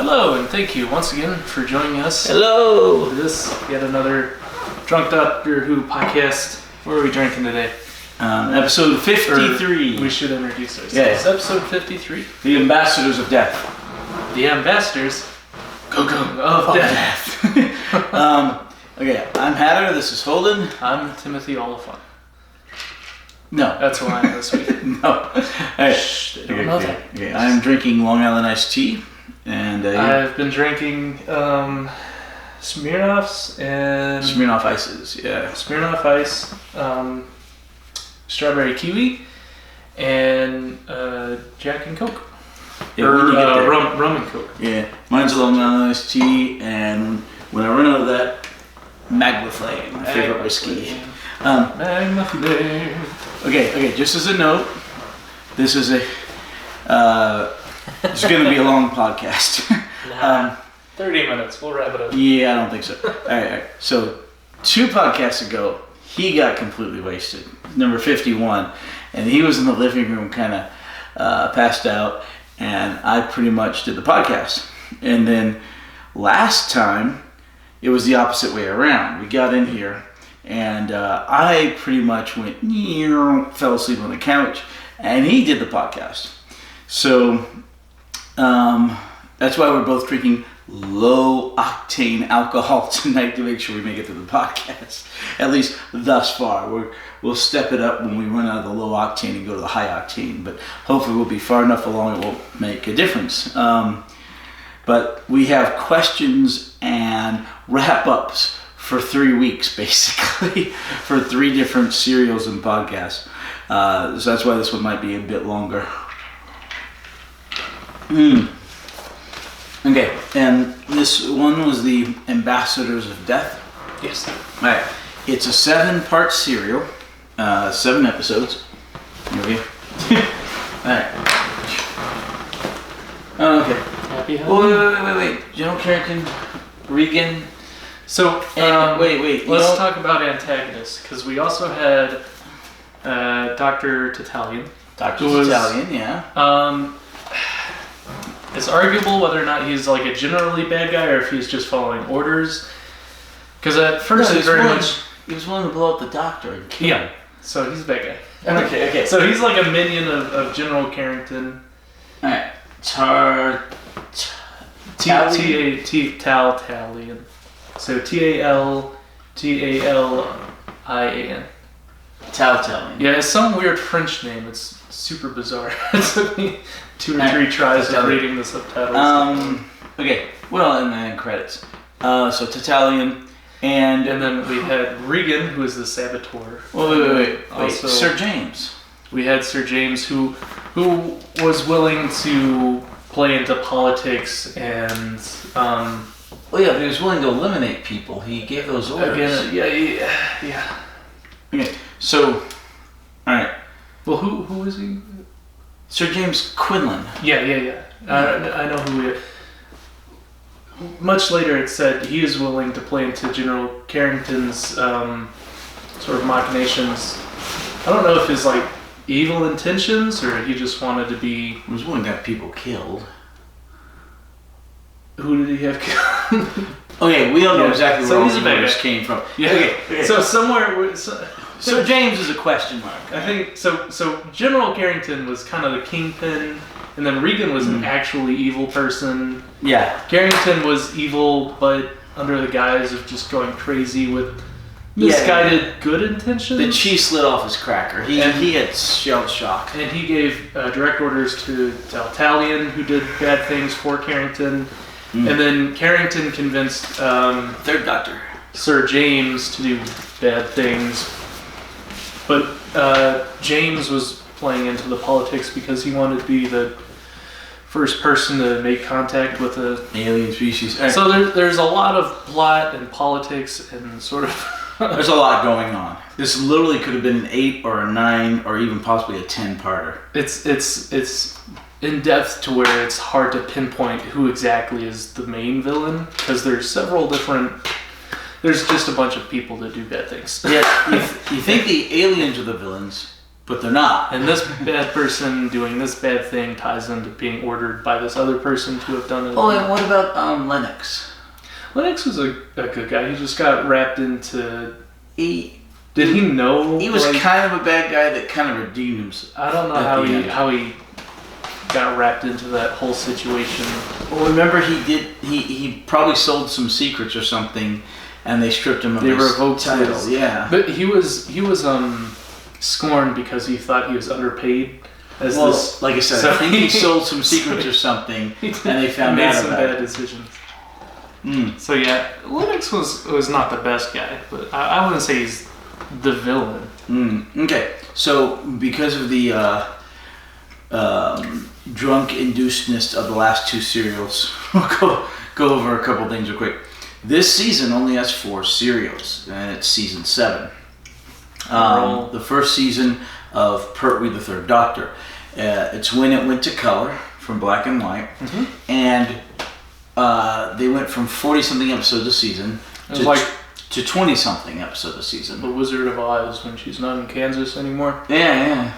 Hello, and thank you once again for joining us. Hello! For this yet another Drunk Doctor Who podcast. What are we drinking today? Episode 53. We should introduce ourselves. Yes. Episode 53. The Ambassadors of Death. The Ambassadors of Death. Okay, I'm Hatter, this is Holden. I'm Timothy Oliphant. No. That's who I am this week. No. Alright. Shh, they don't know that. Okay. I'm drinking Long Island iced tea. And I've been drinking Smirnoffs and... Smirnoff Ices, yeah. Smirnoff Ice, Strawberry Kiwi, and Jack and Coke. Yeah, when you get there. Rum and Coke. Yeah, mine's a Long Island iced tea, and when I run out of that, Magma Flame, my favorite whiskey. Magma Flame. Okay, just as a note, this is it's going to be a long podcast. 30 minutes, we'll wrap it up. Yeah, I don't think so. All right. So, 2 podcasts ago, he got completely wasted. Number 51. And he was in the living room kind of passed out. And I pretty much did the podcast. And then last time, it was the opposite way around. We got in here and I pretty much went, fell asleep on the couch. And he did the podcast. So, that's why we're both drinking low octane alcohol tonight to make sure we make it through the podcast. At least thus far. We'll step it up when we run out of the low octane and go to the high octane. But hopefully we'll be far enough along it won't make a difference. But we have questions and wrap-ups for 3 weeks, basically, for 3 different serials and podcasts. So that's why this one might be a bit longer. Okay, and this one was the Ambassadors of Death. Yes. Alright, it's a 7-part serial, 7 episodes. Okay. Alright. Okay. Happy Wait. General Carrington, Regan. So, wait. Let's talk about antagonists, because we also had Dr. Tatalian. Dr. Tatalian, yeah. It's arguable whether or not he's like a generally bad guy or if he's just following orders. Because at first he was willing to blow up the doctor and kill him. So he's a bad guy. Okay. So he's like a minion of General Carrington. Alright. Talian. So Taltalian. Talian. Yeah, it's some weird French name. It's super bizarre. It took me 2 or 3 tries of reading the subtitles. Okay, well, and then credits. So Tatalian, and then we had Regan, who is the saboteur. Well, wait. Also, Sir James. We had Sir James, who was willing to play into politics and. Well, yeah, but he was willing to eliminate people. He gave those orders. Yeah. Okay, so, all right. Well, who is he? Sir James Quinlan. Yeah. I know who he is. Much later it said he is willing to play into General Carrington's sort of machinations. I don't know if his like evil intentions or he just wanted to be... He was willing to have people killed. Who did he have killed? Okay, we don't know exactly where all these orders came from. Yeah. Okay. So somewhere... Sir James is a question mark. Right? I think so. So General Carrington was kind of the kingpin, and then Regan was an actually evil person. Yeah. Carrington was evil, but under the guise of just going crazy with misguided good intentions. The cheese slid off his cracker. He had shell shock. And he gave direct orders to Talian, who did bad things for Carrington. And then Carrington convinced 3rd Doctor Sir James to do bad things. But James was playing into the politics because he wanted to be the first person to make contact with an alien species. So there's a lot of plot and politics and sort of... There's a lot going on. This literally could have been an 8 or a 9 or even possibly a 10-parter. It's in depth to where it's hard to pinpoint who exactly is the main villain because there's several different... There's just a bunch of people that do bad things. Yeah, you think the aliens are the villains, but they're not. And this bad person doing this bad thing ties into being ordered by this other person to have done it. Oh, and what about Lennox? Lennox was a good guy. He just got wrapped into... Did he know? He was kind of a bad guy that kind of redeemed himself. I don't know how he got wrapped into that whole situation. Well, remember he probably sold some secrets or something, and they stripped him of his title. Yeah, but he was scorned because he thought he was underpaid. Like I said, I think he sold some secrets or something, and they found out about it. Made some bad decisions. So yeah, Lennox was not the best guy, but I wouldn't say he's the villain. Okay, so because of the drunk inducedness of the last two serials, we'll go over a couple things real quick. This season only has 4 serials, and it's season 7. The first season of Pertwee the Third Doctor. It's when it went to color from black and white, and they went from 40-something episodes a season to 20-something episodes a season. The Wizard of Oz, when she's not in Kansas anymore. Yeah.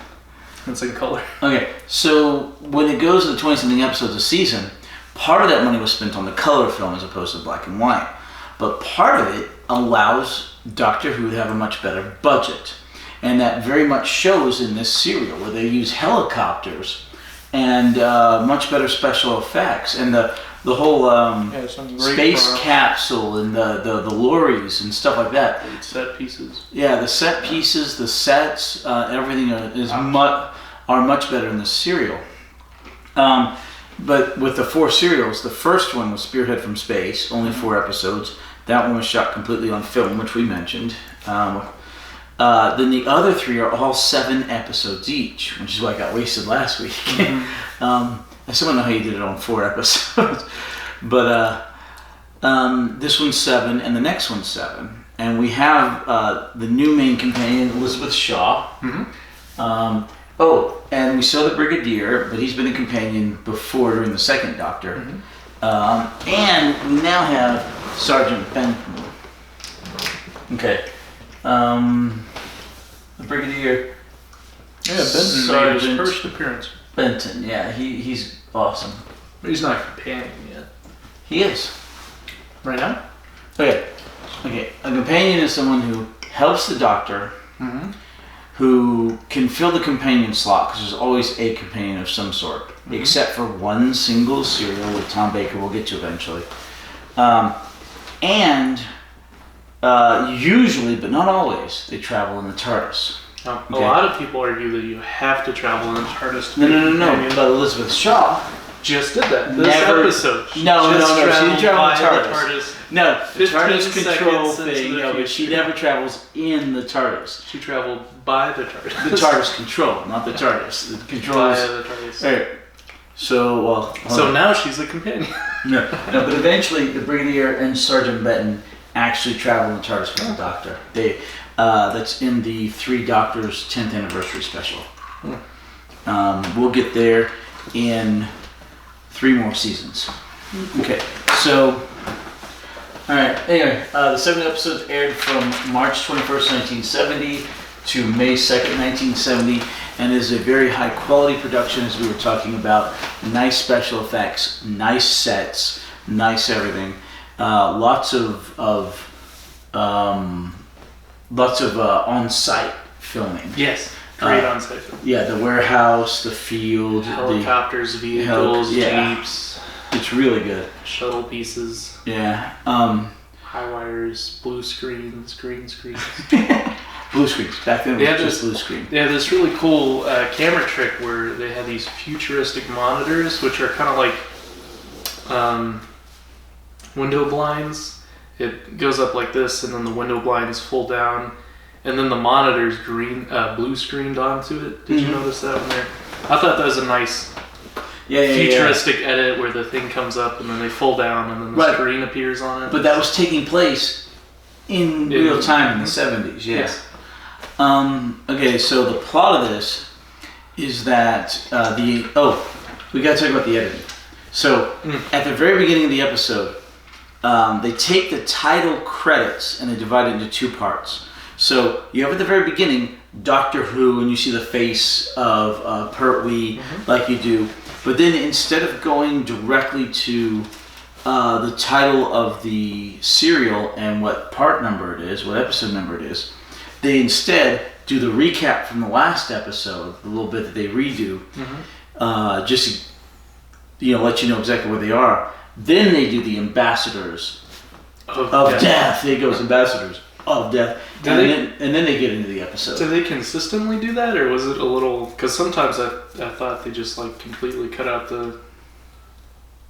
It's in color. Okay, so when it goes to the 20-something episodes a season, part of that money was spent on the color film as opposed to black and white. But part of it allows Doctor Who to have a much better budget. And that very much shows in this serial, where they use helicopters and much better special effects. And the whole space capsule and the lorries and stuff like that. Set pieces. Yeah, the set pieces, the sets, everything are much better in this serial. But with the 4 serials, the first one was Spearhead from Space, only 4 episodes. That one was shot completely on film, which we mentioned. Then the other 3 are all 7 episodes each, which is why I got wasted last week. I still don't know how you did it on 4 episodes. But this one's 7, and the next one's 7. And we have the new main companion, Elizabeth Shaw. And we saw the Brigadier, but he's been a companion before during the second Doctor. And we now have Sergeant Benton. Okay. The Brigadier. Yeah, Benton made his first appearance. Benton, yeah, he's awesome. But he's not a companion yet. He is. Right now? Okay. A companion is someone who helps the Doctor, who can fill the companion slot, because there's always a companion of some sort, except for one single serial with Tom Baker we'll get to eventually. And usually, but not always, they travel in the TARDIS. A lot of people argue that you have to travel in the TARDIS. No. But Elizabeth Shaw just did that. This episode. No. She didn't travel in the TARDIS. No, the TARDIS control thing. No, but she never travels in the TARDIS. She traveled by the TARDIS. The TARDIS control, not the TARDIS. The control is the TARDIS. Right. So now she's a companion. No, but eventually the Brigadier and Sergeant Benton actually travel in the TARDIS with the Doctor. That's in the 3 Doctors 10th anniversary special. We'll get there in 3 more seasons. Okay, so, alright, anyway, the 7 episodes aired from March 21st, 1970 to May 2nd, 1970, and is a very high quality production, as we were talking about. Nice special effects, nice sets, nice everything. Lots of on-site filming. Yes, great on-site filming. Yeah, the warehouse, the field, helicopters, vehicles, jeeps. It's really good. Shuttle pieces. Yeah. High wires, blue screens, green screens. Blue screens. Back then it was just blue screen. They had this really cool camera trick where they had these futuristic monitors, which are kind of like window blinds. It goes up like this, and then the window blinds fold down, and then the monitor's blue screened onto it. Did you notice that one there? I thought that was a nice futuristic edit where the thing comes up, and then they fold down, and then the screen appears on it. But that was taking place in real time in the 70s, yes. Okay, so the plot of this is that we gotta talk about the editing. So, at the very beginning of the episode, they take the title credits and they divide it into 2 parts. So you have at the very beginning Doctor Who and you see the face of Pertwee like you do, but then instead of going directly to the title of the serial and what part number it is, what episode number it is, they instead do the recap from the last episode, the little bit that they redo, just to let you know exactly where they are. Then they do the ambassadors of death. It goes ambassadors of death, and then they get into the episode. Do they consistently do that, or was it a little? Because sometimes I thought they just like completely cut out the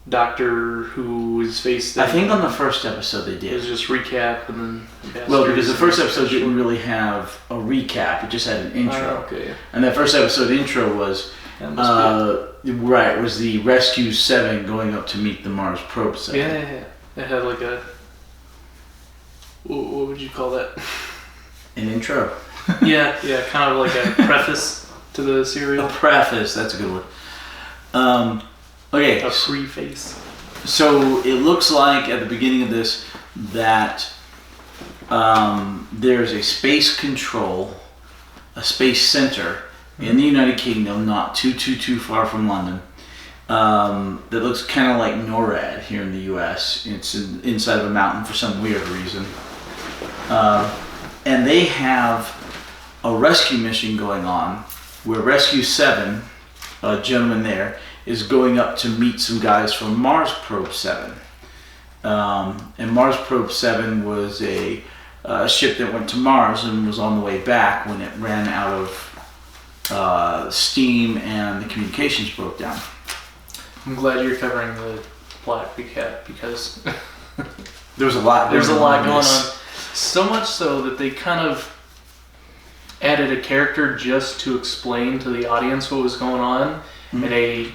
Doctor Who's face thing. I think on the first episode they did. It was just recap and then... Well, because the first episode didn't really have a recap. It just had an intro. Okay. And that first episode intro was... right, was the Rescue 7 going up to meet the Mars Probe 7. Yeah. It had like a... What would you call that? An intro. yeah, kind of like a preface to the serial. A preface, that's a good one. Okay. A preface. So it looks like at the beginning of this that there's a space control, a space center in the United Kingdom, not too far from London, that looks kind of like NORAD here in the US. It's inside of a mountain for some weird reason. And they have a rescue mission going on where Rescue 7, a gentleman there, is going up to meet some guys from Mars Probe 7. And Mars Probe 7 was a ship that went to Mars and was on the way back when it ran out of steam and the communications broke down. I'm glad you're covering the plot recap because there's a lot going on. So much so that they kind of added a character just to explain to the audience what was going on in a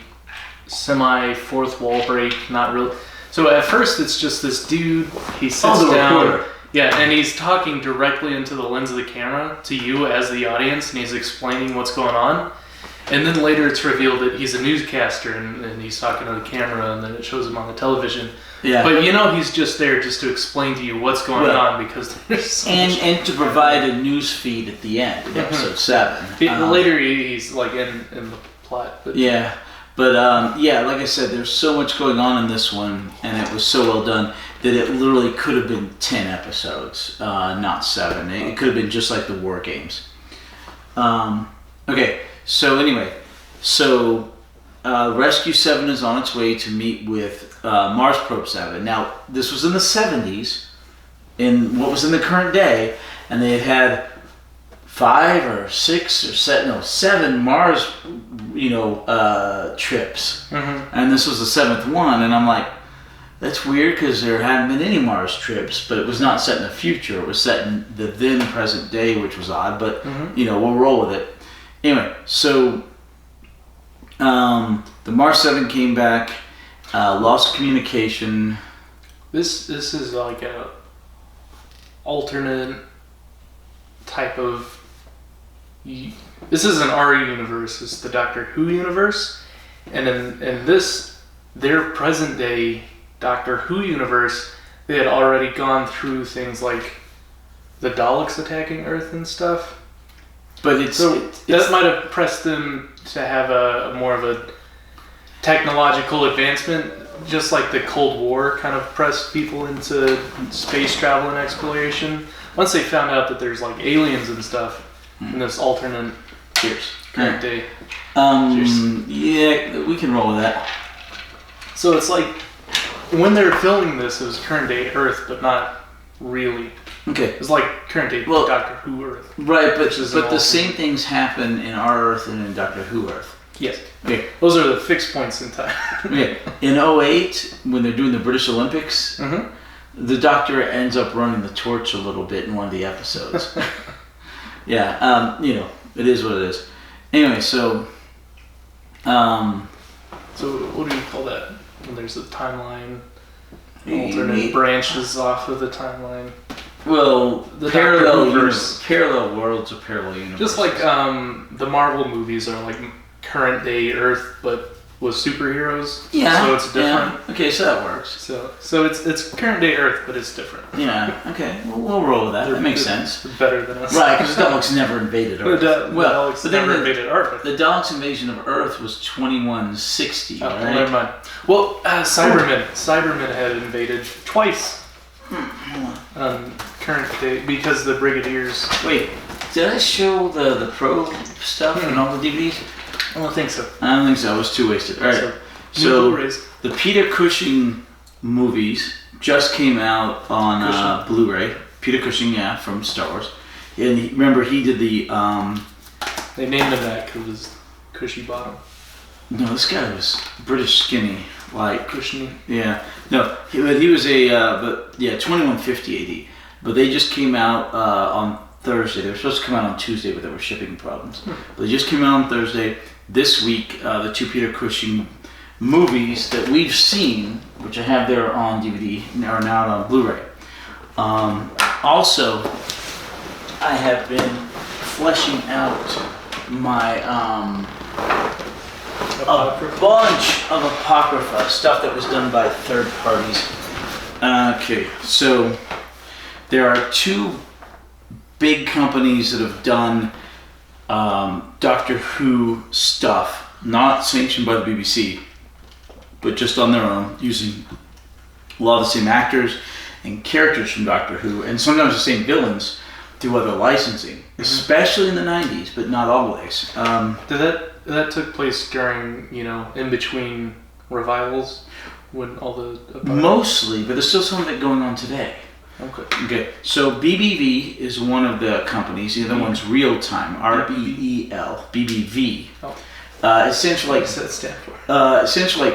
semi-fourth wall break, not really. So at first it's just this dude, he sits down. Reporter. Yeah, and he's talking directly into the lens of the camera to you as the audience, and he's explaining what's going on. And then later it's revealed that he's a newscaster, and he's talking to the camera, and then it shows him on the television. Yeah. But he's just there just to explain to you what's going on, because there's so much... And to provide a news feed at the end of episode 7. Later he's like in the plot. But... Yeah. But like I said, there's so much going on in this one, and it was so well done that it literally could have been 10 episodes, not 7. It could have been just like the War Games. Okay, so anyway, Rescue 7 is on its way to meet with Mars Probe 7. Now, this was in the 70s, in what was in the current day, and they had 5 or 6 or 7 Mars, trips, and this was the 7th one, and I'm like, that's weird because there hadn't been any Mars trips, but it was not set in the future. It was set in the then present day, which was odd, but we'll roll with it. Anyway, so the Mars 7 came back, lost communication. This is like a alternate type of... This isn't our universe, it's the Doctor Who universe. And in this, their present day Doctor Who universe, they had already gone through things like the Daleks attacking Earth and stuff. But that might have pressed them to have a more of a technological advancement, just like the Cold War kind of pressed people into space travel and exploration. Once they found out that there's like aliens and stuff in this alternate current day. Yeah, we can roll with that. So it's like when they were filming this, it was current day Earth, but not really. Okay. It's like current day Doctor Who Earth. Right, but the same things happen in our Earth and in Doctor Who Earth. Yes. Okay. Those are the fixed points in time. Okay. In 2008, when they're doing the British Olympics, the Doctor ends up running the torch a little bit in one of the episodes. Yeah, it is what it is. Anyway, so what do you call that? When there's a timeline, alternate branches off of the timeline. Well, the parallel worlds of parallel universe. Just like the Marvel movies are like current day Earth, but was superheroes. Yeah. So it's different. Yeah. Okay, so that works. So it's current day Earth, but it's different. Yeah. Okay. We'll roll with that. That makes sense. They're better than us. Right, because the Daleks never invaded Earth. The Daleks never invaded Earth. The Daleks' invasion of Earth was 2160. Oh, right? never mind. Well, Cybermen had invaded twice. Current day because the Brigadiers. Wait, did I show the probe stuff and all the DVDs? I don't think so. I don't think so. I was too wasted. All right. So the Peter Cushing movies just came out on Blu-ray. Peter Cushing, yeah, from Star Wars. And remember, he did the. They named him that because it was Cushy Bottom. No, this guy was British skinny, like Cushiony. Yeah. No, he was a 2150 AD. But they just came out on Thursday. They were supposed to come out on Tuesday, but there were shipping problems. But they just came out on Thursday. This week, the two Peter Cushing movies that we've seen, which I have there on DVD, are now on Blu-ray. Also, I have been fleshing out my a bunch of Apocrypha, stuff that was done by third parties. Okay, so there are two big companies that have done Doctor Who stuff, not sanctioned by the BBC, but just on their own, using a lot of the same actors and characters from Doctor Who, and sometimes the same villains through other licensing, especially in the 90s, but not always. That took place during, in between revivals, when all the... Mostly, but there's still some of it going on today. Okay. So BBV is one of the companies. The other one's Real Time, REEL, BBV. Oh. Essentially, what does that stand for? Essentially,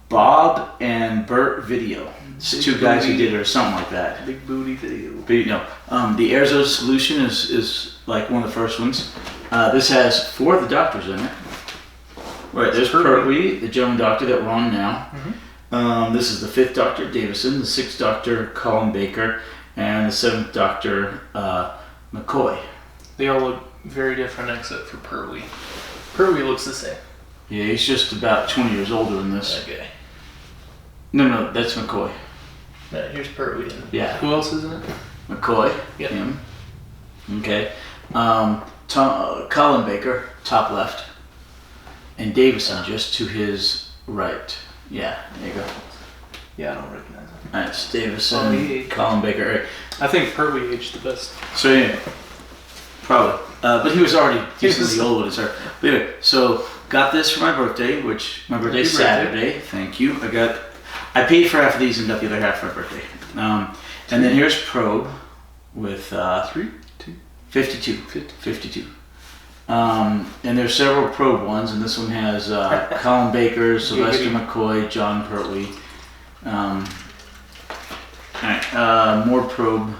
Bob and Bert Video. It's two guys who did it or something like that. Big booty video. But, the Airzo solution is like one of the first ones. This has 4 of the doctors in it. Right, there's Pertwee, the gentleman doctor that we're on now. Mm-hmm. This is the 5th Doctor, Davison, the 6th Doctor, Colin Baker, and the 7th Doctor, McCoy. They all look very different except for Pertwee. Pertwee looks the same. Yeah, he's just about 20 years older than this. Okay. No, that's McCoy. Yeah, here's Pertwee. Yeah. Who else is in it? McCoy. Yep. Him. Okay. Colin Baker, top left. And Davison just to his right. Yeah, there you go. Yeah, I don't recognize him. That's Davison, Colin Baker. Right. I think Pertwee aged the best. So yeah, probably. But he was already decently old with his hair. But anyway, so got this for my birthday, which my birthday's Saturday. Thank you. I paid for half of these and got the other half for my birthday. And then here's Probe with 52. 52. And there's several Probe ones, and this one has Colin Baker, Sylvester McCoy, John Pertwee. Alright, more Probe.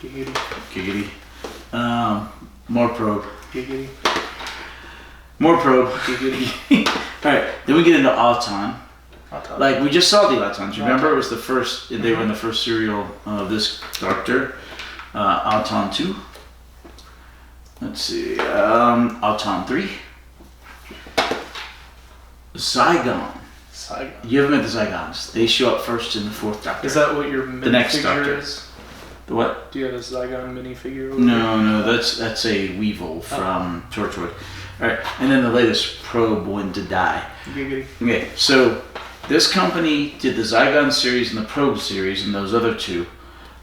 Giggity. More Probe. Giggity. More Probe. Giggity. Alright, then we get into Auton. Like, we just saw the Autons. Remember, it was the first, they were in the first serial of this Doctor. Auton 2. Let's see, Auton 3. Zygon. You haven't met the Zygons. They show up first in the 4th Doctor. Is that what your minifigure is? The what? Do you have a Zygon minifigure? No, that's a Weevil from Torchwood. Alright, and then the latest Probe When to Die. Giggity. Okay, so this company did the Zygon series and the Probe series and those other 2.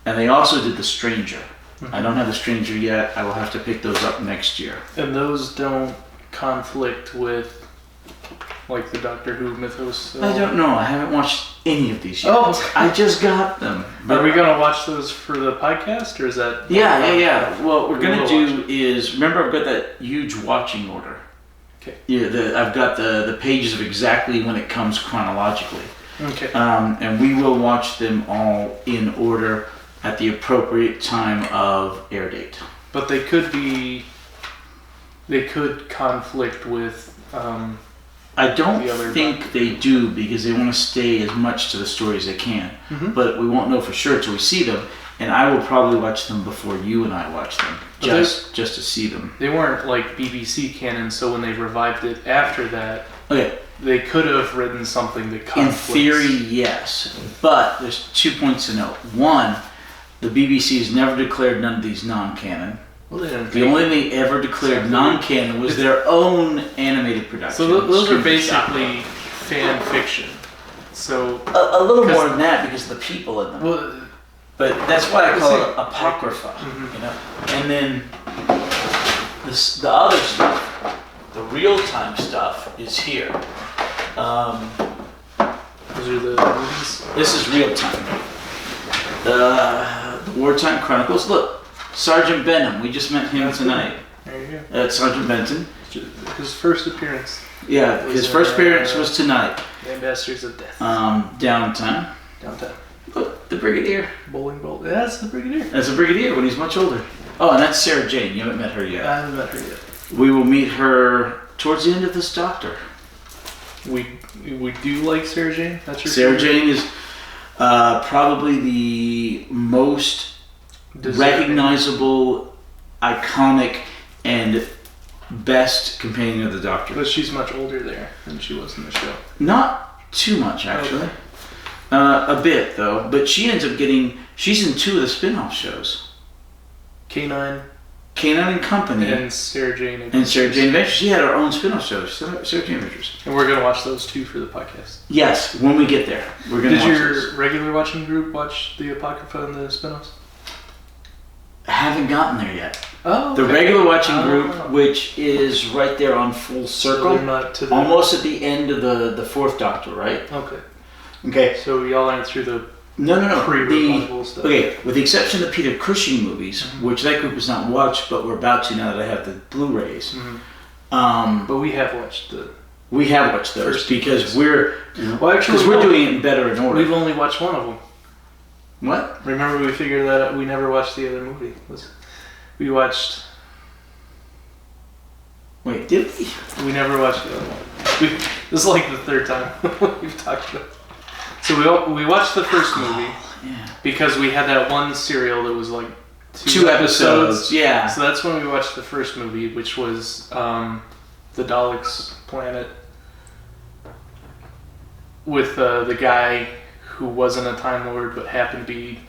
And they also did the Stranger. Mm-hmm. I don't have the Stranger yet. I will have to pick those up next year. And those don't conflict with, like, the Doctor Who mythos? I don't know. I haven't watched any of these yet. Oh, I just got them. Are we going to watch those for the podcast, or is that... Yeah. What we're going to do is... Remember, I've got that huge watching order. Okay. Yeah, I've got the pages of exactly when it comes chronologically. Okay. And we will watch them all in order at the appropriate time of air date. But they could conflict with... I don't think they do, because they want to stay as much to the story as they can. Mm-hmm. But we won't know for sure until we see them, and I will probably watch them before you and I watch them, just to see them. They weren't like BBC canon, so when they revived it after that... Okay, they could have written something that In conflicts. theory, yes. But there's 2 points to note. One, the BBC has never declared none of these non-canon. Well, they didn't The only thing they ever declared non-canon was their own animated production. So those are Screen basically fan fiction. So a little more than that because of the people in them. well, But that's why I call it apocrypha, Mhm. you know. And then the other stuff, the real-time stuff, is here. those are the movies. This is real-time. The Wartime Chronicles. Look, Sergeant Benham. We just met him That's tonight. There you go. That's Sergeant Benton. His first appearance. Yeah, his first appearance was tonight. The Ambassadors of Death. Downtown. Downtown. Look, the Brigadier. Bowling Ball. That's the Brigadier. That's a Brigadier when he's much older. Oh, and that's Sarah Jane. You haven't met her yet. I haven't met her yet. We will meet her towards the end of this Doctor. We do like Sarah Jane. That's your Sarah favorite? Jane is probably the most Deserving. recognizable, iconic, and best companion of the Doctor. But she's much older there than she was in the show. Not too much, actually. Okay. A bit, though. But she ends up getting... She's in 2 of the spin-off shows. K9 K9 and Company and Sarah Jane. and Sarah Jane Adventures. She had her own spin-off shows. Sarah Jane Adventures. And we're gonna watch those too for the podcast. Yes, when we get there. We're going to Did watch your those. regular watching group watch the Apocrypha and the spin-offs? I haven't gotten there yet. Oh, The okay. regular watching group, Oh. which is right there on Full So Circle. they're not to the... Almost at the end of the 4th Doctor, right? Okay. Okay. So y'all aren't through the No. pre-revival stuff. Okay, with the exception of the Peter Cushing movies, which that group has not watched, but we're about to now that I have the Blu-rays. Mhm. But we have watched the... We have watched those First because movies. Well, actually, we're doing it in better in order. We've only watched one of them. What? Remember, we figured that out. We never watched the other movie. We watched... Wait, did we? We never watched the other one. This is like the 3rd time we've talked about it. So we watched the first movie Yeah. because we had that one serial that was like 2 episodes. Yeah. So that's when we watched the first movie, which was the Daleks' planet with the guy who wasn't a Time Lord but happened to be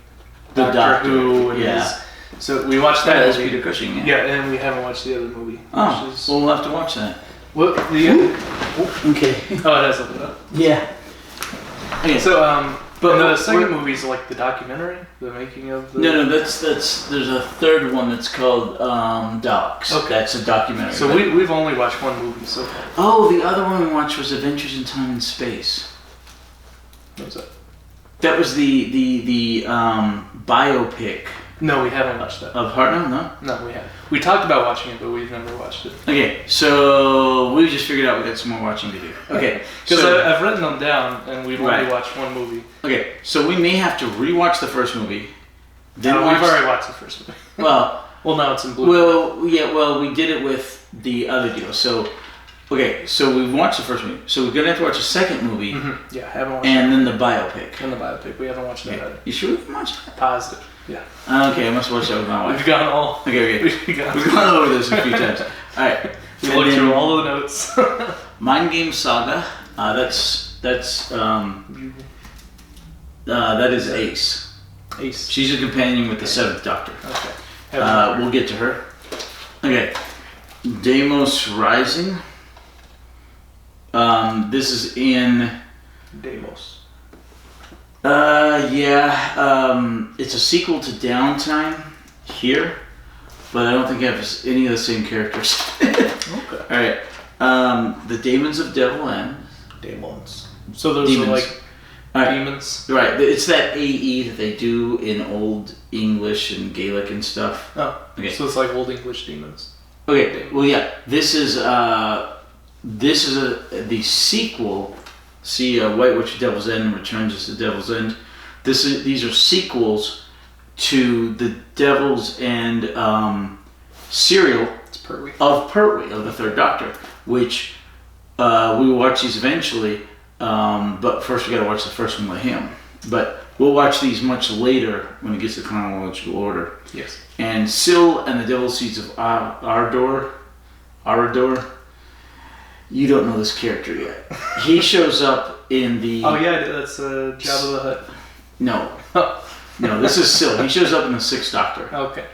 The Doctor, Who. And yeah. so we watched That that is movie. Peter Cushing. Yeah. Yeah, and we haven't watched the other movie. Oh, Which is, well, we'll have to watch that. what, Okay. oh, it has something up. Yeah. Okay. So, But the what- second movie is like the documentary, the making of the... No, that's there's a third one that's called Docs. Okay. That's a documentary. So but- we've only watched one movie so far. Oh, the other one we watched was Adventures in Time and Space. What was that? That was the biopic No, we haven't watched that. of Hartnell, no? No, we haven't. We talked about watching it, but we've never watched it. Okay, so we just figured out we got some more watching to do. Okay, Because so, I've written them down, and we've only Right. watched one movie. okay, so we may have to rewatch the first movie. Then No, watch, we've already watched the first movie. well, Well, now it's in blue. we did it with the other deal. So, okay, so we've watched the first movie. So we're gonna have to watch the second movie Yeah, haven't watched and then the biopic. it. And the biopic. We haven't watched that Okay. either. You sure we can watch that? Positive. Yeah. Okay, I must watch that with my We've wife. gone all... Okay. We've gone, We've gone over this a few times. All right. we And looked then through all of the notes. Mind Game Saga. That is Ace. Ace. She's a companion with the 7th Doctor. Okay. Haven't We'll get to her. Okay. Deimos Rising. This is in. Deimos. It's a sequel to Downtime here, but I don't think it has any of the same characters. Okay. All right. The Daemons of Devil End. Demons. So those Demons. are like All right. demons? Right. It's that AE that they do in Old English and Gaelic and stuff. Oh. Okay. So it's like Old English demons. Okay. Well, yeah. This is the sequel. See, White Witch of Devil's End returns as the Devil's End. These are sequels to the Devil's End serial It's Pertwee. of Pertwee of the 3rd Doctor, which we will watch these eventually. But first we got to watch the first one with him. But we'll watch these much later when it gets to chronological order. Yes. And Syl and the Devil's Seeds of Arador. You don't know this character yet. He shows up in the... Oh yeah, that's Jabba the Hutt. No. No, this is Syl. He shows up in the Sixth Doctor. Okay.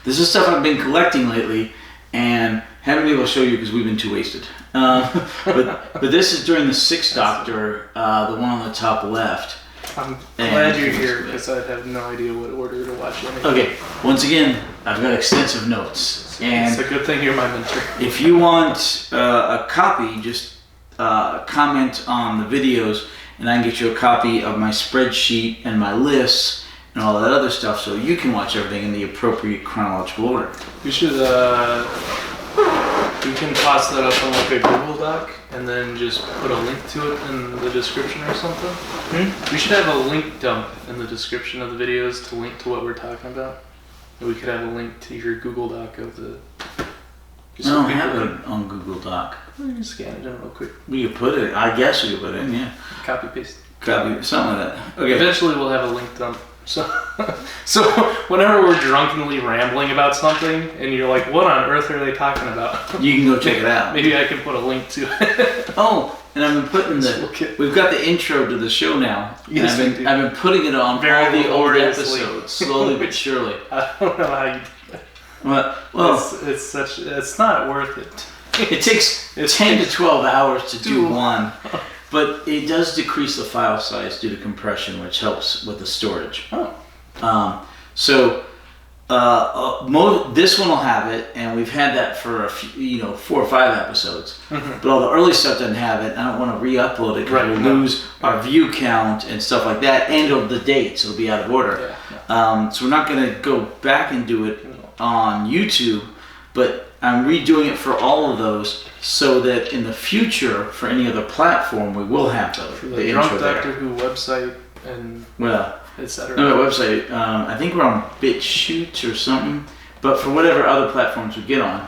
This is stuff I've been collecting lately and haven't been able to show you because we've been too wasted. But this is during the Sixth Doctor, the one on the top left. I'm glad you're here because I have no idea what order to watch anything. Okay, once again, I've got extensive notes. And it's a good thing you're my mentor. if you want a copy, just comment on the videos and I can get you a copy of my spreadsheet and my lists and all that other stuff so you can watch everything in the appropriate chronological order. We should, we can toss that up on like a Google Doc and then just put a link to it in the description or something. We should have a link dump in the description of the videos to link to what we're talking about. And we could have a link to your Google Doc of the... I don't have it on Google Doc. You can scan it in real quick. We could put it, I guess we could put it in, yeah. Copy paste. Copy, something like that. Okay. Eventually we'll have a link dump. So whenever we're drunkenly rambling about something and you're like, what on earth are they talking about? You can go check it out. Maybe I can put a link to it. Oh, and I've been putting we've got the intro to the show now. Yes, I've been putting it on very all the old laboriously. episodes, slowly but surely. I don't know how you do that. Well, it's not worth it. it takes 10 to 12 hours to do one, but it does decrease the file size due to compression, which helps with the storage. Oh. This one will have it, and we've had that for a few, 4 or 5 episodes. Mm-hmm. But all the early stuff doesn't have it. I don't want to re-upload it because we'll lose our view count and stuff like that, and the dates. It'll be out of order. Yeah. So we're not going to go back and do it on YouTube, but I'm redoing it for all of those so that in the future, for any other platform, we will have the Drunk intro there. Doctor Who website and etc. No, that website. I think we're on BitChute or something, but for whatever other platforms we get on.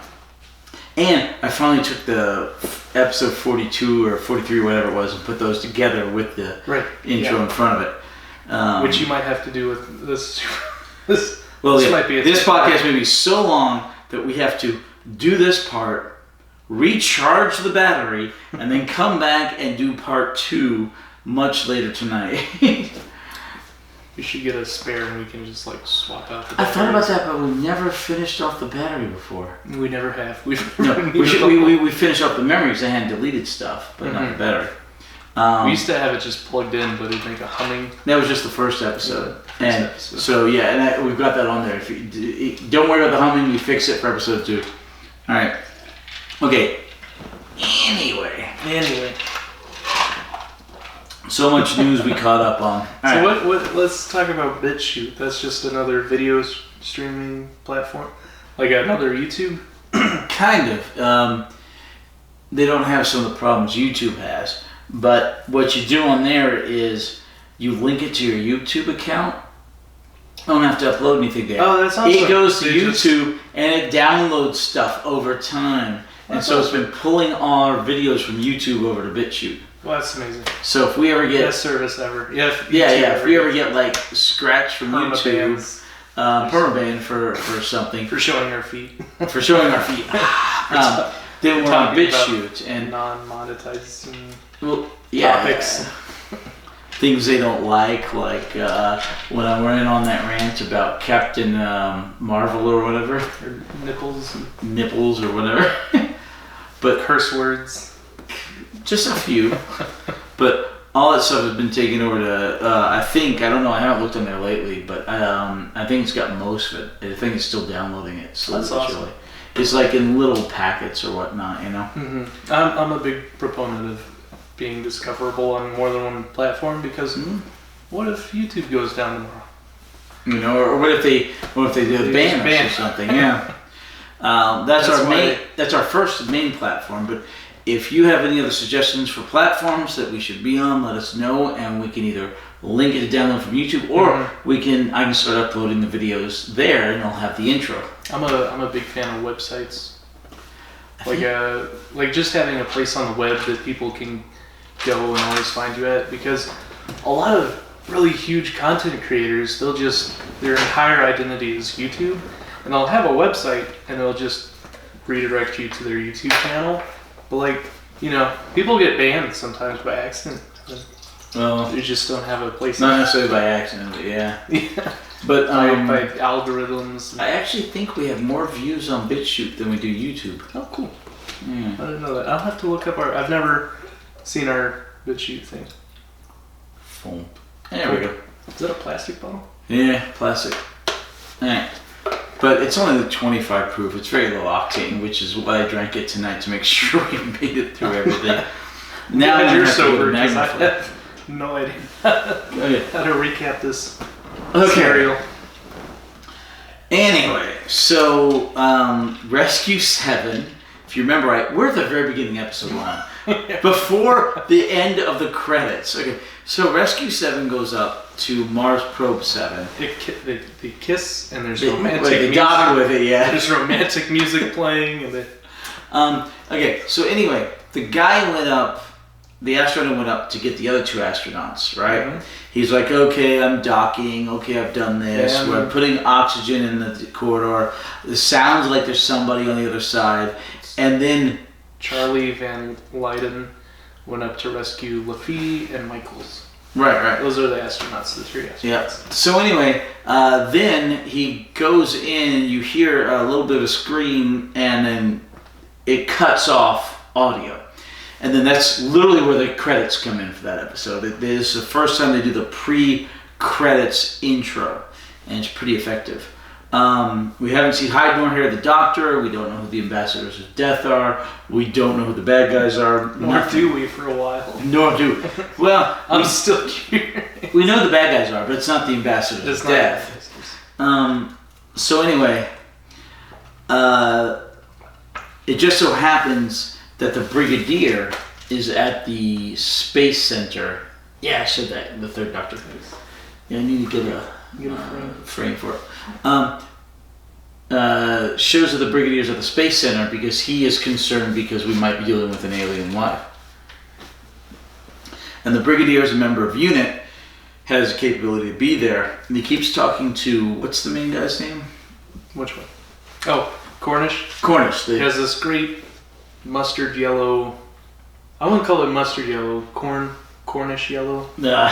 And I finally took the episode 42 or 43, whatever it was, and put those together with the intro in front of it. Which you might have to do with this. This podcast may be so long that we have to do this part, recharge the battery, and then come back and do part 2 much later tonight. We should get a spare and we can just swap out the batteries. I thought about that, but we've never finished off the battery before. We never have. We finished off the memories. I hadn't deleted stuff, but not the battery. We used to have it just plugged in, but it'd make a humming. That was just the first episode. So we've got that on there. If you, don't worry about the humming. We fix it for episode 2. All right. Okay. Anyway. So much news we caught up on. What? Let's talk about BitChute. That's just another video streaming platform, like another YouTube. Kind of. They don't have some of the problems YouTube has, but what you do on there is you link it to your YouTube account. I don't have to upload anything there. Oh, that's awesome. It goes to YouTube and it downloads stuff over time, and so it's been pulling our videos from YouTube over to BitChute. Well, that's amazing. So if we ever get best service ever, if we ever get scratch from YouTube, permaban for something, for showing our feet, then we're on BitChute and non-monetizing topics. Things they don't like when I went on that rant about Captain Marvel or whatever, or nipples or whatever, but curse words. Just a few, but all that stuff has been taken over to, I don't know, I haven't looked on there lately, but I think it's got most of it. I think it's still downloading it slowly. That's awesome. It's in little packets or whatnot, Mm-hmm. I'm a big proponent of being discoverable on more than one platform because what if YouTube goes down tomorrow? Or what if they do ban us or something? Yeah. That's our first main platform, but if you have any other suggestions for platforms that we should be on, let us know, and we can either link it to download from YouTube, or I can start uploading the videos there, and I'll have the intro. I'm a big fan of websites, like just having a place on the web that people can go and always find you at, because a lot of really huge content creators, their entire identity is YouTube, and they'll have a website and they'll just redirect you to their YouTube channel. But like, you know, people get banned sometimes by accident. Well, They just don't have a place. not necessarily by accident, but yeah. Yeah. But By algorithms. I actually think we have more views on BitChute than we do YouTube. Oh, cool. Yeah. I didn't know that. I'll have to look up I've never seen our BitChute thing. Foam. There we go. Is that a plastic bottle? Yeah, plastic. Alright. But it's only the 25 proof. It's very low octane, which is why I drank it tonight to make sure we made it through everything. Now yeah, I you're have to go to sober because I Magnify. have no idea Okay. how to recap this Okay. cereal. Anyway, so Rescue 7, if you remember right, we're at the very beginning of episode 1. Before the end of the credits. Okay, so Rescue 7 goes up to Mars Probe 7. They kiss and there's They romantic music. dog with it, yeah. There's romantic music playing and they... Okay, so anyway, the guy went up, the astronaut went up to get the other two astronauts, right? Mhm. He's like, okay, I'm docking, okay, I've done this, Yeah, we're putting oxygen in the corridor, it sounds like there's somebody on the other side, and then... Charlie Van Leyden went up to rescue Lafitte and Michaels. Right. Those are the astronauts, the three astronauts. Yeah. So anyway, then he goes in, you hear a little bit of a scream, and then it cuts off audio. And then that's literally where the credits come in for that episode. This is the first time they do the pre-credits intro, and it's pretty effective. We haven't seen hide nor hair the Doctor. We don't know who the ambassadors of death are. We don't know who the bad guys are. Nor do we for a while. Nor do. Well, I'm still curious. we know who the bad guys are, but it's not the ambassadors It's of death. So anyway, it just so happens that the Brigadier is at the Space Center. Yeah, I said that in the third Doctor. Yeah, I need to get a frame for it. Shows that the Brigadier's at the Space Center because he is concerned because we might be dealing with an alien life. And the Brigadier, as a member of UNIT, has the capability to be there. And he keeps talking to, what's the main guy's name? Which one? Oh, Cornish. Cornish. He has this great mustard yellow. I wouldn't call it mustard yellow. Cornish yellow. Yeah,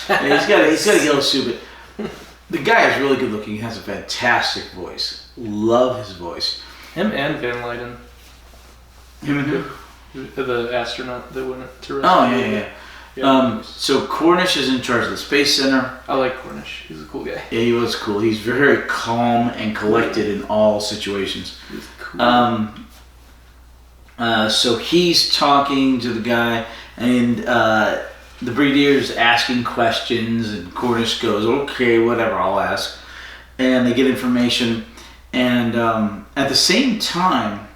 he's got a yellow suit, but the guy is really good looking. He has a fantastic voice. Love his voice. Him and Van Leyden. Him and who? The astronaut that went to rescue. Oh, yeah. So Cornish is in charge of the Space Center. I like Cornish. He's a cool guy. Yeah, he was cool. He's very calm and collected in all situations. He's cool. So he's talking to the guy, and the Brigadier's asking questions, and Cornish goes, okay, whatever, I'll ask. And they get information, and at the same time,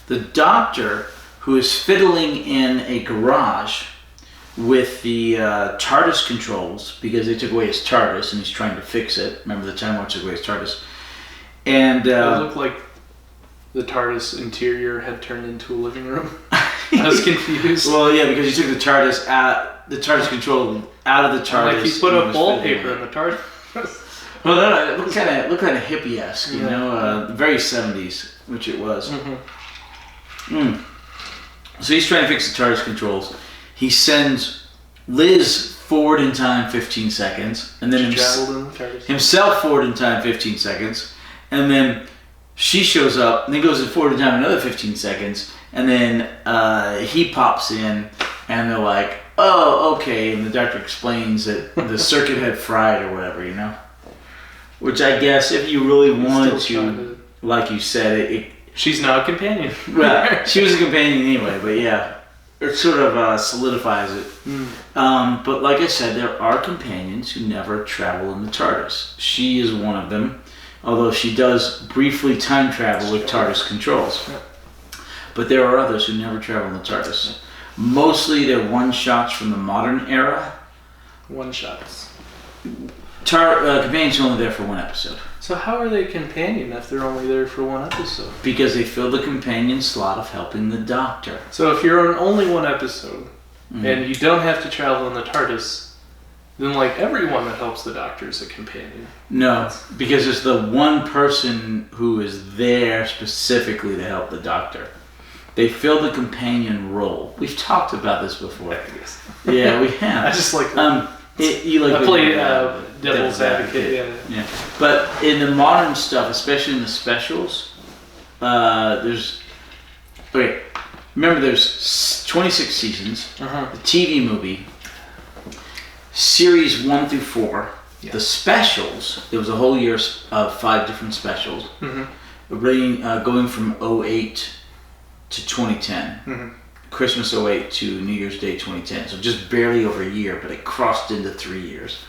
the Doctor, who is fiddling in a garage with the TARDIS controls, because they took away his TARDIS, and he's trying to fix it. Remember the Time Watch took away his TARDIS. And it looked like the TARDIS interior had turned into a living room. I was confused. Well, yeah, because he took the TARDIS control out of the TARDIS. Like he put a wallpaper in the TARDIS. Well, no, it looked kind of hippie-esque, you know, very 70s, which it was. So he's trying to fix the TARDIS controls. He sends Liz forward in time 15 seconds, and then himself forward in time 15 seconds, and then she shows up, and then goes forward in time another 15 seconds, and then he pops in, and they're like, oh, okay, and the Doctor explains that the circuit had fried or whatever, you know? Which I guess if you really wanted to, like you said, she's now a companion. Well, she was a companion anyway, but yeah, it sort of solidifies it. But like I said, there are companions who never travel in the TARDIS. She is one of them, although she does briefly time travel with TARDIS controls. But there are others who never travel in the TARDIS. Mostly they're one-shots from the modern era. One-shots. Companions are only there for one episode. So how are they a companion if they're only there for one episode? Because they fill the companion slot of helping the Doctor. So if you're on only one episode, and you don't have to travel in the TARDIS, then like everyone that helps the Doctor is a companion. No, because it's the one person who is there specifically to help the Doctor. They fill the companion role. We've talked about this before. Yes. Yeah, we have. I just like you like I play devil's advocate. Yeah. But in the modern stuff, especially in the specials, there's remember there's 26 seasons. The TV movie, series 1 through 4. Yeah. The specials. There was a whole year of 5 different specials, going from 08 to 2010. Christmas 08 to New Year's Day 2010. So just barely over a year, but it crossed into 3 years.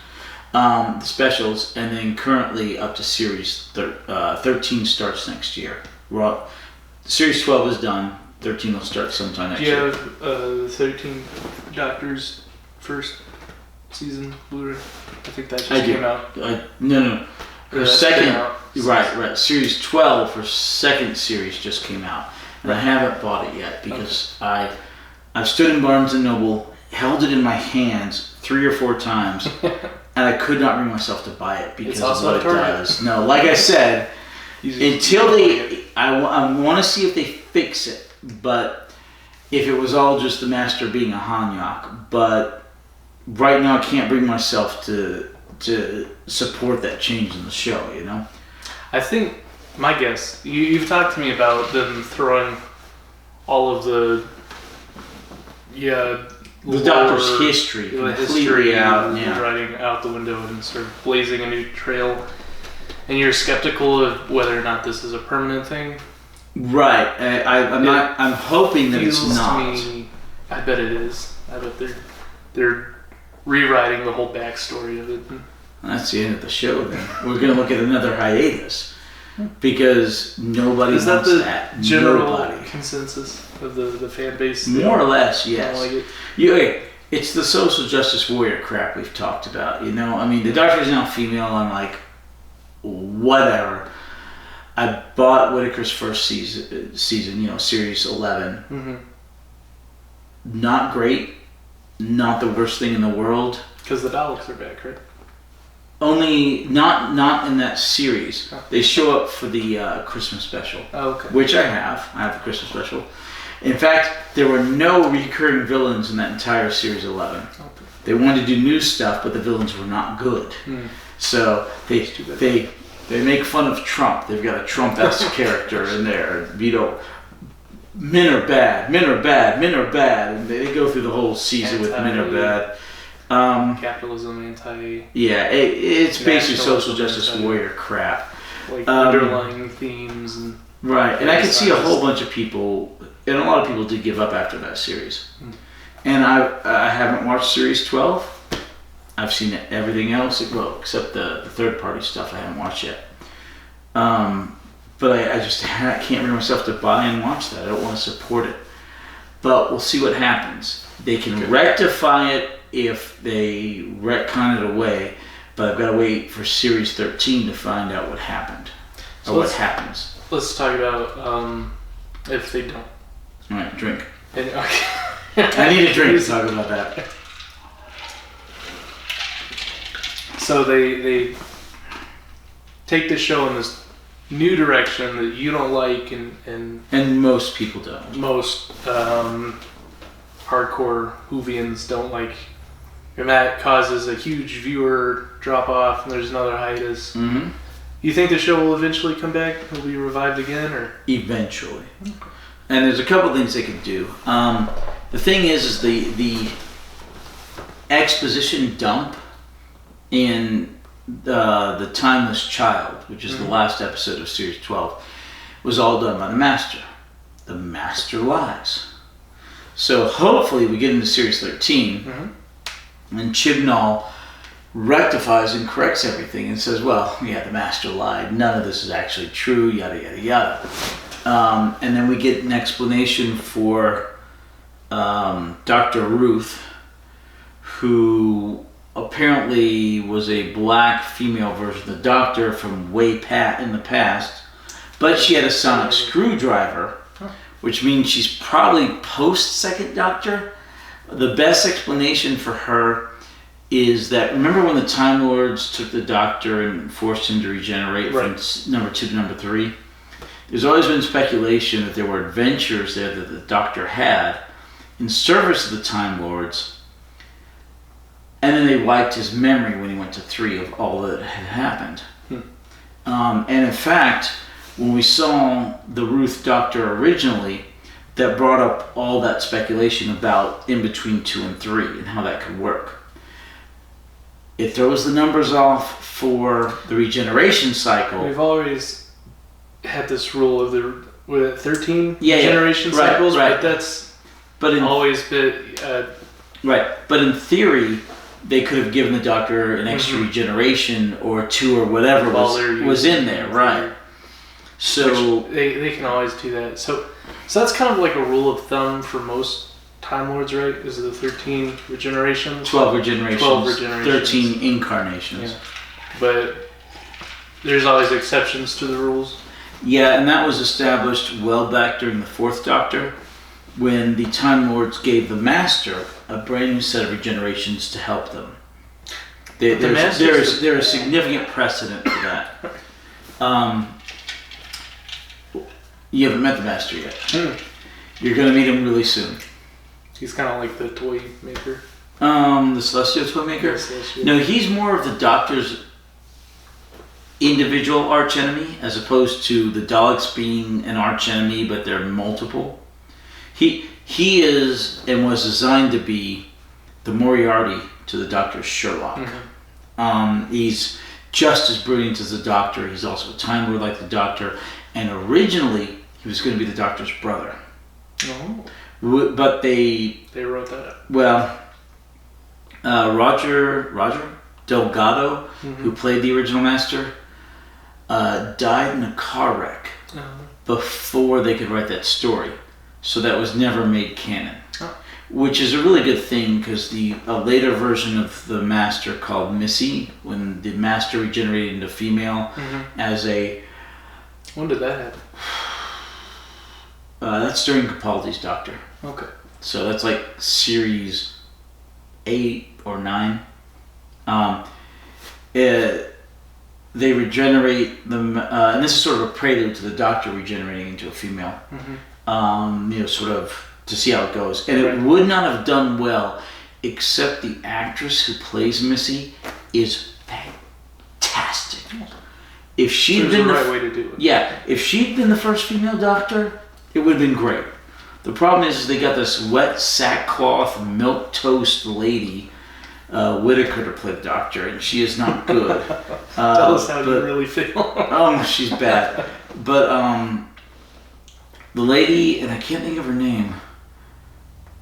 The specials, and then currently up to series 13 starts next year. Series 12 is done. 13 will start sometime next year. Do you have 13 Doctors first season Blu-ray? I think that just came out. No. For second, right. Series 12 for second series just came out. And I haven't bought it yet because I've stood in Barnes & Noble, held it in my hands 3 or 4 times, and I could not bring myself to buy it because of what it does. No, like I said, until I want to see if they fix it, but if it was all just the Master being a Hanyak, but right now I can't bring myself to support that change in the show, you know? I think, my guess, you've talked to me about them throwing all of the Doctor's history completely out, writing out the window and sort of blazing a new trail, and you're skeptical of whether or not this is a permanent thing. Right. I'm hoping that it's not. To me, I bet it is. I bet they're rewriting the whole backstory of it. That's the end of the show. Then we're going to look at another hiatus. Because nobody wants that. Is that the general consensus of the fan base? More or less, yes. Like it. It's the social justice warrior crap we've talked about. You know, I mean, the Doctor is now female. I'm like, whatever. I bought Whittaker's first season. Series 11. Not great. Not the worst thing in the world. Because the Daleks are back, right? Only not in that series. They show up for the Christmas special, which I have. I have the Christmas special. In fact, there were no recurring villains in that entire series 11. They wanted to do new stuff, but the villains were not good. So they make fun of Trump. They've got a Trump-esque character in there. You know, men are bad, men are bad, men are bad, and they go through the whole season with men are bad. Capitalism, it's basically social justice warrior crap. Like underlying themes and right. And I could see a whole bunch of people, and a lot of people did give up after that series. And I haven't watched series 12. I've seen everything else, except the third party stuff I haven't watched yet. But I just can't bring myself to buy and watch that. I don't want to support it. But we'll see what happens. They can rectify it if they retcon it away, but I've got to wait for Series 13 to find out what happened. Or what happens. Let's talk about if they don't. Alright, drink. Okay. I need a drink to talk about that. So they take the show in this new direction that you don't like, and most people don't. Most hardcore Whovians don't like, and that causes a huge viewer drop off, and there's another hiatus. You think the show will eventually come back? Will be revived again, or eventually? And there's a couple things they could do. The thing is the exposition dump in the Timeless Child, which is the last episode of Series 12, was all done by the Master. The Master lies. So hopefully we get into Series 13, and Chibnall rectifies and corrects everything and says, well, yeah, the Master lied. None of this is actually true, yada, yada, yada. And then we get an explanation for Dr. Ruth, who apparently was a black female version of the Doctor from way in the past, but she had a sonic screwdriver, which means she's probably post-Second Doctor. The best explanation for her is that, remember when the Time Lords took the Doctor and forced him to regenerate from number 2 to number 3? there's always been speculation that there were adventures there that the Doctor had in service of the Time Lords, and then they wiped his memory when he went to 3 of all that had happened. And in fact, when we saw the Ruth Doctor originally, that brought up all that speculation about in between 2 and 3 and how that could work. It throws the numbers off for the regeneration cycle. We've always had this rule of the 13 regeneration cycles, right. But always been right. But in theory, they could have given the Doctor an extra regeneration or 2 or whatever was in there, right? So they can always do that. So that's kind of like a rule of thumb for most Time Lords, right? Is the 13 regenerations? 12 regenerations. 13 incarnations. Yeah. But there's always exceptions to the rules. Yeah, and that was established well back during the 4th Doctor, when the Time Lords gave the Master a brand new set of regenerations to help them. There is significant precedent for that. You haven't met the Master yet. You're going to meet him really soon. He's kind of like the toy maker. The Celestial toy maker? No, he's more of the Doctor's individual archenemy, as opposed to the Daleks being an archenemy, but they're multiple. He is and was designed to be the Moriarty to the Doctor's Sherlock. He's just as brilliant as the Doctor. He's also a Time Lord like the Doctor. And originally, he was going to be the Doctor's brother. Oh. But they wrote that up. Well, Roger Delgado, who played the original Master, died in a car wreck before they could write that story. So that was never made canon. Which is a really good thing, because a later version of the Master called Missy, when the Master regenerated into female as a... When did that happen? That's during Capaldi's Doctor. Okay. So that's like series 8 or 9. They regenerate them, and this is sort of a prelude to the Doctor regenerating into a female. Sort of to see how it goes. And it would not have done well, except the actress who plays Missy is fantastic. If she'd been the right way to do it. Yeah, if she'd been the first female Doctor, it would have been great. The problem is they got this wet sackcloth milk toast lady, Whitaker, to play the Doctor, and she is not good. Tell us how you really feel. She's bad. But the lady, and I can't think of her name,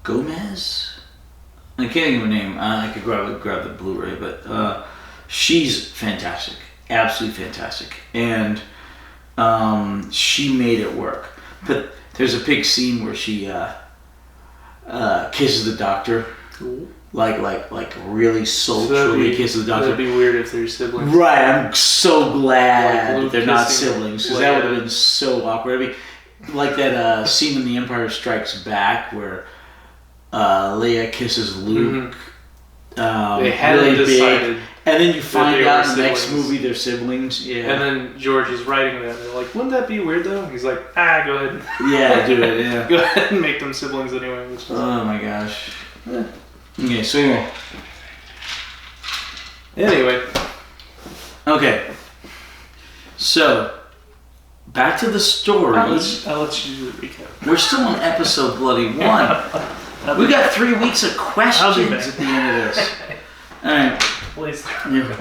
Gomez? I can't think of her name. I could grab the Blu-ray, but she's fantastic. Absolutely fantastic. And she made it work. But there's a big scene where she kisses the Doctor. Cool. Like really sultry kisses the Doctor. That'd be weird if they're siblings. Right, I'm so glad that they're not siblings, because that would have Leia. been so awkward. I mean, like that scene in The Empire Strikes Back where Leia kisses Luke. They hadn't really decided. Big. And then you find out in the siblings. next movie they're siblings. Yeah. And then George is writing that. And they're like, wouldn't that be weird though? And he's like, go ahead. Yeah, do it. Yeah. Go ahead and make them siblings anyway. Which is Oh my gosh. Okay, so anyway. Anyway. Okay. So, back to the story. I'll let you do the recap. We're still on episode bloody 1. We got 3 weeks of questions at the end of this. Alright. Please. Yeah,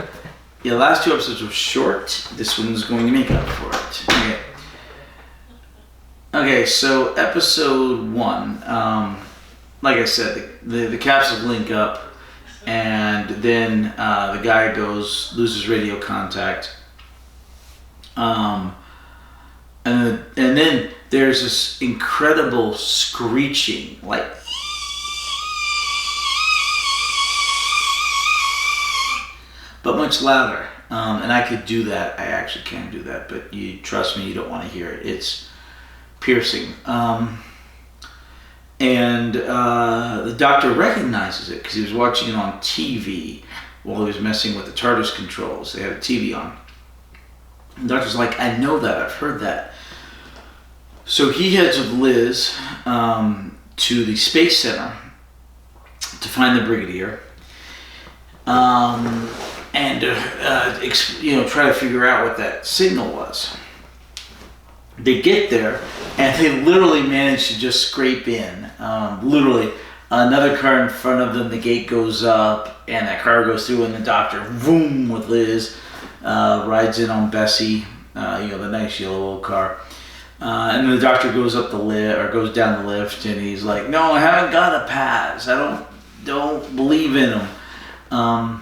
the last 2 episodes were short. This one's going to make up for it. Okay. Okay, so episode 1. Like I said, the capsules link up, and then the guy loses radio contact. And then there's this incredible screeching, like, but much louder. And I could do that. I actually can do that, but you trust me, you don't want to hear it. It's piercing. And the Doctor recognizes it because he was watching it on TV while he was messing with the TARDIS controls. They had a TV on. The Doctor's like, I know that, I've heard that. So he heads with Liz to the Space Center to find the Brigadier. And try to figure out what that signal was. They get there, and they literally manage to just scrape in. Literally, another car in front of them, the gate goes up, and that car goes through, and the doctor, vroom, with Liz, rides in on Bessie, the nice yellow old car. And the doctor goes up the lift, or goes down the lift, and he's like, "No, I haven't got a pass. I don't believe in him."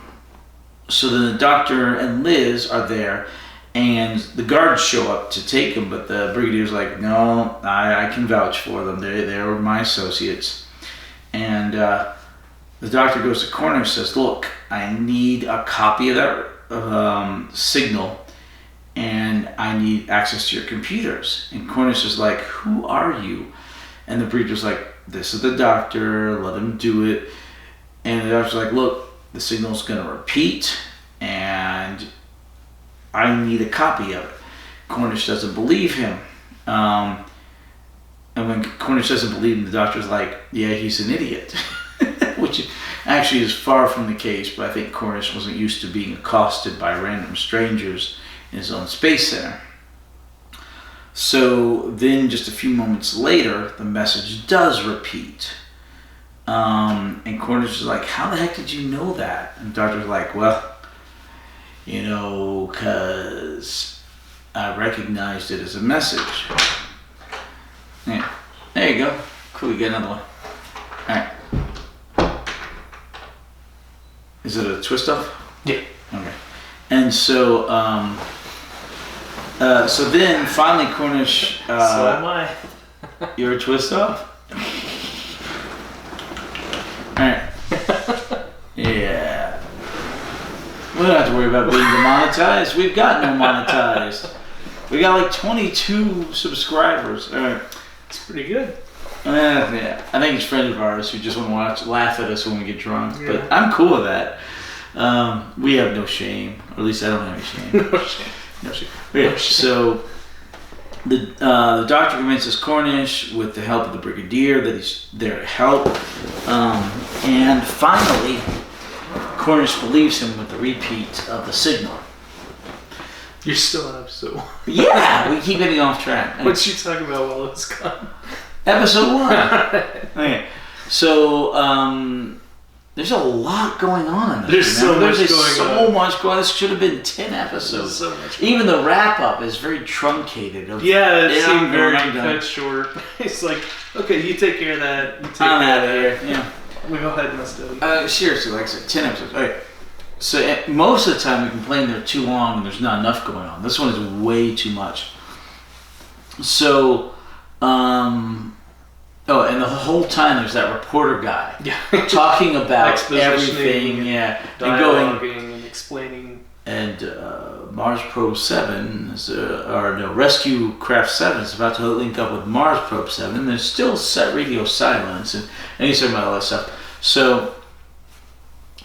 So then the doctor and Liz are there, and the guards show up to take him, but the Brigadier's like, "No, I can vouch for them. They're my associates." And the doctor goes to Cornish and says, "Look, I need a copy of that signal, and I need access to your computers." And Cornish is like, "Who are you?" And the Brigadier's like, "This is the doctor, let him do it." And the doctor's like, "Look, the signal's going to repeat, and I need a copy of it." Cornish doesn't believe him. And when Cornish doesn't believe him, the doctor's like, "Yeah, he's an idiot." Which actually is far from the case, but I think Cornish wasn't used to being accosted by random strangers in his own space center. So then just a few moments later, the message does repeat. And Cornish is like, "How the heck did you know that?" And the doctor's like, "Well, because I recognized it as a message." Yeah, there you go. Cool, we get another one. Alright. Is it a twist off? Yeah. Okay. And so, so then finally Cornish. So am I. You're a twist off? Alright. Yeah. We don't have to worry about being demonetized. We've got no monetized. We got like 22 subscribers. Alright. It's pretty good. Yeah. I think it's friends of ours who just want to laugh at us when we get drunk. Yeah. But I'm cool with that. We have no shame. Or at least I don't have any shame. No shame. No shame. Okay, so the doctor convinces Cornish with the help of the Brigadier that he's there to help. And finally, Cornish believes him with the repeat of the signal. You're still on episode 1. Yeah, we keep getting off track. What you talking about while it's gone? Episode 1. Okay, so there's a lot going on. There's so much going on. This should have been 10 episodes. So much. Even the wrap up is very truncated. Yeah, it seemed very I'm done. cut short. It's like, okay, you take care of that. You take I'm care out of here. that. Yeah. We go ahead and let's do it. Seriously, like I said, 10 episodes. Okay. So most of the time we complain they're too long and there's not enough going on. This one is way too much. So, and the whole time there's that reporter guy talking about everything, dialoguing and explaining. And Mars Probe 7, Rescue Craft 7 is about to link up with Mars Probe 7, and there's still set radio silence, and he's talking about all that stuff. So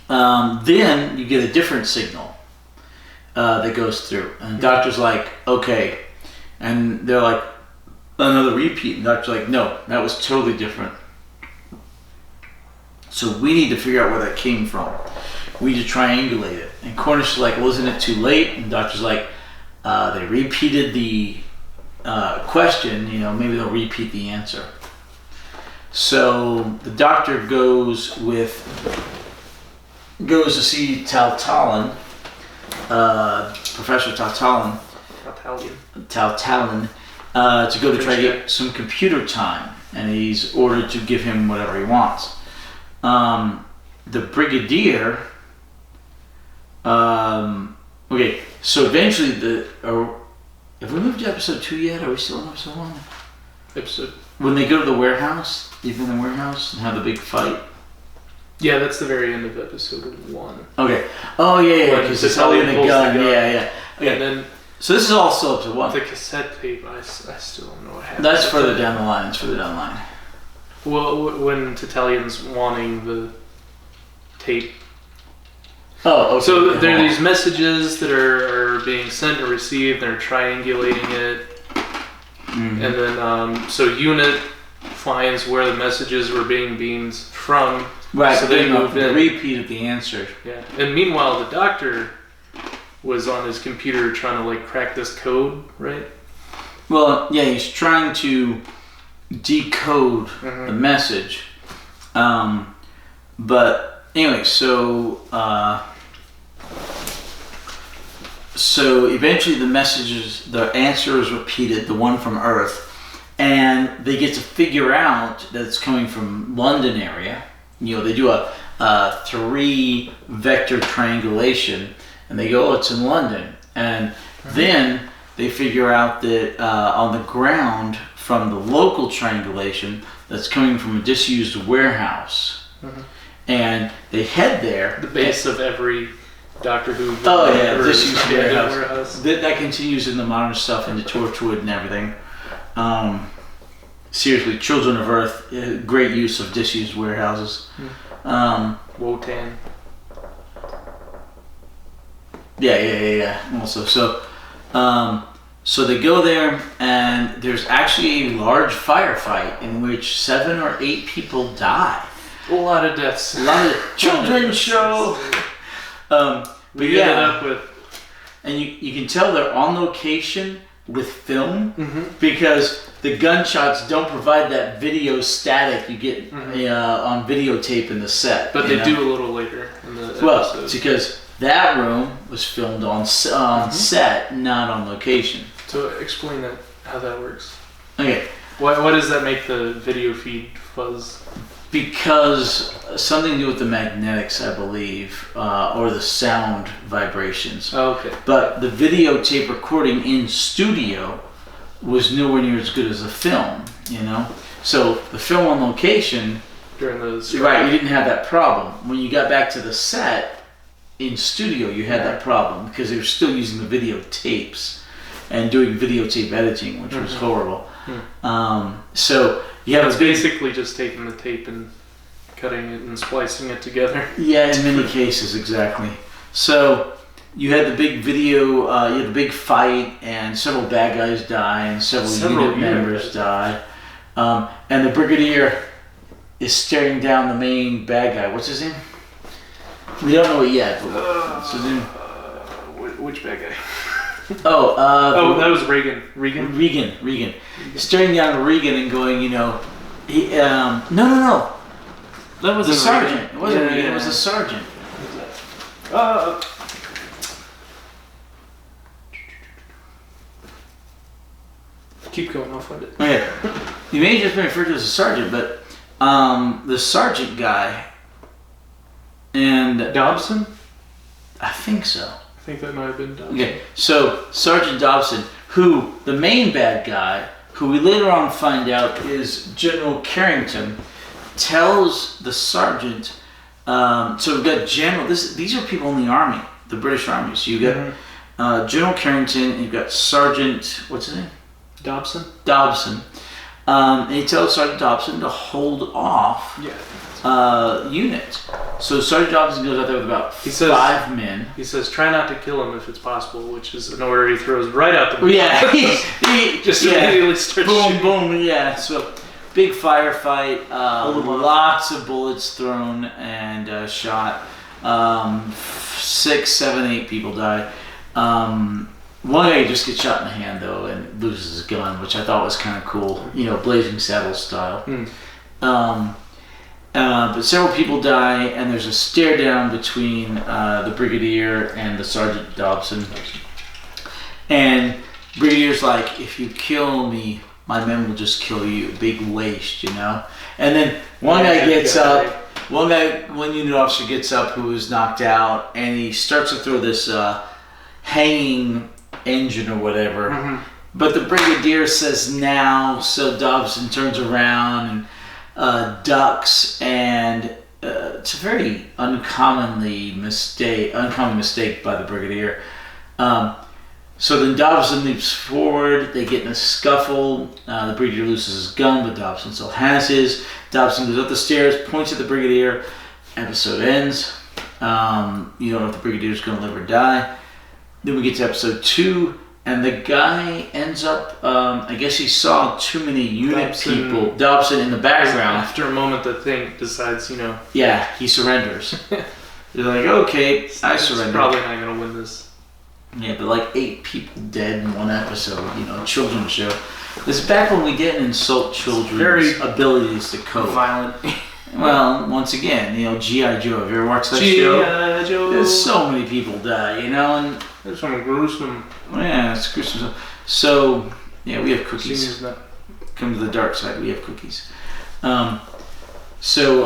then you get a different signal that goes through, and the doctor's like, "Okay," and they're like, "Another repeat," and the doctor's like, "No, that was totally different. So we need to figure out where that came from. We need to triangulate it." And Cornish is like, "Well, isn't it too late?" And the doctor's like, "They repeated the question, maybe they'll repeat the answer." So the doctor goes to see Taltalin, Professor Taltalin, to go to try to get some computer time, and he's ordered to give him whatever he wants. The Brigadier. Okay, so eventually have we moved to episode 2 yet? Are we still in episode 1? When they go to the warehouse, even the warehouse, and have the big fight. Yeah, that's the very end of episode 1. Okay. Oh yeah, because it's holding the gun. Yeah. Okay. And then so this is all still episode 1. the cassette tape, I still don't know what happened. That's further down the line. It's further down the line. Well, when Tatalian's wanting the tape. Oh, okay. So there are these messages that are being sent or received, they're triangulating it. And then so Unit finds where the messages were being beamed from. Right, so they move the in. repeat of the answer. Yeah, and meanwhile the doctor was on his computer trying to like crack this code, right? Well, yeah, he's trying to decode the message. But anyway, so eventually the answer is repeated, the one from Earth, and they get to figure out that it's coming from London area. They do a 3-vector triangulation, and they go, oh, it's in London. And then they figure out that on the ground from the local triangulation that's coming from a disused warehouse. And they head there. The base of every Doctor Who. Oh yeah, disused warehouse. That continues in the modern stuff, into Torchwood and everything. Seriously, Children of Earth, great use of disused warehouses. Wotan. Yeah. Also, so they go there, and there's actually a large firefight in which 7 or 8 people die. A lot of deaths. A lot of children's show. We ended up with, and you can tell they're on location with film because the gunshots don't provide that video static you get on videotape in the set. But they do a little later in the episode. Well, it's because that room was filmed on set, not on location. So explain that, how that works. Okay. Why does that make the video feed fuzz? Because something to do with the magnetics, I believe, or the sound vibrations. Oh, okay. But the videotape recording in studio was nowhere near as good as the film, So the film on location, during the right, you didn't have that problem. When you got back to the set in studio, you had that problem because they were still using the videotapes and doing videotape editing, which was horrible. So you have basically just taking the tape and cutting it and splicing it together. Yeah, in many cases, exactly. So you had the big video, you had the big fight, and several bad guys die, and several unit members die. And the Brigadier is staring down the main bad guy. What's his name? We don't know it yet, but what's his name? Which bad guy? That was Regan. Regan. Staring down at Regan and going, no. That was the sergeant. It wasn't Regan, it was the sergeant. Keep going, I'll find it. Okay. You may have just been referred to as a sergeant, but the sergeant guy and Dobson? I think so. I think that might have been Dobson. Okay, so Sergeant Dobson, who the main bad guy, who we later on find out is General Carrington, tells the sergeant. So we've got General. These are people in the army, the British Army. So you got General Carrington, and you've got Sergeant. What's his name? Dobson. And he tells Sergeant Dobson to hold off unit. So Sergeant Dobson goes out there with about 5 men. He says, try not to kill him if it's possible, which is an order he throws right out the window. Yeah. he just immediately starts shooting. Boom, yeah. So big firefight, lots of bullets thrown and shot. 6, 7, 8 people die. One guy just gets shot in the hand though and loses his gun, which I thought was kind of cool, Blazing Saddles style. But several people die, and there's a stare down between the Brigadier and the Sergeant Dobson. And Brigadier's like, if you kill me, my men will just kill you. Big waste, And then one unit officer gets up who is knocked out, and he starts to throw this hanging engine or whatever. But the Brigadier says now, so Dobson turns around and ducks, and it's a very uncommon mistake by the Brigadier. So then Dobson leaps forward, they get in a scuffle, the Brigadier loses his gun, but Dobson still has his. Dobson goes up the stairs, points at the Brigadier, episode ends. You don't know if the Brigadier's going to live or die. Then we get to episode 2, And the guy ends up, I guess he saw too many unit people, Dobson in the background. After a moment, the thing decides, Yeah, he surrenders. They're like, okay, I surrender. Probably not going to win this. Yeah, but like 8 people dead in one episode, children's show. This is back when we didn't insult children's abilities to cope. Violent. Well, once again, G.I. Joe. Have you ever watched that show? G.I. Joe. There's so many people die, and there's some gruesome. Yeah, it's gruesome. So, yeah, we have cookies. Come to the dark side. We have cookies. So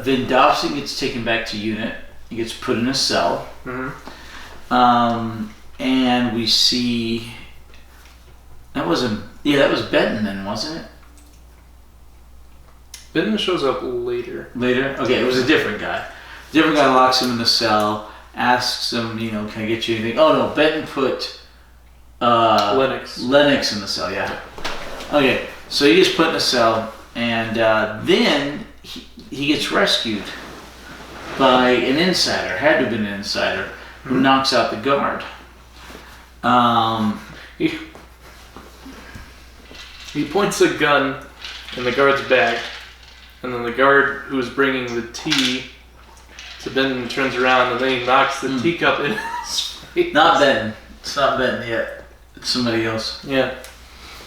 then Dobson gets taken back to unit. He gets put in a cell. And we see that was Benton then, wasn't it? Benton shows up later. Okay, it was a different guy. Different guy locks him in the cell, asks him, can I get you anything? Oh no, Benton put Lennox in the cell, yeah. Okay, so he gets put in a cell, and then he gets rescued by an insider, had to have been an insider, who knocks out the guard. He points a gun in the guard's back, and then the guard who's bringing the tea to Benton turns around, and then he knocks the teacup in his face. Not Benton. It's not Benton yet. It's somebody else. Yeah.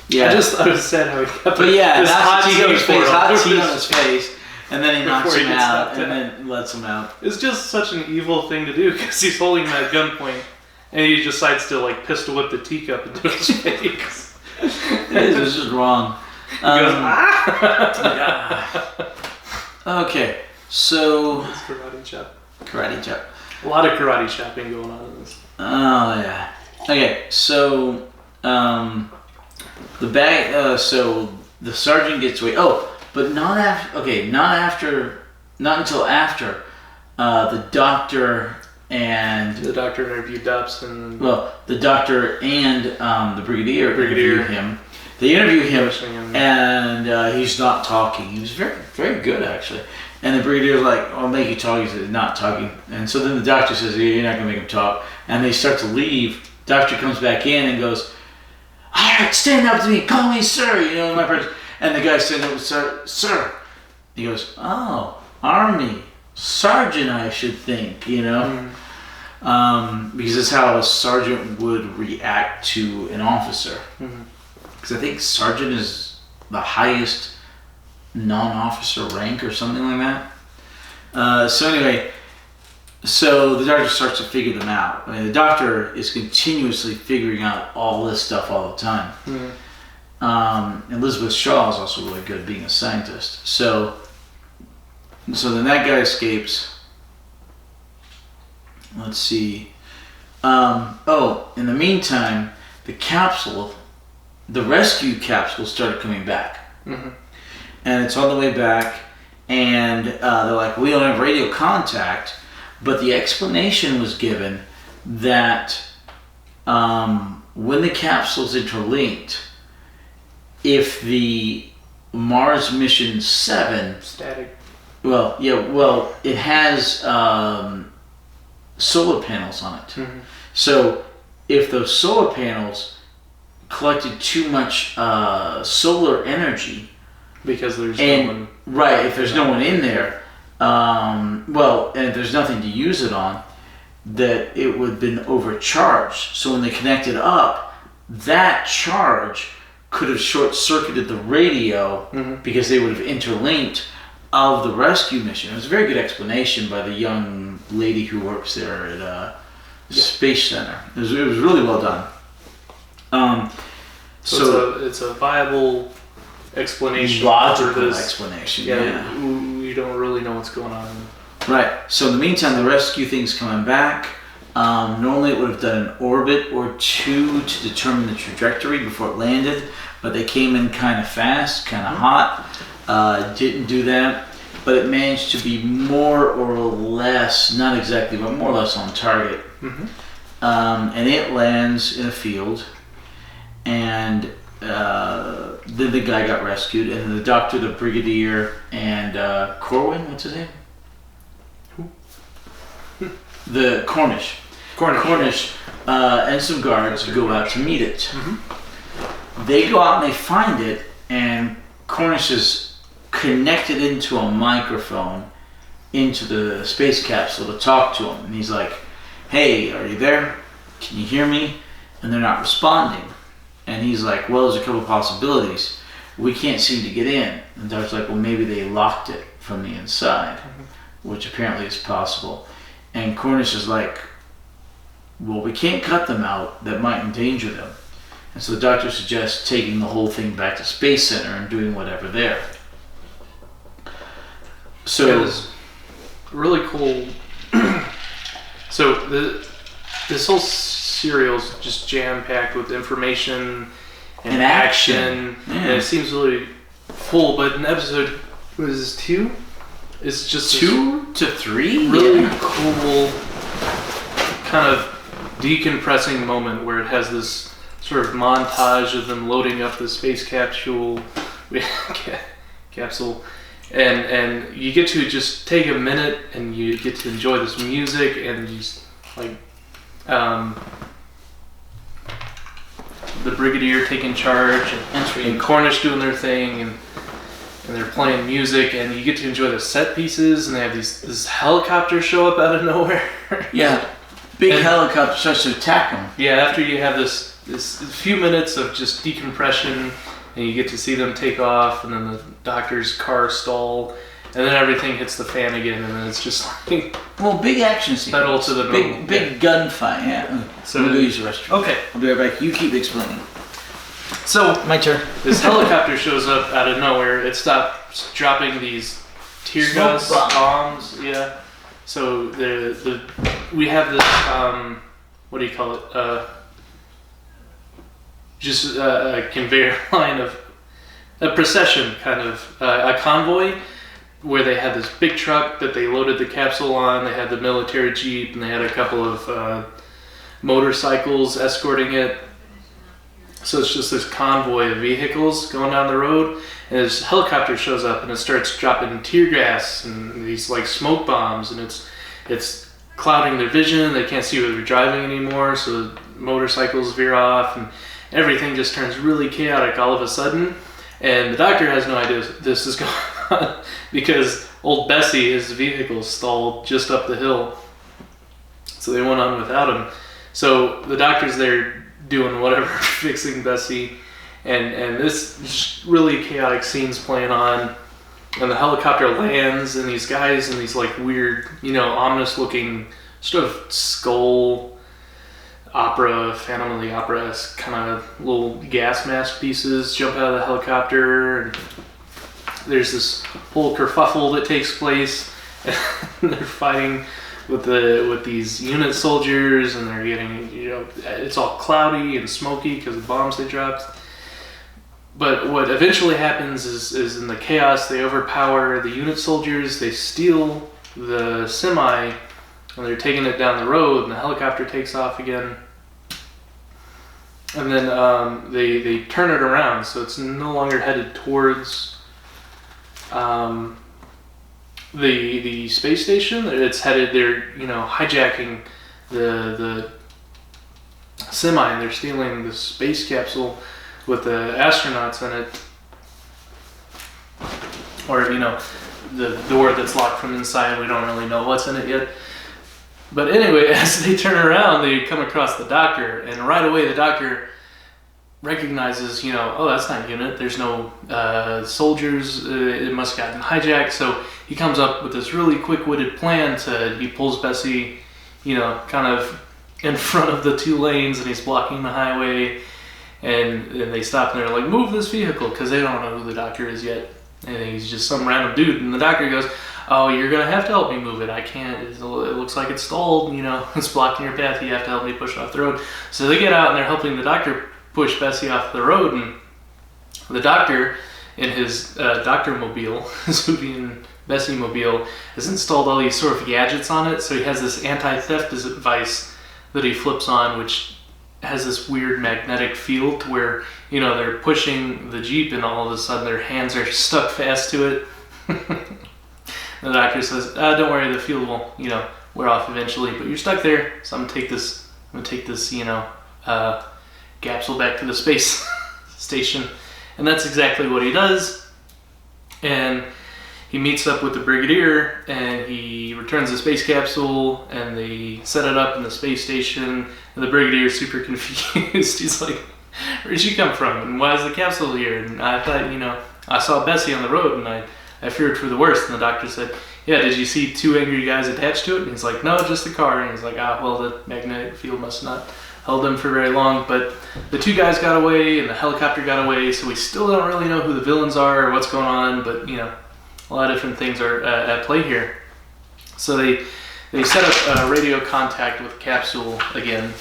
Yeah. I just thought it was sad how he got this hot tea on his face, hot on his face, and then he knocks him out, and then lets him out. It's just such an evil thing to do, because he's holding him at gunpoint, and he decides to pistol whip the teacup into his face. This is wrong. He goes, Okay, so karate chop. A lot of karate chopping going on in this. Oh yeah. Okay, so so the sergeant gets away. Oh, but not until after the doctor and the doctor interviewed Dobson. Well, the doctor and the brigadier interview him. They interview him, and he's not talking. He was very, very good, actually. And the brigadier's like, I'll make you talk. He says, not talking. And so then the doctor says, yeah, you're not going to make him talk. And they start to leave. Doctor comes back in and goes, all right, stand up to me. Call me sir. My person. And the guy stands up, sir. He goes, oh, Army. Sergeant, I should think, because that's how a sergeant would react to an officer. Because I think sergeant is the highest non-officer rank or something like that. So anyway, so the doctor starts to figure them out. I mean, the doctor is continuously figuring out all this stuff all the time. Elizabeth Shaw is also really good being a scientist. So then that guy escapes. Let's see. In the meantime, the rescue capsule started coming back. And it's on the way back, and they're like, we don't have radio contact, but the explanation was given that when the capsule's interlinked, if the Mars Mission 7... Static. It has solar panels on it. So if those solar panels collected too much solar energy, because there's no one, right? If there's no one in there, and if there's nothing to use it on, that it would have been overcharged. So when they connected up, that charge could have short-circuited the radio because they would have interlinked of the rescue mission. It was a very good explanation by the young lady who works there at Space Center. It was really well done. So it's a viable explanation. Logical explanation, yeah. We don't really know what's going on. Right. So in the meantime, the rescue thing's coming back. Normally it would have done an orbit or two to determine the trajectory before it landed, but they came in kind of fast, kind of hot. Didn't do that, but it managed to be more or less, not exactly, but more or less on target. And it lands in a field, and then the guy got rescued, and the doctor, the brigadier, and Corwin, what's his name? Who? The Cornish. Cornish, and some guards go out to meet it. They go out and they find it, and Cornish is connected into a microphone into the space capsule to talk to him. And he's like, "Hey, are you there? Can you hear me?" And they're not responding. And he's like, "Well, there's a couple possibilities. We can't seem to get in." And Dark's like, "Well, maybe they locked it from the inside," which apparently is possible. And Cornish is like, "Well, we can't cut them out. That might endanger them." And so the Doctor suggests taking the whole thing back to Space Center and doing whatever there. So it was really cool. So this whole serial is just jam-packed with information and action. Yeah. And it seems really full, but in episode, what is this, 2? It's just 2 to 3? Really cool kind of decompressing moment where it has this sort of montage of them loading up the space capsule, and you get to just take a minute and you get to enjoy this music and just like the Brigadier taking charge and Cornish doing their thing and they're playing music and you get to enjoy the set pieces and they have this helicopter show up out of nowhere. Yeah, big helicopter starts to attack them. Yeah, after you have this few minutes of just decompression and you get to see them take off and then the Doctor's car stall and then everything hits the fan again and then it's just like... Well, big action scene. Pedal to the metal. Big gunfight, yeah. So we'll go use the restroom. Okay. I'll be right back. You keep explaining. So, my turn. This helicopter shows up out of nowhere. It stops dropping these tear gas bombs. Yeah. So we have this what do you call it? Just a conveyor line of a procession, kind of a convoy, where they had this big truck that they loaded the capsule on. They had the military jeep, and they had a couple of motorcycles escorting it. So it's just this convoy of vehicles going down the road, and this helicopter shows up and it starts dropping tear gas and these like smoke bombs, and it's clouding their vision. They can't see where they're driving anymore, so the motorcycles veer off and everything just turns really chaotic all of a sudden. And the Doctor has no idea this is going on because old Bessie, his vehicle, stalled just up the hill, so they went on without him. So the Doctor's there doing whatever, fixing Bessie, and this really chaotic scene's playing on, and the helicopter lands, and these guys in these like weird, ominous looking sort of skull opera, Phantom of the Opera-esque kind of little gas mask pieces jump out of the helicopter, and there's this whole kerfuffle that takes place, and they're fighting with these unit soldiers, and they're getting, it's all cloudy and smoky because of bombs they dropped. But what eventually happens is in the chaos, they overpower the unit soldiers, they steal the semi, and they're taking it down the road, and the helicopter takes off again. And then they turn it around, so it's no longer headed towards the space station. It's headed, they're hijacking the semi, and they're stealing the space capsule with the astronauts in it, or the door that's locked from inside. We don't really know what's in it yet. But anyway, as they turn around, they come across the Doctor, and right away the Doctor recognizes, oh, that's not unit. There's no soldiers. It must have gotten hijacked. So he comes up with this really quick-witted plan he pulls Bessie, kind of in front of the 2 lanes, and he's blocking the highway. And they stop and they're like, move this vehicle, because they don't know who the Doctor is yet. And he's just some random dude. And the Doctor goes, oh, you're going to have to help me move it. I can't. It looks like it's stalled. It's blocking your path. You have to help me push it off the road. So they get out and they're helping the Doctor push Bessie off the road. And the Doctor, in his Doctor-mobile, his Hoopy Bessie-mobile, has installed all these sort of gadgets on it. So he has this anti-theft device that he flips on, which has this weird magnetic field where, they're pushing the Jeep and all of a sudden their hands are stuck fast to it. The Doctor says, don't worry, the field will wear off eventually, but you're stuck there. So I'm gonna take this, capsule back to the space station, and that's exactly what he does. And he meets up with the Brigadier, and he returns the space capsule, and they set it up in the space station, and the Brigadier's super confused. He's like, where'd you come from, and why is the capsule here? And I thought, I saw Bessie on the road, and I feared for the worst. And the doctor said, yeah, did you see two angry guys attached to it? And he's like, no, just the car. And he's like, well, the magnetic field must not held them for very long. But the two guys got away, and the helicopter got away, so we still don't really know who the villains are or what's going on, but, a lot of different things are at play here. So they set up radio contact with the capsule again,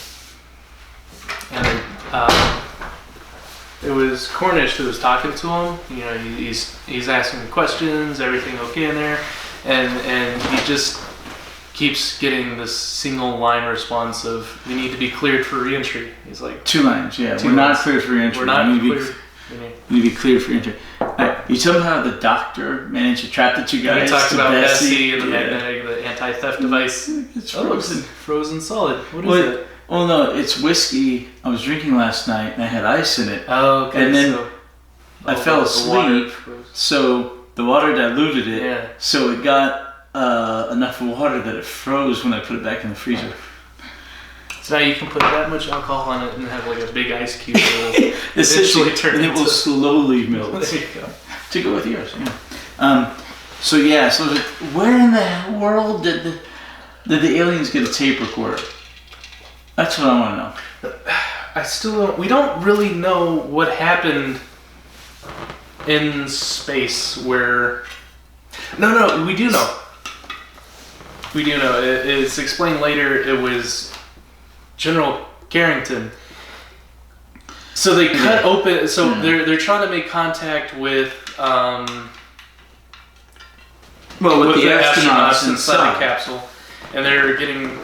and it was Cornish that was talking to him. He's asking questions, everything okay in there, and he just keeps getting this single line response of, "We need to be cleared for re-entry." He's like, 2 lines, yeah. We're not cleared for re-entry. We're not cleared. You need to be cleared for re-entry. You tell me how the doctor managed to trap the two guys. He talks about Bessie and the anti-theft device. It's frozen. Frozen solid. What is it? Oh no, it's whiskey I was drinking last night, and I had ice in it. Oh, okay. And then I fell asleep, so the water diluted it. Yeah. So it got enough water that it froze when I put it back in the freezer. So now you can put that much alcohol on it and have like a big ice cube. And it will slowly melt. There you go. To go with yours, yeah. So where in the world did the aliens get a tape recorder? That's what I want to know. We don't really know what happened in space where... No, we do know. We do know. It's explained later. It was General Carrington. So they cut open. So they're trying to make contact with with the astronauts inside the capsule, and they're getting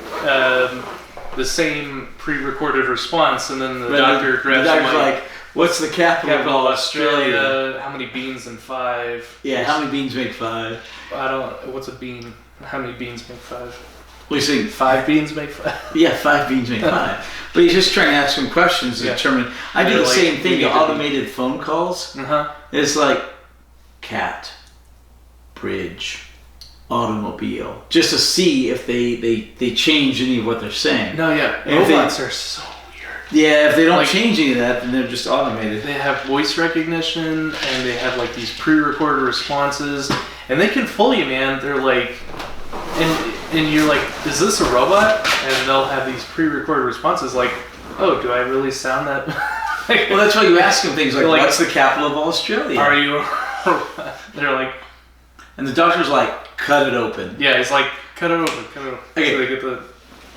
the same pre-recorded response. And then the doctor grabs the mic. Like, "What's the capital of Australia? How many beans in 5? Yeah, how many beans make 5? What's a bean? How many beans make 5? Well, you saying 5 beans make 5? Yeah, 5 beans make 5. But he's just trying to ask him questions to determine. I do the same thing. The automated phone calls. It's like cat, bridge, automobile, just to see if they change any of what they're saying. No, yeah, robots are so weird. Yeah, if they don't change any of that, then they're just automated. They have voice recognition, and they have like these pre-recorded responses, and they can fool you, man. They're like, and you're like, is this a robot? And they'll have these pre-recorded responses like, oh, do I really sound that? Well, that's why you ask them things like, what's the capital of Australia? Are you? They're like, and the doctor's like, cut it open. Yeah, he's like, cut it open. Okay.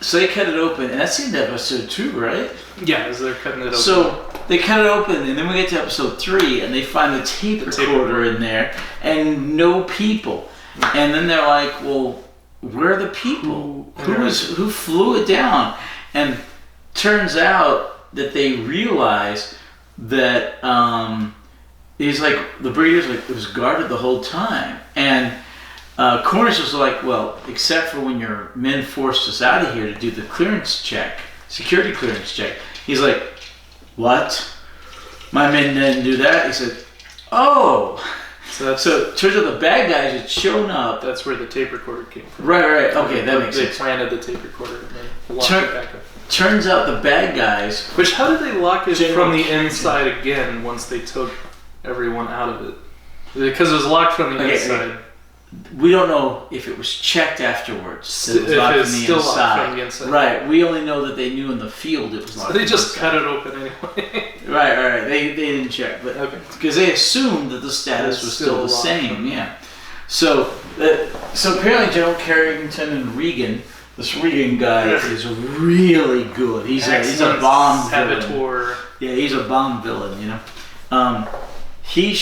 So they cut it open, and that's the end of episode 2, right? Yeah, as they're cutting it open. So they cut it open, and then we get to episode 3, and they find the tape recorder in there, and no people. And then they're like, well, where are the people? Who flew it down? And turns out that they realize that he's like, the Brigadier's like, it was guarded the whole time. And Cornish was like, well, except for when your men forced us out of here to do the clearance check, security clearance check. He's like, what? My men didn't do that? He said, oh. So it turns out the bad guys had shown up. That's where the tape recorder came from. Right. Okay, that makes sense. They planted the tape recorder and then locked it back up. Turns out the bad guys... Which, how did they lock it from the inside again once they took everyone out of it? Because it was locked from the inside. We don't know if it was checked afterwards. It was locked from the inside. Right. We only know that they knew in the field it was locked. So they just cut it open anyway. Right. They didn't check, but because they assumed that the status was still the same. Yeah. So apparently General Carrington and Regan, this Regan guy is really good. He's a bomb villain. Yeah, he's a bomb villain. You know. They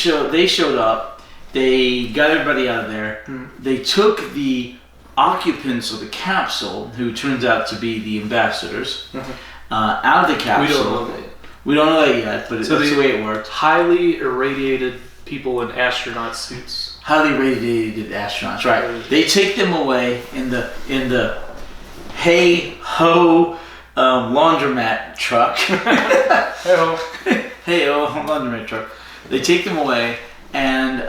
showed up. They got everybody out of there. They took the occupants of the capsule, who turns out to be the ambassadors, out of the capsule. We don't know that yet, but that's the way it worked. Highly irradiated people in astronaut suits. Highly irradiated astronauts, right? They take them away in the hey ho laundromat truck. Hey ho laundromat truck. They take them away, and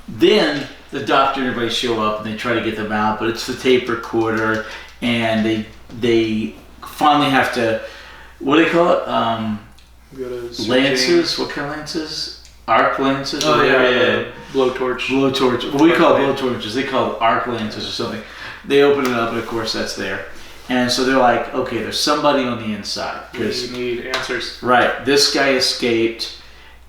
then the doctor and everybody show up and they try to get them out, but it's the tape recorder, and they finally have to, what do they call it? Lances? What kind of lances? Arc lances? Oh yeah. Blowtorch. What we call blowtorches, they call it arc lances or something. They open it up, and of course that's there. And so they're like, okay, there's somebody on the inside. We need answers. Right. This guy escaped.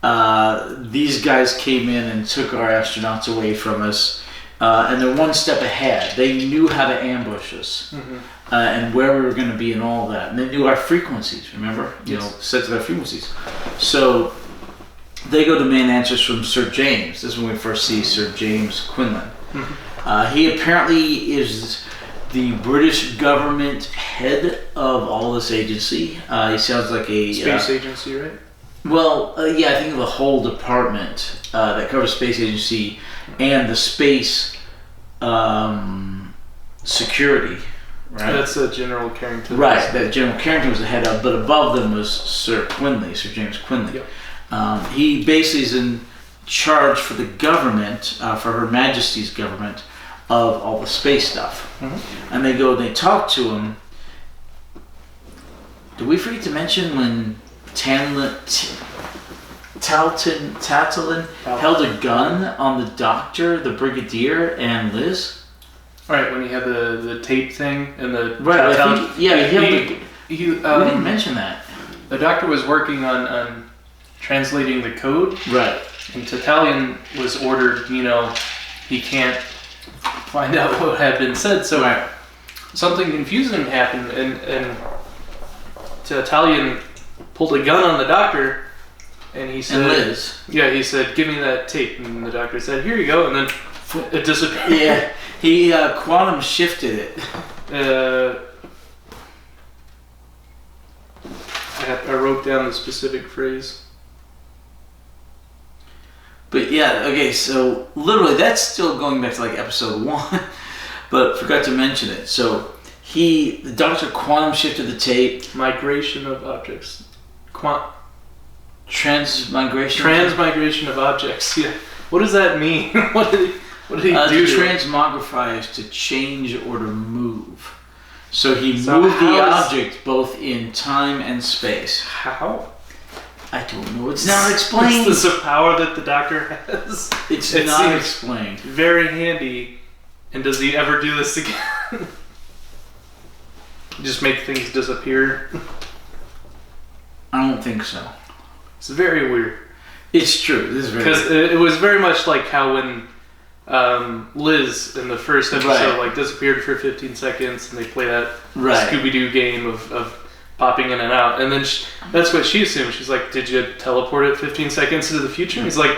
These guys came in and took our astronauts away from us. And they're one step ahead. They knew how to ambush us. And where we were going to be and all that. And they knew our frequencies, remember? Set to their frequencies. So they go demand answers from Sir James. This is when we first see Sir James Quinlan. He apparently is the British government head of all this agency. He sounds like a... Space agency, right? Well, yeah, I think the whole department that covers space agency and the space security, right? That's General Carrington. Right, that General Carrington was the head of, but above them was Sir James Quinlan. Yep. He basically is in charge for the government, for Her Majesty's government, of all the space stuff. And they go and they talk to him. Did we forget to mention when Tatlin held a gun on the doctor, the brigadier, and Liz? Right, when he had the tape thing and the... Right, we didn't mention that. The doctor was working on translating the code. Right. And Tatlin was ordered, he can't find out what had been said, so something confusing happened, and Tatlin pulled a gun on the doctor, and he said... And Liz. Yeah, he said, give me that tape, and the doctor said, here you go, and then it disappeared. Yeah, he quantum shifted it. I wrote down the specific phrase. But yeah, okay, so literally that's still going back to like episode 1, but forgot to mention it. So the doctor quantum shifted the tape. Migration of objects. Transmigration? Transmigration of objects, yeah. What does that mean? What did he do? To transmogrify is to change or to move. So he moved the object both in time and space. How? I don't know. It's not explained. Is this a power that the doctor has? It not explained. Very handy. And does he ever do this again? Just make things disappear? I don't think so. It's very weird. It's true. This is very because it was very much like how when Liz in the first episode disappeared for 15 seconds, and they play that Scooby-Doo game of popping in and out, and then that's what she assumed. She's like, "Did you teleport it 15 seconds into the future?" He's like,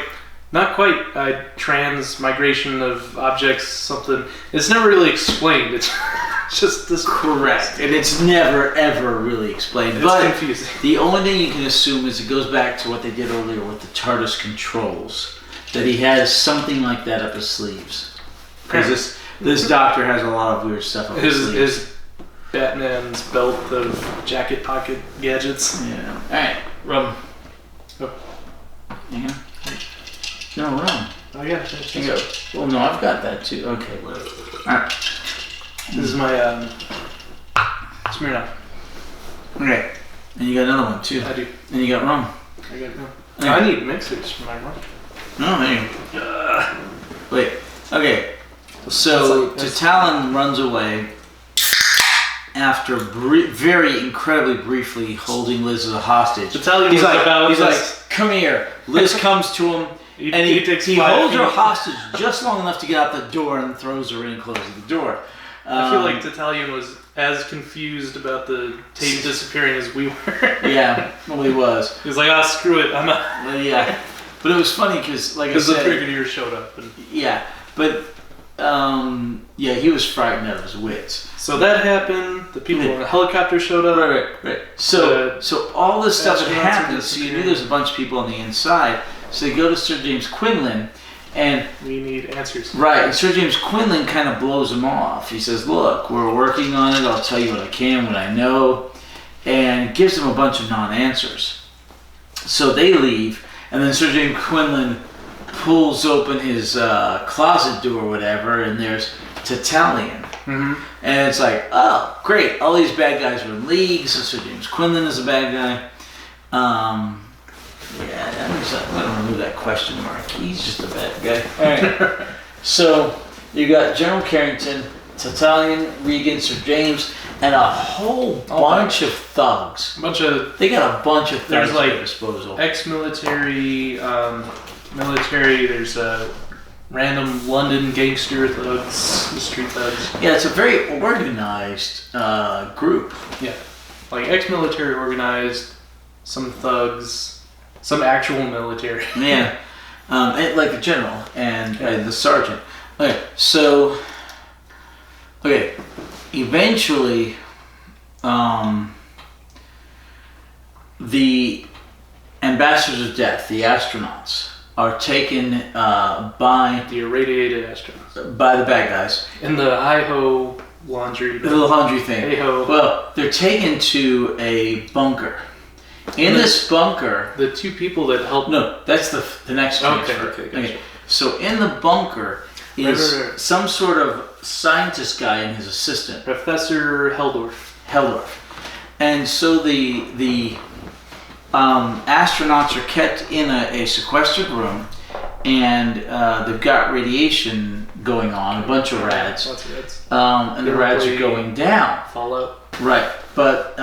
"Not quite. Transmigration of objects, something." It's never really explained. It's just this. Correct, and it's never ever really explained. It's confusing. The only thing you can assume is it goes back to what they did earlier with the TARDIS controls. That he has something like that up his sleeves. Because this doctor has a lot of weird stuff up his sleeves. His Batman's belt of jacket pocket gadgets. Yeah. Alright, rum. Oh. Yeah. No, rum. Oh yeah. Well, no, I've got that too. Okay. Alright. This is my Smirnoff. Okay. And you got another one too. I do. And you got rum. I got rum. Yeah. I need mixers for my rum. No, there you go. Wait. Okay. So Tatlin runs away after very incredibly briefly holding Liz as a hostage. He's like, come here. Liz comes to him, and he holds her hostage just long enough to get out the door and throws her in and closes the door. I feel like Tatlin was as confused about the tape disappearing as we were. Yeah, well, he was. He was like, "Ah, screw it, I'm out." Yeah, but it was funny because, like I said, the brigadier showed up. Yeah, but he was frightened out of his wits. So that happened. The people in the helicopter showed up. Right. So all this stuff had happened. So you knew there's a bunch of people on the inside. So they go to Sir James Quinlan, And we need answers. right, and Sir James Quinlan kind of blows him off. He says, look, we're working on it. I'll tell you what I can, what I know. And gives him a bunch of non-answers. So they leave, and then Sir James Quinlan pulls open his closet door or whatever, and there's Tatalian. Mm-hmm. And it's like, oh, great. All these bad guys are in league, so Sir James Quinlan is a bad guy. I don't remove that question mark. He's just a bad guy. All right. So you got General Carrington, Tatalian, Regan, Sir James, and a whole bunch of thugs. They got a bunch of thugs at their disposal. Ex-military, military. There's a random London gangster thugs, street thugs. Yeah, it's a very organized group. Yeah, like ex-military organized, some thugs, some actual military. Yeah, like the general and the sergeant. Okay, so eventually, the ambassadors of death, the astronauts, are taken by the irradiated astronauts, by the bad guys in the hi-ho laundry. The laundry thing. Hey-ho. Well, they're taken to a bunker. In this bunker, the two people that helped. No, that's the next transfer. Okay, gotcha. So in the bunker is some sort of scientist guy and his assistant, Professor Heldorf. And so the astronauts are kept in a sequestered room, and they've got radiation going on, a bunch of rads, and the rads are going down. Fallout. Right, but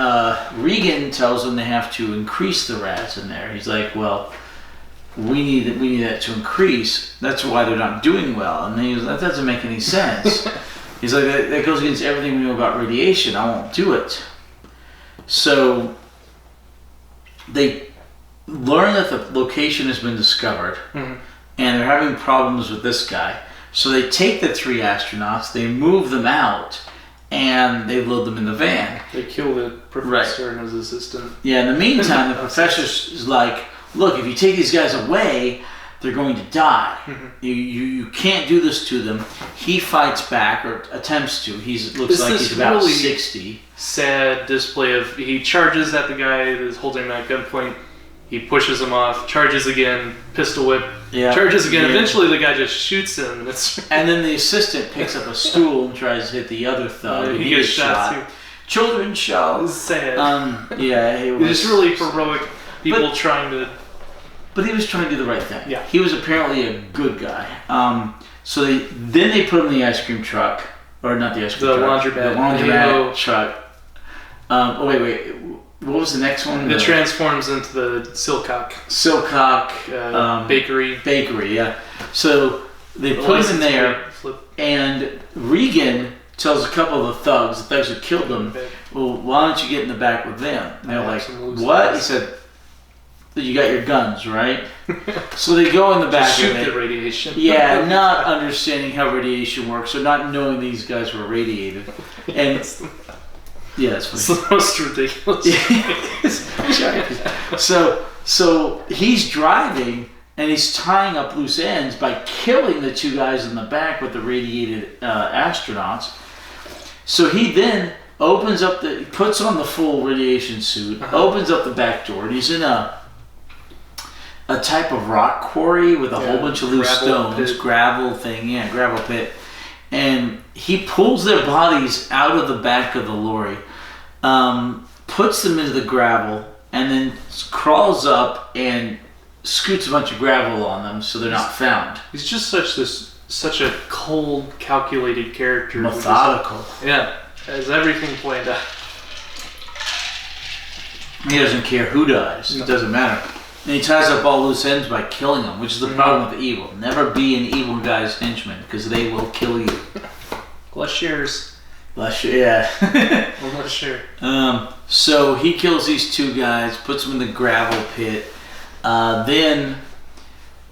Regan tells them they have to increase the rads in there. He's like, well, we need that to increase. That's why they're not doing well. And he goes, that doesn't make any sense. He's like, that goes against everything we know about radiation. I won't do it. So they learn that the location has been discovered, and they're having problems with this guy. So they take the 3 astronauts, they move them out, and they load them in the van. They kill the professor and his assistant. Yeah, in the meantime, the professor is like, look, if you take these guys away, they're going to die. You can't do this to them. He fights back, or attempts to. Looks like he's about really 60. Sad display of, he charges at the guy that's holding him at gunpoint. He pushes him off, charges again, pistol whip, charges again. Yeah. Eventually the guy just shoots him. And then the assistant picks up a stool and tries to hit the other thug. He gets shot too. Children's show. It's sad. It was just really heroic people trying to... But he was trying to do the right thing. Yeah. He was apparently a good guy. So they put him in the ice cream truck. Or not the ice cream truck. The laundromat truck. Wait. What was the next one? It transforms into the Silcock bakery. Bakery, yeah. So they put him in there, and Regan tells a couple of the thugs who killed them, well, why don't you get in the back with them? And they're like, what? He said, you got your guns, right? So they go in the back shoot the radiation. Yeah, not understanding how radiation works, or not knowing these guys were radiated. And yeah, it's funny. It's the most ridiculous. So he's driving, and he's tying up loose ends by killing the 2 guys in the back with the radiated astronauts. So he then puts on the full radiation suit, opens up the back door, and he's in a type of rock quarry with a whole bunch of loose stones, gravel pit. And he pulls their bodies out of the back of the lorry, puts them into the gravel, and then crawls up and scoots a bunch of gravel on them so they're not found. He's just such a cold, calculated character. Methodical. Has everything planned out. He doesn't care who dies. No. It doesn't matter. And he ties up all loose ends by killing them, which is the problem with the evil. Never be an evil guy's henchman, because they will kill you. Less shares. Yeah. Less share. So he kills these 2 guys, puts them in the gravel pit. Then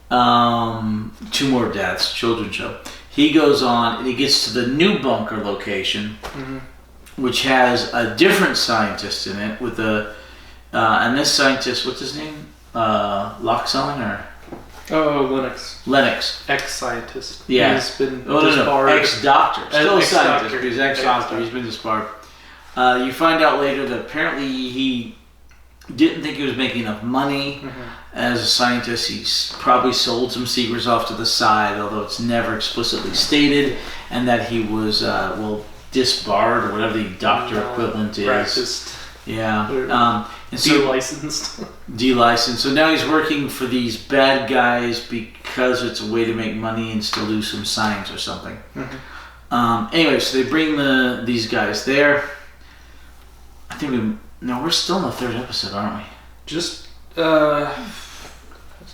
2 more deaths, children's show. He goes on and he gets to the new bunker location, which has a different scientist in it with and this scientist, what's his name? Loxon or Oh, Lennox. Lennox. Ex-scientist. Yeah. He's been No. disbarred. Ex-doctor. Still a scientist, Ex-doctor. but he's ex-doctor. He's been disbarred. You find out later that apparently he didn't think he was making enough money as a scientist. He's probably sold some secrets off to the side, although it's never explicitly stated, and that he was, disbarred or whatever the doctor equivalent is. Practiced. Yeah. And so De-licensed. De-licensed. So now he's working for these bad guys because it's a way to make money and still do some science or something. Anyway, so they bring these guys there. I think we're still in the third episode, aren't we? Just, how's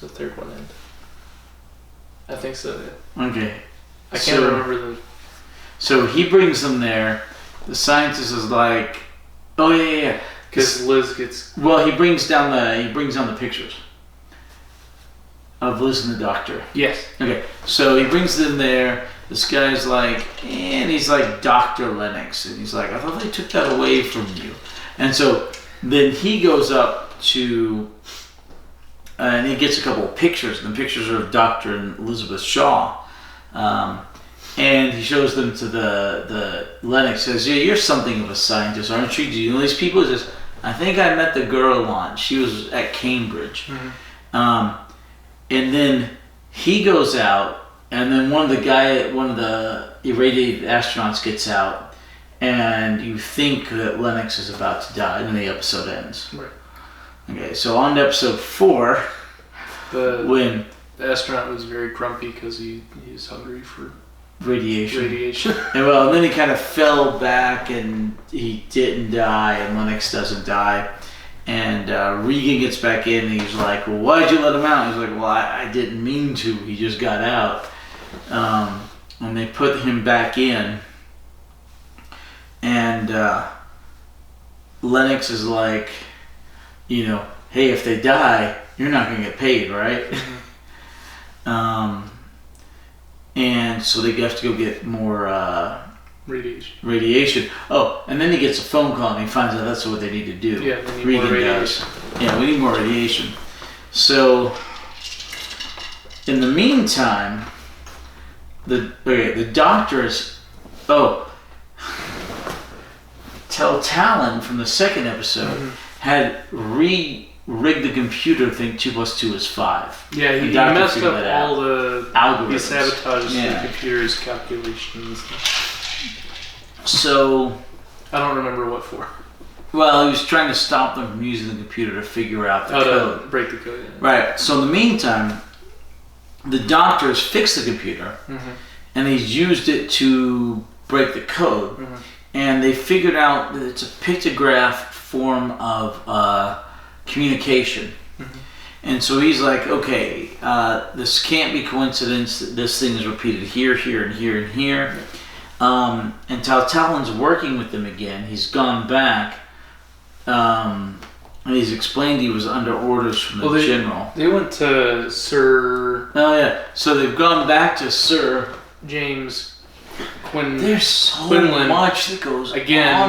the third one end? I think so, yeah. Okay. I can't remember the... So he brings them there. The scientist is like, oh yeah. Because Liz gets... Well, he brings down the pictures of Liz and the doctor. Yes. Okay, so he brings them there. This guy's like, and he's like Dr. Lennox. And he's like, I thought they took that away from you. And so then he goes up to, and he gets a couple of pictures. And the pictures are of Dr. and Elizabeth Shaw. And he shows them to the Lennox. Says, yeah, you're something of a scientist, aren't you? Do you know these people? He says, I think I met the girl once. She was at Cambridge. And then he goes out, and then one of the irradiated astronauts gets out, and you think that Lennox is about to die, and then the episode ends. Right. Okay, so on to episode 4, when the astronaut was very grumpy because he's hungry for radiation. And then he kind of fell back, and he didn't die, and Lennox doesn't die. And Regan gets back in, and he's like, well, why'd you let him out? He's like, well, I didn't mean to. He just got out. And they put him back in. And Lennox is like, hey, if they die, you're not going to get paid, right? And so they have to go get more radiation. Oh, and then he gets a phone call and he finds out that's what they need to do. Yeah, they need more radiation. Yeah, we need more radiation. So, in the meantime, the doctors. Talon from the second episode had rigged the computer to think 2 + 2 is 5. Yeah, he messed up all the algorithms. He sabotaged the computer's calculations. So, I don't remember what for. Well, he was trying to stop them from using the computer to figure out the code. To break the code. Yeah. Right. So in the meantime, the doctors fixed the computer, and he's used it to break the code, and they figured out that it's a pictograph form of communication. And so he's like, okay, this can't be coincidence. This thing is repeated here, here, and here, and here. And Talon's working with them again. He's gone back, and he's explained he was under orders from the general. They went to Sir... Oh, yeah. So they've gone back to Sir... James Quinlan. There's so much that goes on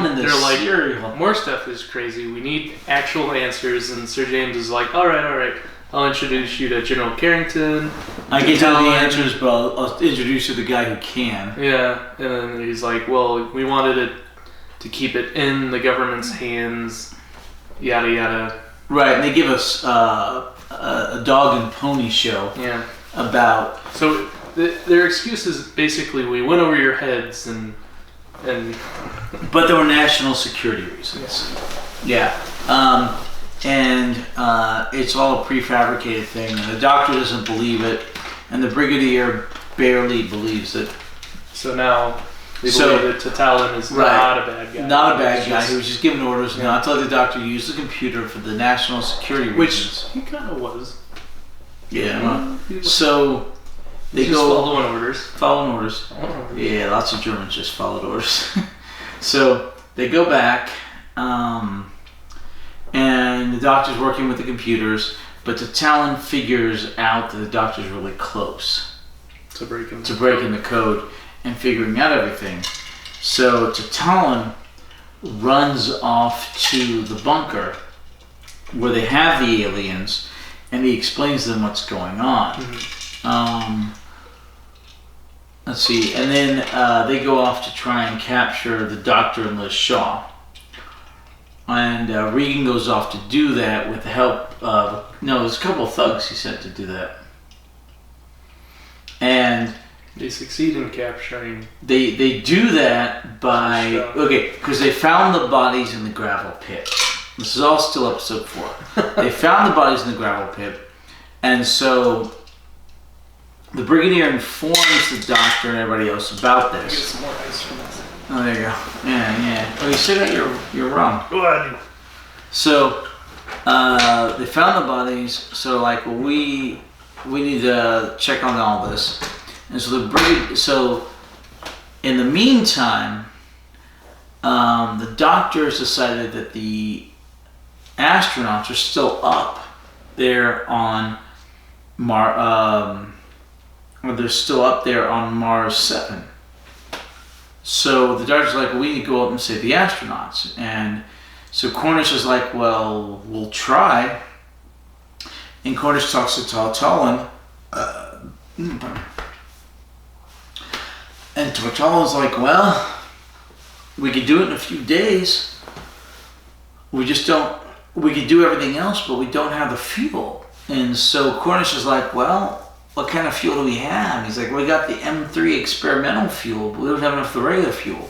in this serial. Like, more stuff is crazy. We need actual answers. And Sir James is like, all right. I'll introduce you to General Carrington. I can tell the answers, but I'll introduce you to the guy who can. Yeah, and then he's like, well, we wanted it to keep it in the government's hands, yada yada. Right, and they give us a dog and pony show. Yeah. About. So their excuse is basically we went over your heads and. But there were national security reasons. Yeah. And it's all a prefabricated thing, and the doctor doesn't believe it, and the brigadier barely believes it. So now they believe that Talon is not a bad guy. Not a bad guy. He was just giving orders not to let the doctor use the computer for the national security reasons. Which he kind of was. Yeah. So they go following orders. Yeah, lots of Germans just followed orders. So they go back. And the doctor's working with the computers, but the Talon figures out that the doctor's really close to breaking the code and figuring out everything. So Talon runs off to the bunker where they have the aliens, and he explains to them what's going on. Let's see, and then they go off to try and capture the Doctor and Liz Shaw. And Regan goes off to do that with the help of, there's a couple of thugs he sent to do that. And they succeed in capturing. They do that by, because they found the bodies in the gravel pit. This is all still episode 4. They found the bodies in the gravel pit, and so the Brigadier informs the Doctor and everybody else about this. Get some more ice from us. Oh, there you go. Yeah. Oh, you said that you're wrong. Go ahead. So they found the bodies. So like, well, we need to check on all this. And so in the meantime, the doctors decided that the astronauts are still up there on they're still up there on Mars 7. So the doctor's like, well, we need to go up and save the astronauts. And so Cornish is like, well, we'll try. And Cornish talks to Tortolan. And Tortolan's like, well, we could do it in a few days. We could do everything else, but we don't have the fuel. And so Cornish is like, well, what kind of fuel do we have? He's like, we got the M3 experimental fuel, but we don't have enough of the regular fuel.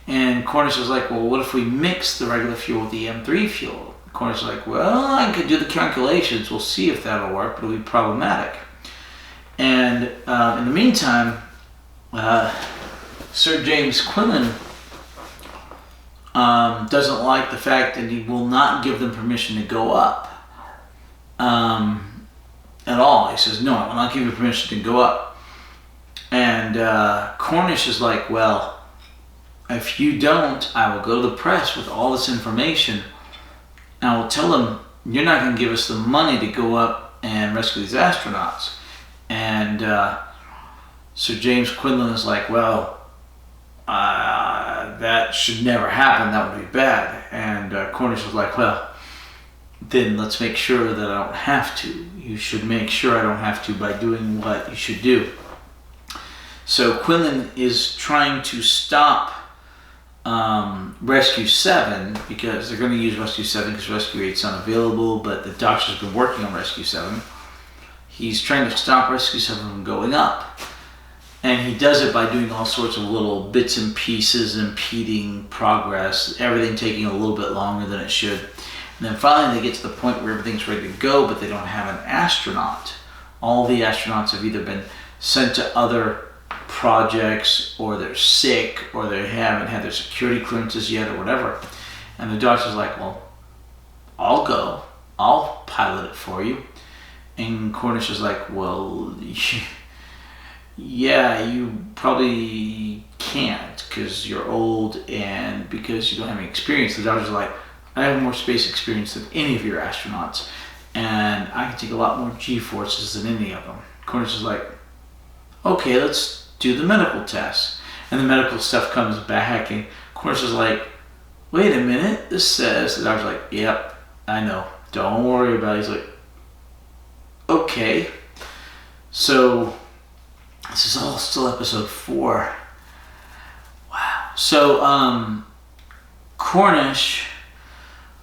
And Cornish is like, well, what if we mix the regular fuel with the M3 fuel? Cornish is like, well, I could do the calculations. We'll see if that'll work, but it'll be problematic. And in the meantime, Sir James Quinlan doesn't like the fact that he will not give them permission to go up at all. He says, no, I will not give you permission to go up. And Cornish is like, well, if you don't, I will go to the press with all this information, and I will tell them you're not going to give us the money to go up and rescue these astronauts. And Sir James Quinlan is like, well, that should never happen. That would be bad. And Cornish was like, well, then let's make sure that I don't have to. You should make sure I don't have to by doing what you should do. So Quinlan is trying to stop Rescue 7, because they're going to use Rescue 7 because Rescue 8's unavailable, but the Doctor's been working on Rescue 7. He's trying to stop Rescue 7 from going up. And he does it by doing all sorts of little bits and pieces, impeding progress, everything taking a little bit longer than it should. And then finally they get to the point where everything's ready to go, but they don't have an astronaut. All the astronauts have either been sent to other projects, or they're sick, or they haven't had their security clearances yet, or whatever. And the Doctor's like, well, I'll go. I'll pilot it for you. And Cornish is like, well, yeah, you probably can't because you're old and because you don't have any experience. The Doctor's like, I have more space experience than any of your astronauts, and I can take a lot more G-forces than any of them. Cornish is like, okay, let's do the medical test. And the medical stuff comes back, and Cornish is like, wait a minute, this says... The Doctor's like, yep, I know, don't worry about it. He's like, okay. So, this is all still episode 4. Wow. So, Cornish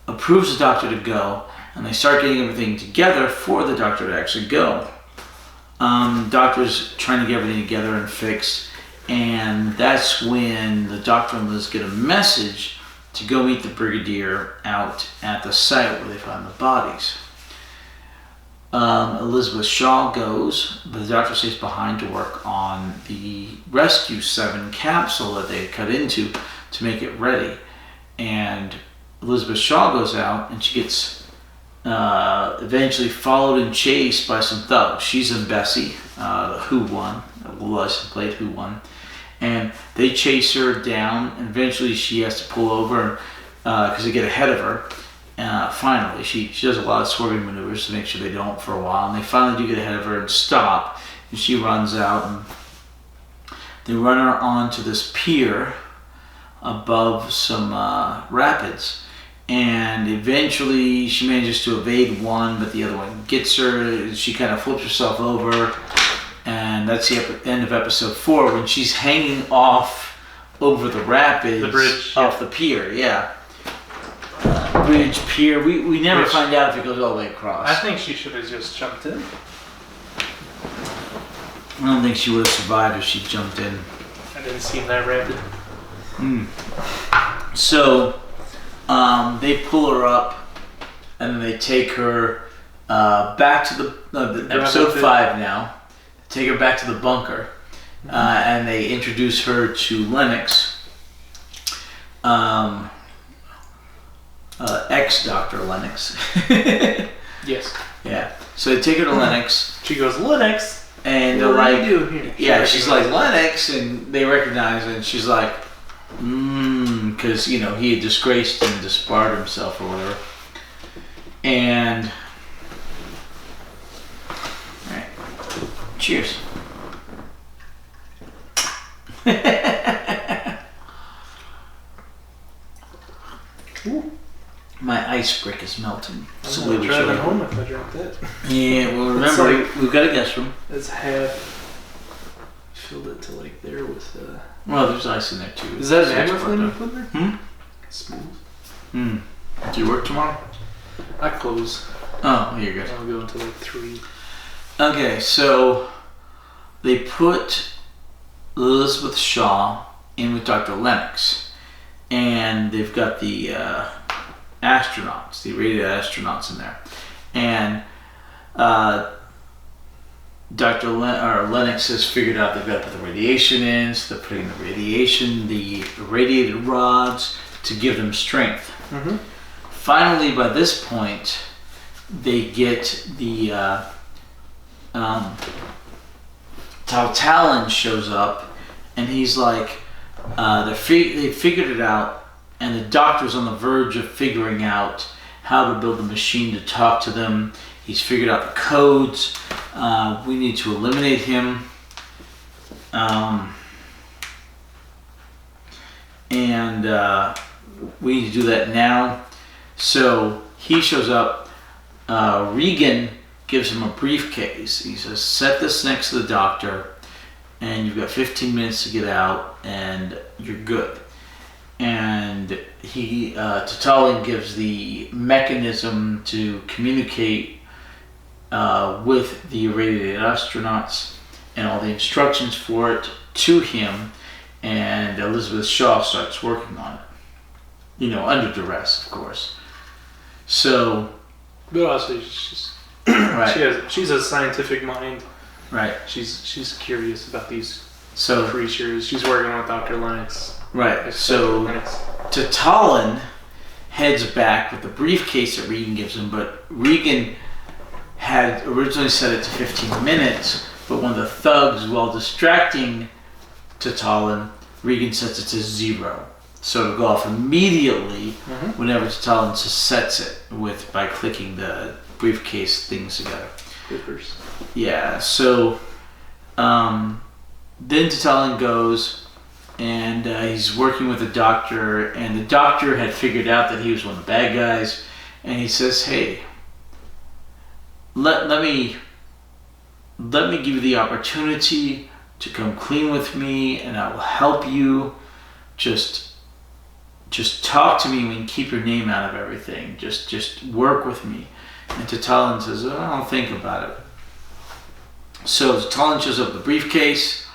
approves the Doctor to go, and they start getting everything together for the Doctor to actually go. Doctor's trying to get everything together and fixed, and that's when the Doctor and Liz get a message to go meet the Brigadier out at the site where they found the bodies. Elizabeth Shaw goes, but the Doctor stays behind to work on the Rescue 7 capsule that they had cut into to make it ready. And Elizabeth Shaw goes out, and she gets eventually followed and chased by some thugs. She's in Bessie, who won, license plate who won, and they chase her down, and eventually she has to pull over because they get ahead of her. Finally, she does a lot of swerving maneuvers to make sure they don't for a while, and they finally do get ahead of her and stop, and she runs out, and they run her onto this pier above some rapids. and eventually she manages to evade one, but the other one gets her. She kind of flips herself over, and that's the end of episode 4 when she's hanging off over the rapids, the bridge, off the pier. Yeah, bridge pier. We never find out if it goes all the way across. I think she should have just jumped in. I don't think she would have survived if she jumped in. I didn't see that rapid. So they pull her up, and then they take her back to the episode 5 now. Take her back to the bunker, and they introduce her to Lennox, ex-Dr. Lennox. Yes. Yeah. So they take her to Lennox. She goes, Lennox. And what they're like, are you doing here? yeah, she's like, Lennox, and they recognize her, and she's like, because, he had disgraced and disbarred himself or whatever. And, alright, cheers. My ice brick is melting. I'm going to drive it home if I drink that. Yeah, well, remember, we've got a guest room. It's half filled it to like there with the... Well, there's ice in there too. Is that magma flame you put there? Smooth. Do you work tomorrow? I close. Oh, you're good. I'll go until like 3. Okay, so they put Elizabeth Shaw in with Dr. Lennox, and they've got the astronauts, the irradiated astronauts in there, and Dr. Lennox has figured out they've got to put the radiation in, so they're putting the irradiated rods to give them strength. Mm-hmm. Finally, by this point, they get the Talon shows up, and he's like, they figured it out, and the doctor's on the verge of figuring out how to build the machine to talk to them. He's figured out the codes. We need to eliminate him. And we need to do that now. So he shows up. Regan gives him a briefcase. He says, set this next to the doctor, and you've got 15 minutes to get out, and you're good. And Tatalin gives the mechanism to communicate with the irradiated astronauts and all the instructions for it to him, and Elizabeth Shaw starts working on it. Under duress, of course. So, but also she's right. She's a scientific mind. Right. She's curious about these So creatures. She's working with Dr. Lennox. Right. So Tatalin heads back with the briefcase that Regan gives him, but Regan had originally set it to 15 minutes, but when the thugs, while distracting Tatalin, Regan sets it to 0. So it'll go off immediately whenever Tatalin just sets it by clicking the briefcase things together. Clippers. Yeah, so then Tatalin goes, and he's working with the doctor, and the doctor had figured out that he was one of the bad guys, and he says, hey, let me give you the opportunity to come clean with me, and I will help you. Just talk to me and keep your name out of everything. Just work with me. And Tatalin says, I'll think about it. So Tatalin shows up with the briefcase,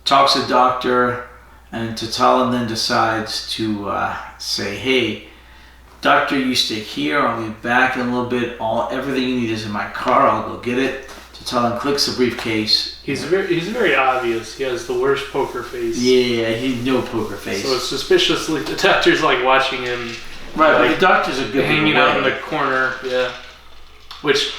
talks to the doctor, and Tatalin then decides to say, hey, doctor, you stay here, I'll be back in a little bit. Everything you need is in my car, I'll go get it. Tatalin clicks the briefcase. He's very obvious. He has the worst poker face. Yeah, he's no poker face. So it's suspiciously, the doctor's like watching him. Right, but the doctor's a good hanging out in the corner. Yeah. Which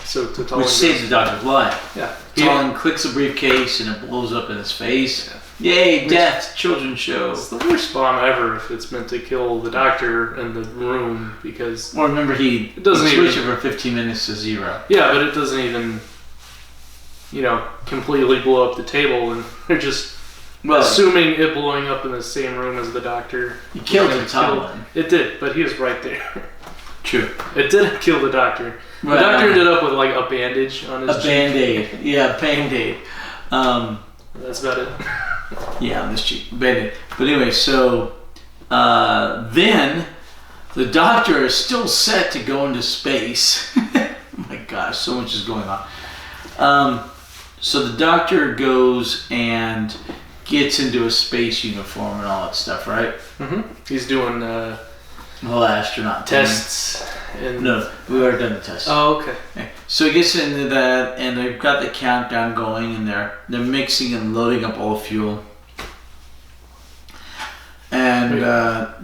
saves the doctor's life. Yeah. Tatalin clicks the briefcase and it blows up in his face. Yeah. Yay, death, children's show. It's the worst bomb ever if it's meant to kill the doctor in the room, because... Well, remember, he switched it for 15 minutes to 0. Yeah, but it doesn't even, completely blow up the table, and they're just Well, assuming it blowing up in the same room as the doctor. He killed Talon. It did, but he was right there. True. It didn't kill the doctor. The doctor ended up with like a bandage on his cheek. Band-aid. Yeah, Band-aid. That's about it. Yeah, on this cheek. Band-aid. But anyway, so then the doctor is still set to go into space. Oh my gosh, so much is going on. So the doctor goes and gets into a space uniform and all that stuff, right? Mm-hmm. He's doing astronaut tests. No, we already done the test. Oh, okay. So he gets into that, and they've got the countdown going, and they're mixing and loading up all the fuel. And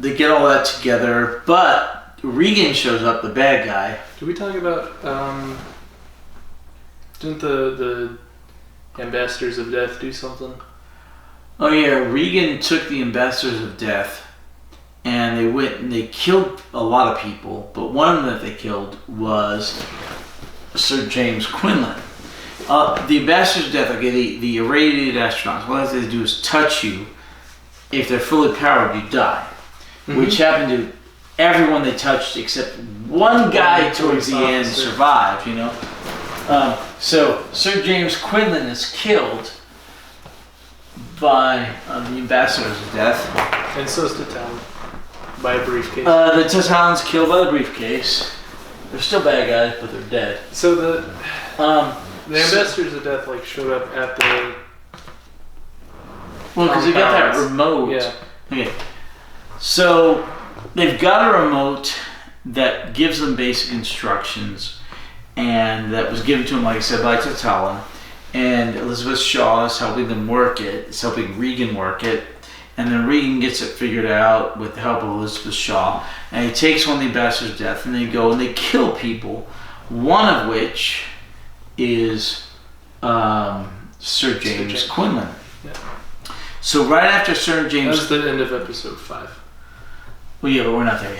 they get all that together, but Regan shows up, the bad guy. Did we talk about didn't the Ambassadors of Death do something? Oh yeah, Regan took the Ambassadors of Death, and they went and they killed a lot of people, but one of them that they killed was Sir James Quinlan. The Ambassadors of Death, okay, the irradiated astronauts, what they do is touch you. If they're fully powered, you die. Mm-hmm. Which happened to everyone they touched except one guy towards the end survived, you know. So Sir James Quinlan is killed by the Ambassadors of Death. And so is Talon. By a briefcase. The Talon's killed by the briefcase. They're still bad guys, but they're dead. So the Ambassadors of Death like showed up at the. Well, because they got that remote. Yeah. Okay. So they've got a remote that gives them basic instructions, and that was given to them, like I said, by Talon. And Elizabeth Shaw is helping them work it. It's helping Regan work it. And then Regan gets it figured out with the help of Elizabeth Shaw. And he takes one of the Ambassadors of Death, and they go and they kill people. One of which is Sir James Quinlan. Yeah. So right after Sir James... That was the end of episode 5. Well, yeah, but we're not there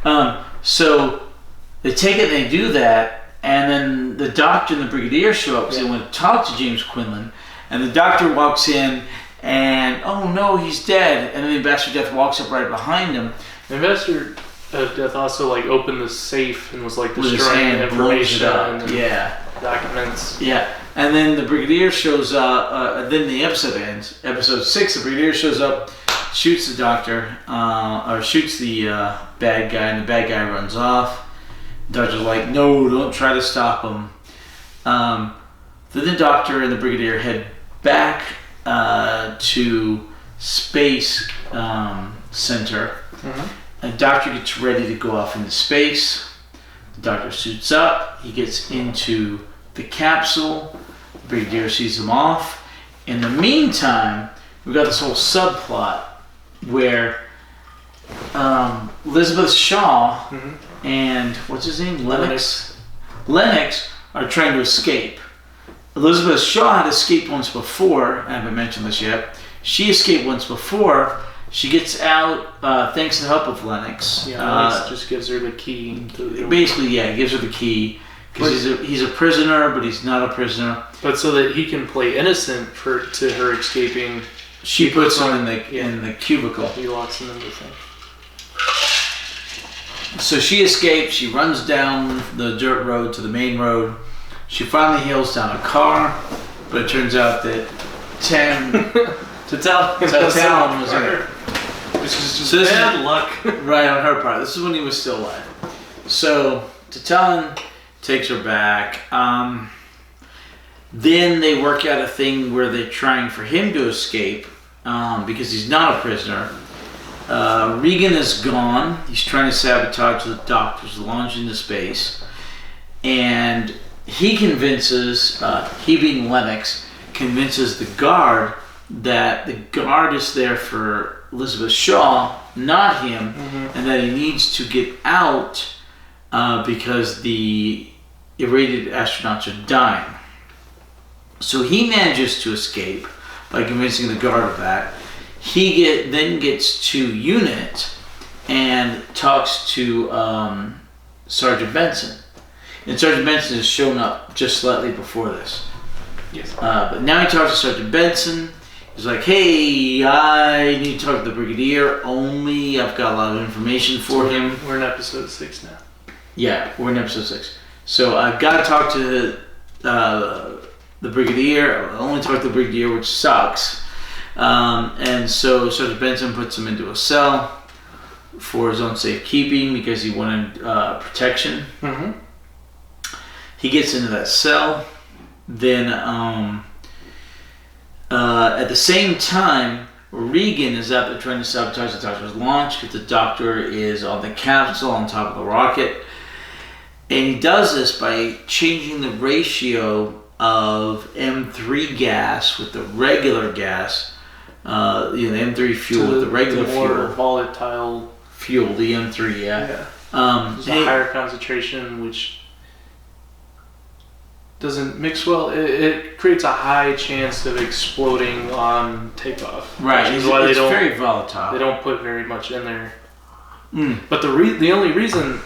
yet. So they take it and they do that. And then the doctor and the brigadier show up because they want to talk to James Quinlan. And the doctor walks in and, oh no, he's dead. And then the Ambassador of Death walks up right behind him. The Ambassador of Death also like opened the safe and was like With his destroying hand, information blows it and up. documents. Yeah. And then the brigadier shows up. Then the episode ends. Episode 6, the brigadier shows up, shoots the doctor, or shoots the bad guy, and the bad guy runs off. The doctor's like, no, don't try to stop him. Then the doctor and the brigadier head back to Space Center. Mm-hmm. And the doctor gets ready to go off into space. The doctor suits up. He gets into the capsule. The brigadier sees him off. In the meantime, we've got this whole subplot where Elizabeth Shaw and what's his name? Lennox are trying to escape. Elizabeth Shaw had escaped once before. I haven't mentioned this yet. She escaped once before. She gets out thanks to the help of Lennox. Yeah, Lennox just gives her the key. Basically, yeah, he gives her the key because he's a prisoner, but he's not a prisoner. But so that he can play innocent to her escaping. She puts him in the cubicle. He locks him in the thing. So she escapes. She runs down the dirt road to the main road. She finally hails down a car, but it turns out that Talon was in it. This is just bad luck. Right on her part. This is when he was still alive. So Talon takes her back. Then they work out a thing where they're trying for him to escape because he's not a prisoner. Regan is gone. He's trying to sabotage the doctor's launch into space. And he convinces, he being Lennox, convinces the guard that the guard is there for Elizabeth Shaw, not him, and that he needs to get out because the irradiated astronauts are dying. So he manages to escape by convincing the guard of that. He then gets to UNIT and talks to Sergeant Benson. And Sergeant Benson has shown up just slightly before this. Yes. But now he talks to Sergeant Benson. He's like, hey, I need to talk to the Brigadier only. I've got a lot of information for him. We're in episode 6 now. Yeah, we're in episode 6. So I've got to talk to the Brigadier. I only talk to the Brigadier, which sucks. And so Sergeant Benson puts him into a cell for his own safekeeping because he wanted protection. Mm-hmm. He gets into that cell. Then at the same time, Regan is out there trying to sabotage the Doctor's launch because the Doctor is on the capsule on top of the rocket. And he does this by changing the ratio of M3 gas with the regular gas, the M3 fuel with the regular more fuel. Volatile fuel, the M3, yeah. There's a higher concentration, which doesn't mix well. It creates a high chance of exploding on takeoff. Right, which is why it's very volatile. They don't put very much in there. But the only reason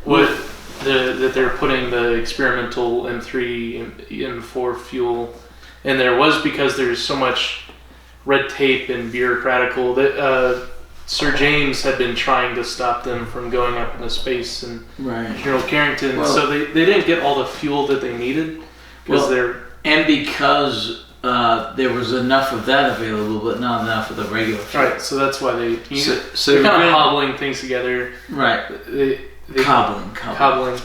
that they're putting the experimental M3, M4 fuel in there was because there's so much red tape and bureaucratical that Sir James had been trying to stop them from going up into space, and General Carrington. So they didn't get all the fuel that they needed because because there was enough of that available, but not enough of the regular fuel. Right. So that's why they're they're kind of hobbling things together. Right. Cobbling.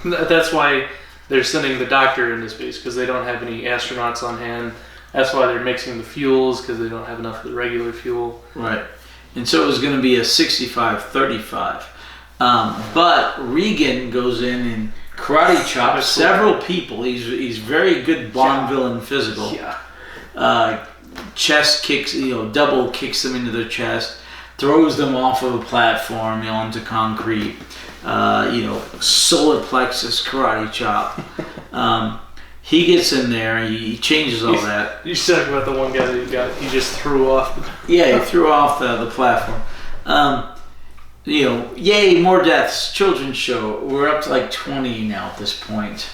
That's why they're sending the Doctor into space, because they don't have any astronauts on hand. That's why they're mixing the fuels, because they don't have enough of the regular fuel. Right. And so it was going to be a 65-35. But Regan goes in and karate chops several people. He's very good Bond villain physical. Yeah. Chest kicks, double kicks them into their chest, throws them off of a platform, onto concrete. Solar plexus karate chop. He gets in there and he changes all that. You're talking about the one guy that he just threw off. He threw off the platform. Yay, more deaths. Children's show. We're up to like 20 now at this point.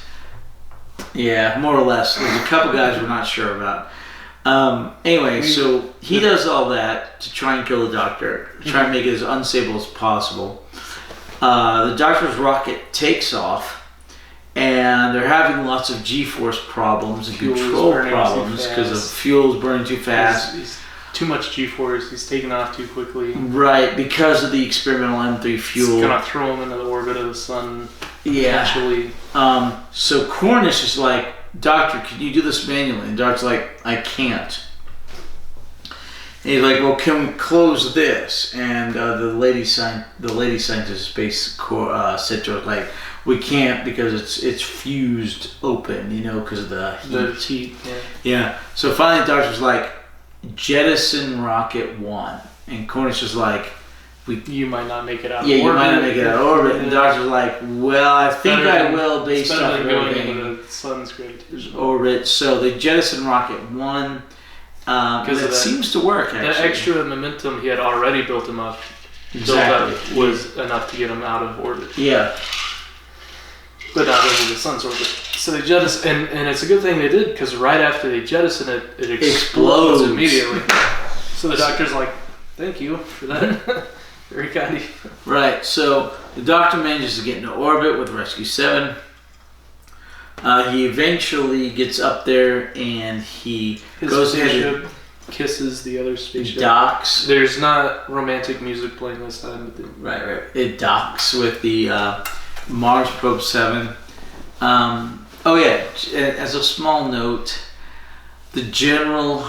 Yeah, more or less. There's a couple guys we're not sure about. Anyway, so he does all that to try and kill the Doctor, try and make it as unstable as possible. The Doctor's rocket takes off, and they're having lots of G-force problems and control problems because of fuels burning too fast. He's too much G-force. He's taking off too quickly. Right, because of the experimental M3 fuel. It's gonna throw him into the orbit of the sun. Yeah. Eventually. So Cornish is like, Doctor, can you do this manually? And Doctor's like, I can't. And he's like, well, can we close this? And the lady scientist Space Corps said to her, like, we can't because it's fused open, because of the heat. The heat, yeah. So finally, the Doctor's like, jettison rocket 1, and Cornish is like, you might not make it out. Yeah, you might not make it out of orbit. And the Doctor's like, well, I think I will based off of going into the sun's gravitational orbit. So they jettison rocket 1. Because it seems to work, actually. The extra momentum he had already built him up. Exactly. Was enough to get him out of orbit. Yeah. But not into the sun's orbit. So they jettison, and it's a good thing they did, because right after they jettison it, it explodes immediately. So the Doctor's like, thank you for that. Very kind of you. Right, so the Doctor manages to get into orbit with Rescue 7. He eventually gets up there and he goes ahead and kisses the other spaceship. Docks. There's not romantic music playing this time. But right. It docks with the Mars Probe 7. As a small note, the General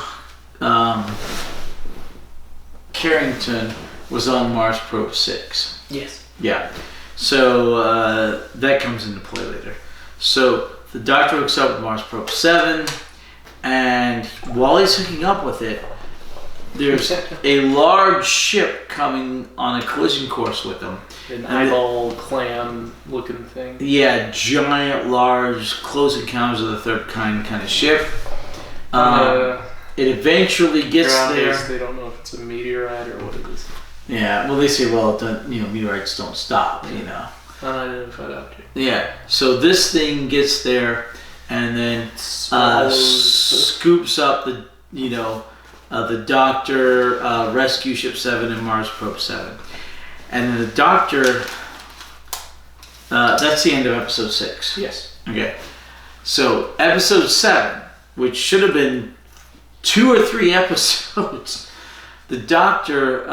Carrington was on Mars Probe 6. Yes. Yeah. So that comes into play later. So the Doctor hooks up with Mars Probe 7, and while he's hooking up with it, there's a large ship coming on a collision course with him. An eyeball clam looking thing. Yeah, giant, large, Close Encounters of the Third Kind of ship. It eventually gets there. They don't know if it's a meteorite or what it is. Yeah, well, they say, meteorites don't stop, Unidentified object. Yeah, so this thing gets there and then scoops up the the Doctor, Rescue Ship 7, and Mars Probe 7. And then the Doctor, that's the end of episode 6. Yes. Okay. So episode 7, which should have been 2 or 3 episodes, the Doctor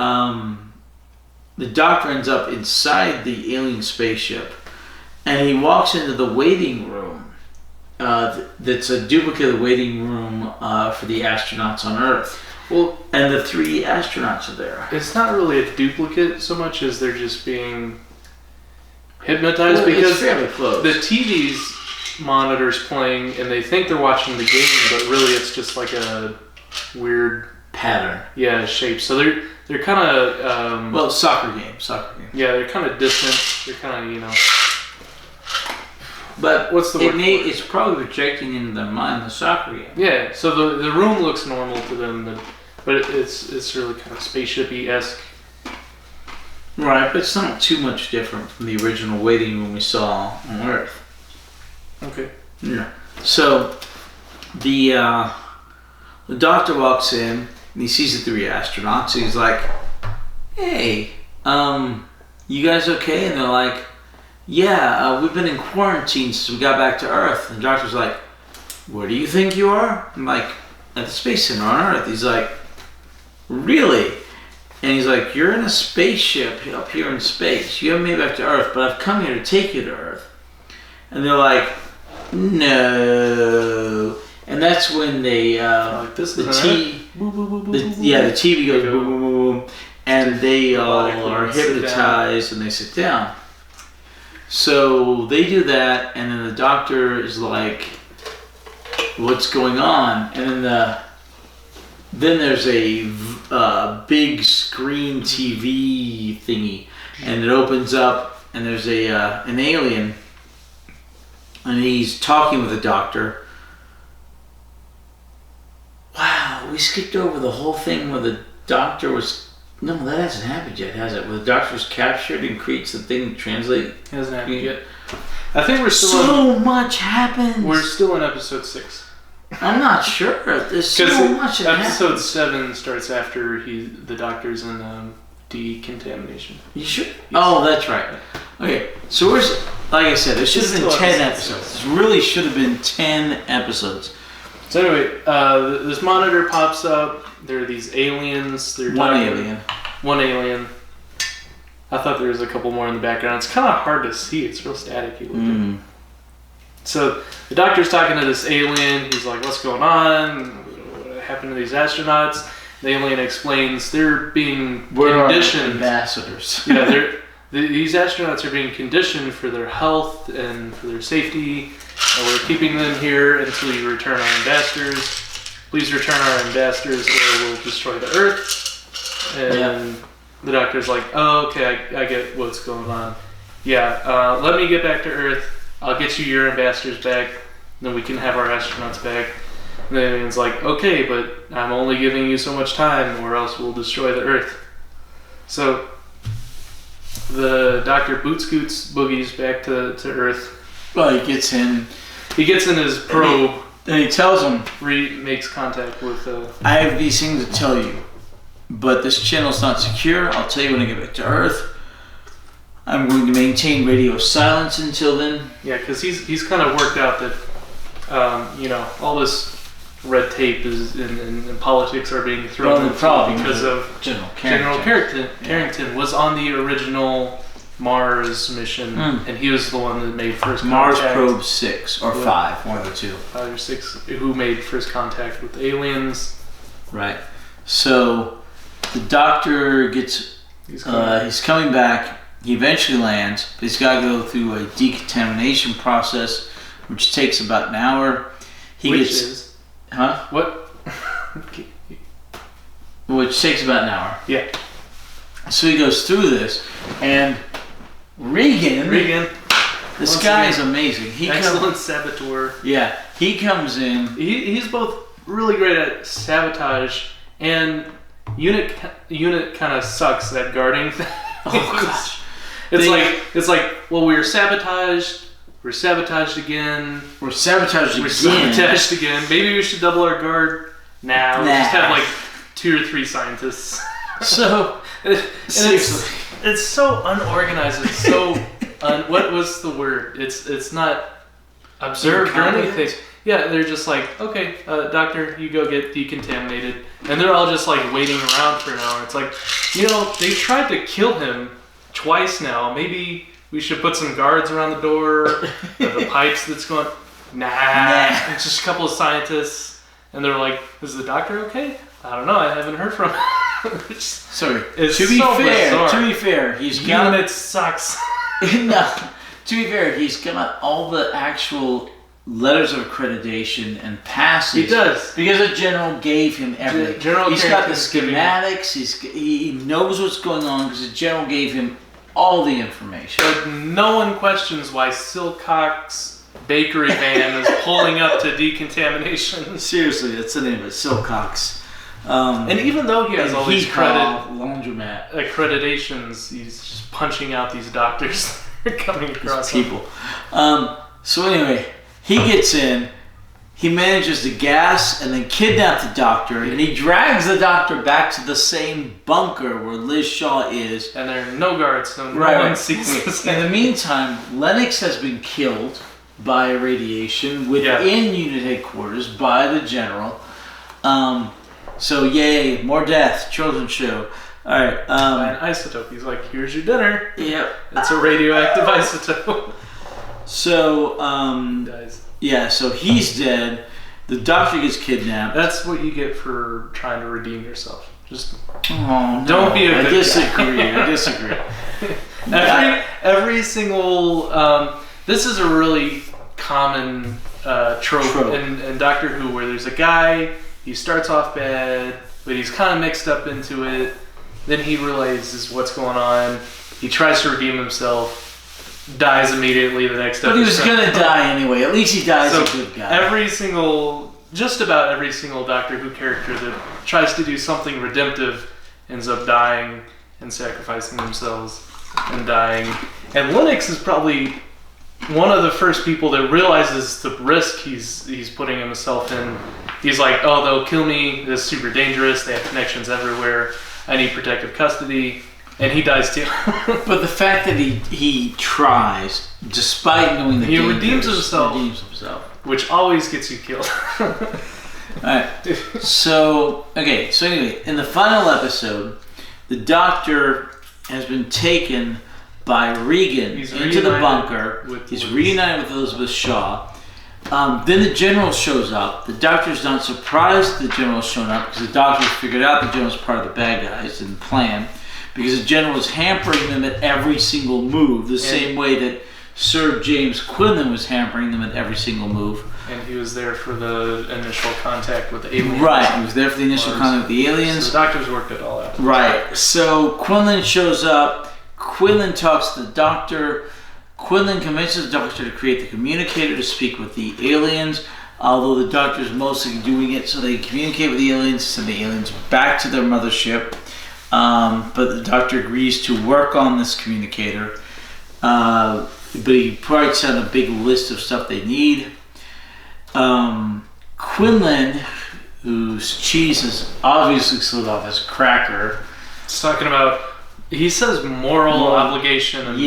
ends up inside the alien spaceship, and he walks into the waiting room. That's a duplicate of the waiting room for the astronauts on Earth. Well, and the 3 astronauts are there. It's not really a duplicate so much as they're just being hypnotized, because it's fairly close. The TV's monitors playing, and they think they're watching the game, but really it's just like a weird pattern. Yeah, shape. So they're kind of soccer game. Yeah, they're kind of distant. They're kind of But what's the word? It's probably projecting into their mind the soccer game. Yeah. So the room looks normal to them, but it's really kind of spaceship-y-esque. Right, but it's not too much different from the original waiting room we saw on Earth. Okay. Yeah. So the Doctor walks in and he sees the 3 astronauts. He's like, "Hey, you guys okay?" And they're like, "Yeah, we've been in quarantine since we got back to Earth." And the Doctor's like, "Where do you think you are?" I'm like, "At the Space Center on Earth." He's like, "Really?" And he's like, "You're in a spaceship up here in space. You haven't made it back to Earth, but I've come here to take you to Earth." And they're like, "No." And that's when the TV goes boom, boom, boom, and they all are hypnotized and they sit down. So they do that, and then the Doctor is like, "What's going on?" And then there's a big screen TV thingy, and it opens up, and there's an alien, and he's talking with the Doctor. Wow, we skipped over the whole thing where the Doctor was... No, that hasn't happened yet, has it? Where the Doctor was captured and creates the thing to translate. It hasn't happened yet. I think we're still so much happens. We're still in episode 6. I'm not sure. There's so much that episode happens. 7 starts after the Doctor's in decontamination. You sure? Yes. Oh, that's right. Okay, so like I said, it should have been 10 episodes. This really should have been 10 episodes. So anyway, this monitor pops up. There are these aliens. One alien. I thought there was a couple more in the background. It's kind of hard to see. It's real staticky looking. So the Doctor's talking to this alien. He's like, "What's going on? What happened to these astronauts?" The alien explains they're being conditioned. Ambassadors. Yeah, these astronauts are being conditioned for their health and for their safety. And we're keeping them here until you return our ambassadors. Please return our ambassadors or we'll destroy the Earth. And the Doctor's like, "Oh, okay, I get what's going on. Yeah, let me get back to Earth. I'll get you your ambassadors back. Then we can have our astronauts back." And the alien's like, "Okay, but I'm only giving you so much time or else we'll destroy the Earth." So the Doctor boogies back to Earth. Well, he gets in his probe. And he tells him, makes contact with... "I have these things to tell you, but this channel's not secure. I'll tell you when I get back to Earth. I'm going to maintain radio silence until then." Yeah, because he's kind of worked out that, all this red tape is and politics are being thrown in because of General Carrington was on the original Mars mission, and he was the one that made first Mars contact. Probe 6 or 5, one of the two. 5 or 6, who made first contact with aliens. Right. So the Doctor gets, he's coming back. He eventually lands, but he's got to go through a decontamination process, which takes about an hour. What? Which takes about an hour. Yeah. So he goes through this, and Regan, this guy is amazing. Excellent saboteur. Yeah, he comes in. He's both really great at sabotage and unit kind of sucks at guarding things. Oh gosh, it's like well, we're sabotaged again. We're sabotaged again. Maybe we should double our guard now. Just have like 2 or 3 scientists. So, seriously. It's so unorganized. It's so what was the word? It's not observed or anything. Yeah, they're just like, okay, doctor, you go get decontaminated, and they're all just like waiting around for an hour. It's like, they tried to kill him twice now. Maybe we should put some guards around the door, the pipes that's going. Nah. It's just a couple of scientists, and they're like, is the doctor okay? I don't know. I haven't heard from him. Sorry. It's To be bizarre. fair, he's got Unit sucks. no. To be fair, he's got all the actual letters of accreditation and passes. He does, because the general gave him everything. He's got the schematics. He knows what's going on because the general gave him all the information. But no one questions why Silcock's bakery van is pulling up to decontamination. Seriously, that's the name of it, Silcox. And even though he has all these laundromat accreditations, he's just punching out these doctors that are coming across people. So anyway, he gets in, he manages to gas and then kidnap the doctor, and he drags the doctor back to the same bunker where Liz Shaw is. And there are no guards, so no one sees this. In the meantime, Lennox has been killed by radiation within unit headquarters by the general. So yay, more death, children's show. Alright. By an isotope. He's like, here's your dinner. Yep. It's a radioactive isotope. So, Dies. yeah, so he's dead. The doctor gets kidnapped. That's what you get for trying to redeem yourself. Just don't be a good guy. I disagree. Every single this is a really common trope. In Doctor Who, where there's a guy, he starts off bad, but he's kind of mixed up into it. Then he realizes what's going on. He tries to redeem himself. Dies immediately the next episode. But he was gonna die anyway. At least he dies a good guy. Just about every single Doctor Who character that tries to do something redemptive ends up dying and sacrificing themselves and dying. And Lennox is probably one of the first people that realizes the risk he's putting himself in. He's like, oh, they'll kill me. This is super dangerous. They have connections everywhere. I need protective custody. And he dies too. But the fact that he tries, despite knowing that he redeems himself, which always gets you killed. Alright. So anyway, in the final episode, the doctor has been taken by Regan into the bunker. He's reunited with Elizabeth Shaw. Then the general shows up. The doctor's not surprised the general's shown up because the doctor's figured out the general's part of the bad guys and the plan. Because the general is hampering them at every single move, the same way that Sir James Quinlan was hampering them at every single move. And he was there for the initial contact with the aliens. Right, he was there for the initial contact with the aliens. So the doctors worked it all out. Right, so Quinlan shows up, Quinlan talks to the doctor, Quinlan convinces the doctor to create the communicator to speak with the aliens, although the doctor's mostly doing it so they can communicate with the aliens, send the aliens back to their mothership. But the doctor agrees to work on this communicator. But he writes down a big list of stuff they need. Quinlan, whose cheese is obviously slid off as a cracker. It's talking about, he says moral obligation and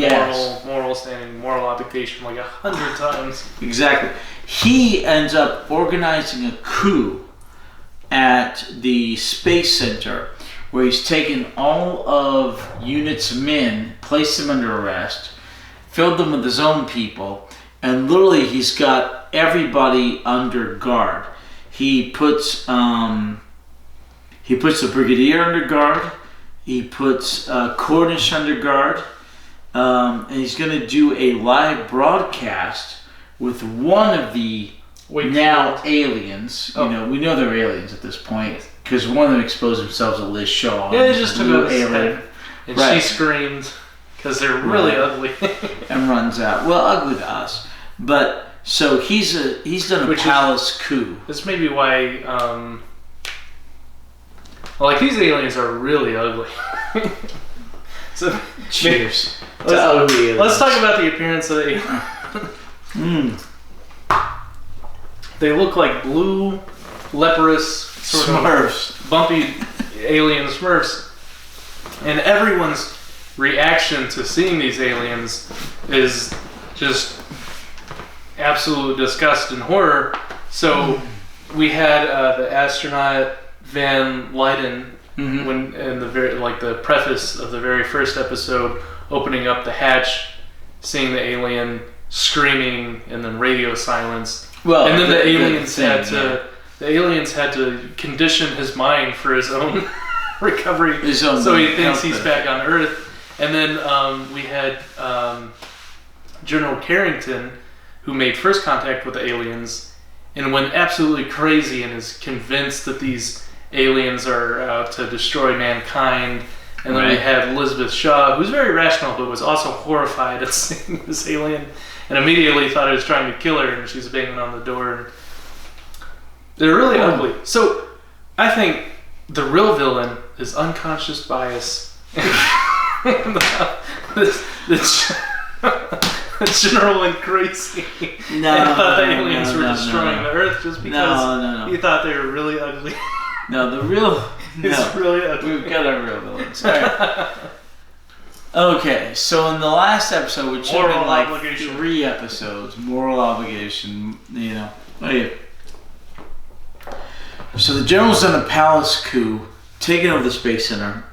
moral standing, moral obligation like 100 times. Exactly. He ends up organizing a coup at the Space Center, where he's taken all of UNIT's men, placed them under arrest, filled them with his own people, and literally he's got everybody under guard. He puts the brigadier under guard. He puts Cornish under guard, and he's going to do a live broadcast with one of the aliens. You know, we know they're aliens at this point. Because one of them exposed themselves to Liz Shaw. Yeah, they just took out his head. And she screams because they're really ugly. And runs out. Well, ugly to us. But, so he's done a palace coup. This may be why, these aliens are really ugly. So, cheers. Let's talk about the appearance of the aliens. They look like blue, leprous, Smurfs. bumpy alien Smurfs. And everyone's reaction to seeing these aliens is just absolute disgust and horror. So we had the astronaut Van Leyden when in the preface of the very first episode, opening up the hatch, seeing the alien screaming, and then radio silence. Well, and then the aliens had to condition his mind for his own recovery, so he thinks he's back on Earth. And then we had General Carrington, who made first contact with the aliens and went absolutely crazy and is convinced that these aliens are out to destroy mankind. And then we had Elizabeth Shaw, who's very rational but was also horrified at seeing this alien and immediately thought it was trying to kill her, and she's banging on the door. They're really ugly. So I think the real villain is unconscious bias. The general went crazy and thought the aliens were destroying the Earth just because he thought they were really ugly. No, the real... It's really ugly. We've got our real villains. All right. Okay, so in the last episode, which had been like 3 episodes, moral obligation, Okay. So the general's done a palace coup, taking over the Space Center.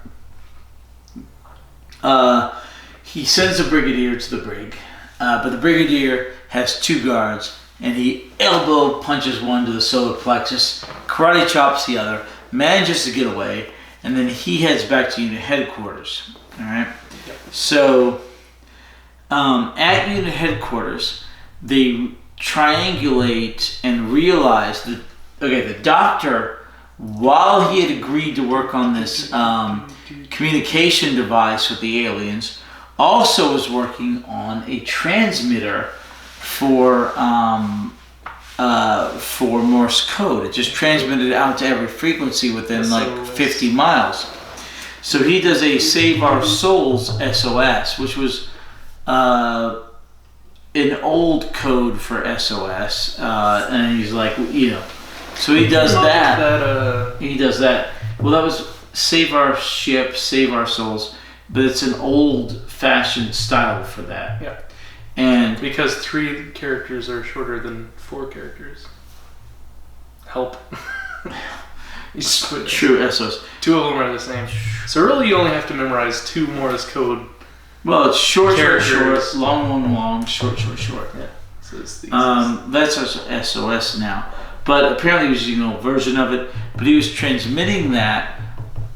He sends a brigadier to the brig, but the brigadier has 2 guards, and he elbow punches one to the solar plexus, karate chops the other, manages to get away, and then he heads back to unit headquarters. All right. So at unit headquarters, they triangulate and realize that the doctor, while he had agreed to work on this communication device with the aliens, also was working on a transmitter for Morse code. It just transmitted out to every frequency within 50 miles. So he does a Save Our Souls SOS, which was an old code for SOS, and he's like, so he does that. He does that. Well, that was Save Our Ship, Save Our Souls, but it's an old-fashioned style for that. Yeah. And because 3 characters are shorter than 4 characters. Help. True, SOS. 2 of them are the same. So really you only have to memorize 2 Morse code. Well, it's short, long, short. Yeah. So it's that's SOS now. But apparently he was using an old version of it. But he was transmitting that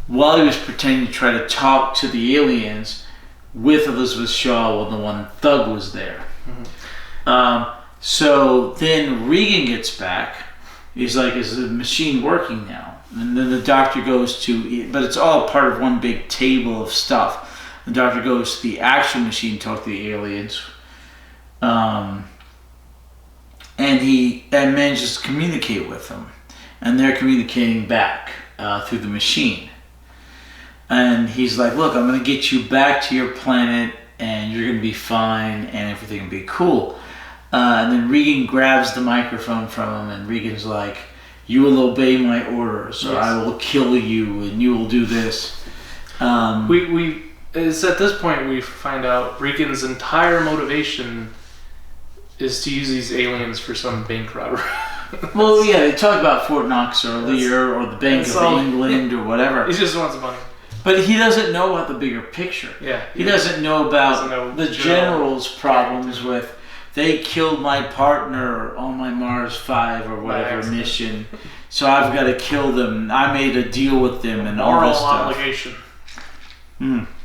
while he was pretending to try to talk to the aliens with Elizabeth Shaw while the one thug was there. So then Regan gets back. He's like, is the machine working now? And then the doctor goes to, but it's all part of one big table of stuff. The doctor goes to the actual machine to talk to the aliens. And he manages to communicate with them. And they're communicating back through the machine. And he's like, look, I'm going to get you back to your planet, and you're going to be fine, and everything will be cool. And then Regan grabs the microphone from him, and Regan's like, you will obey my orders, or I will kill you, and you will do this. It's at this point we find out Regan's entire motivation is to use these aliens for some bank robbery. Well, yeah, they talk about Fort Knox earlier, or the Bank of England, or whatever. He just wants money. But he doesn't know about the bigger picture. Yeah. He doesn't know about the general's problems with, they killed my partner on my Mars 5 or whatever mission, so I've got to kill them. I made a deal with them and all this stuff. Moral obligation.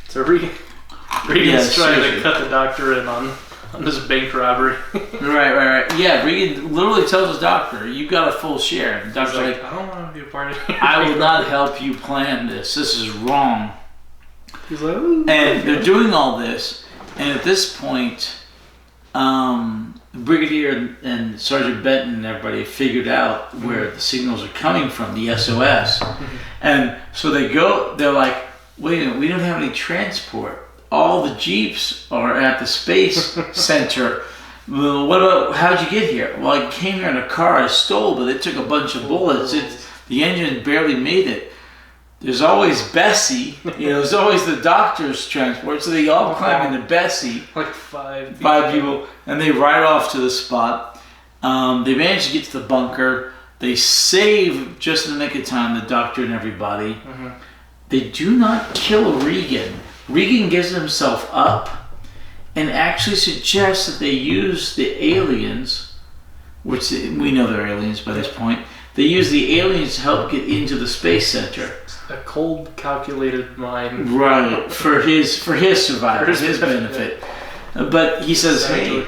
So Regan's trying to cut the doctor in on this bank robbery. Right. Yeah, Regan literally tells his doctor, you got a full share. And the doctor's like, I don't want to be a part of it. I will not help you plan this. This is wrong. He's like, and they're doing all this, and at this point, Brigadier and Sergeant Benton and everybody figured out where the signals are coming from, the SOS. And so they're like, wait a minute, we don't have any transport. All the Jeeps are at the Space Center. Well, what about, how'd you get here? Well, I came here in a car I stole, but it took a bunch of bullets. The engine barely made it. There's always Bessie. There's always the doctor's transport. So they all climb into Bessie. Like five people. And they ride off to the spot. They manage to get to the bunker. They save, just in the nick of time, the doctor and everybody. Mm-hmm. They do not kill Regan. Regan gives himself up and actually suggests that they use the aliens, which we know they're aliens by this point. They use the aliens to help get into the space center. A cold, calculated mind. Right, for his survival, his benefit. But he says, hey,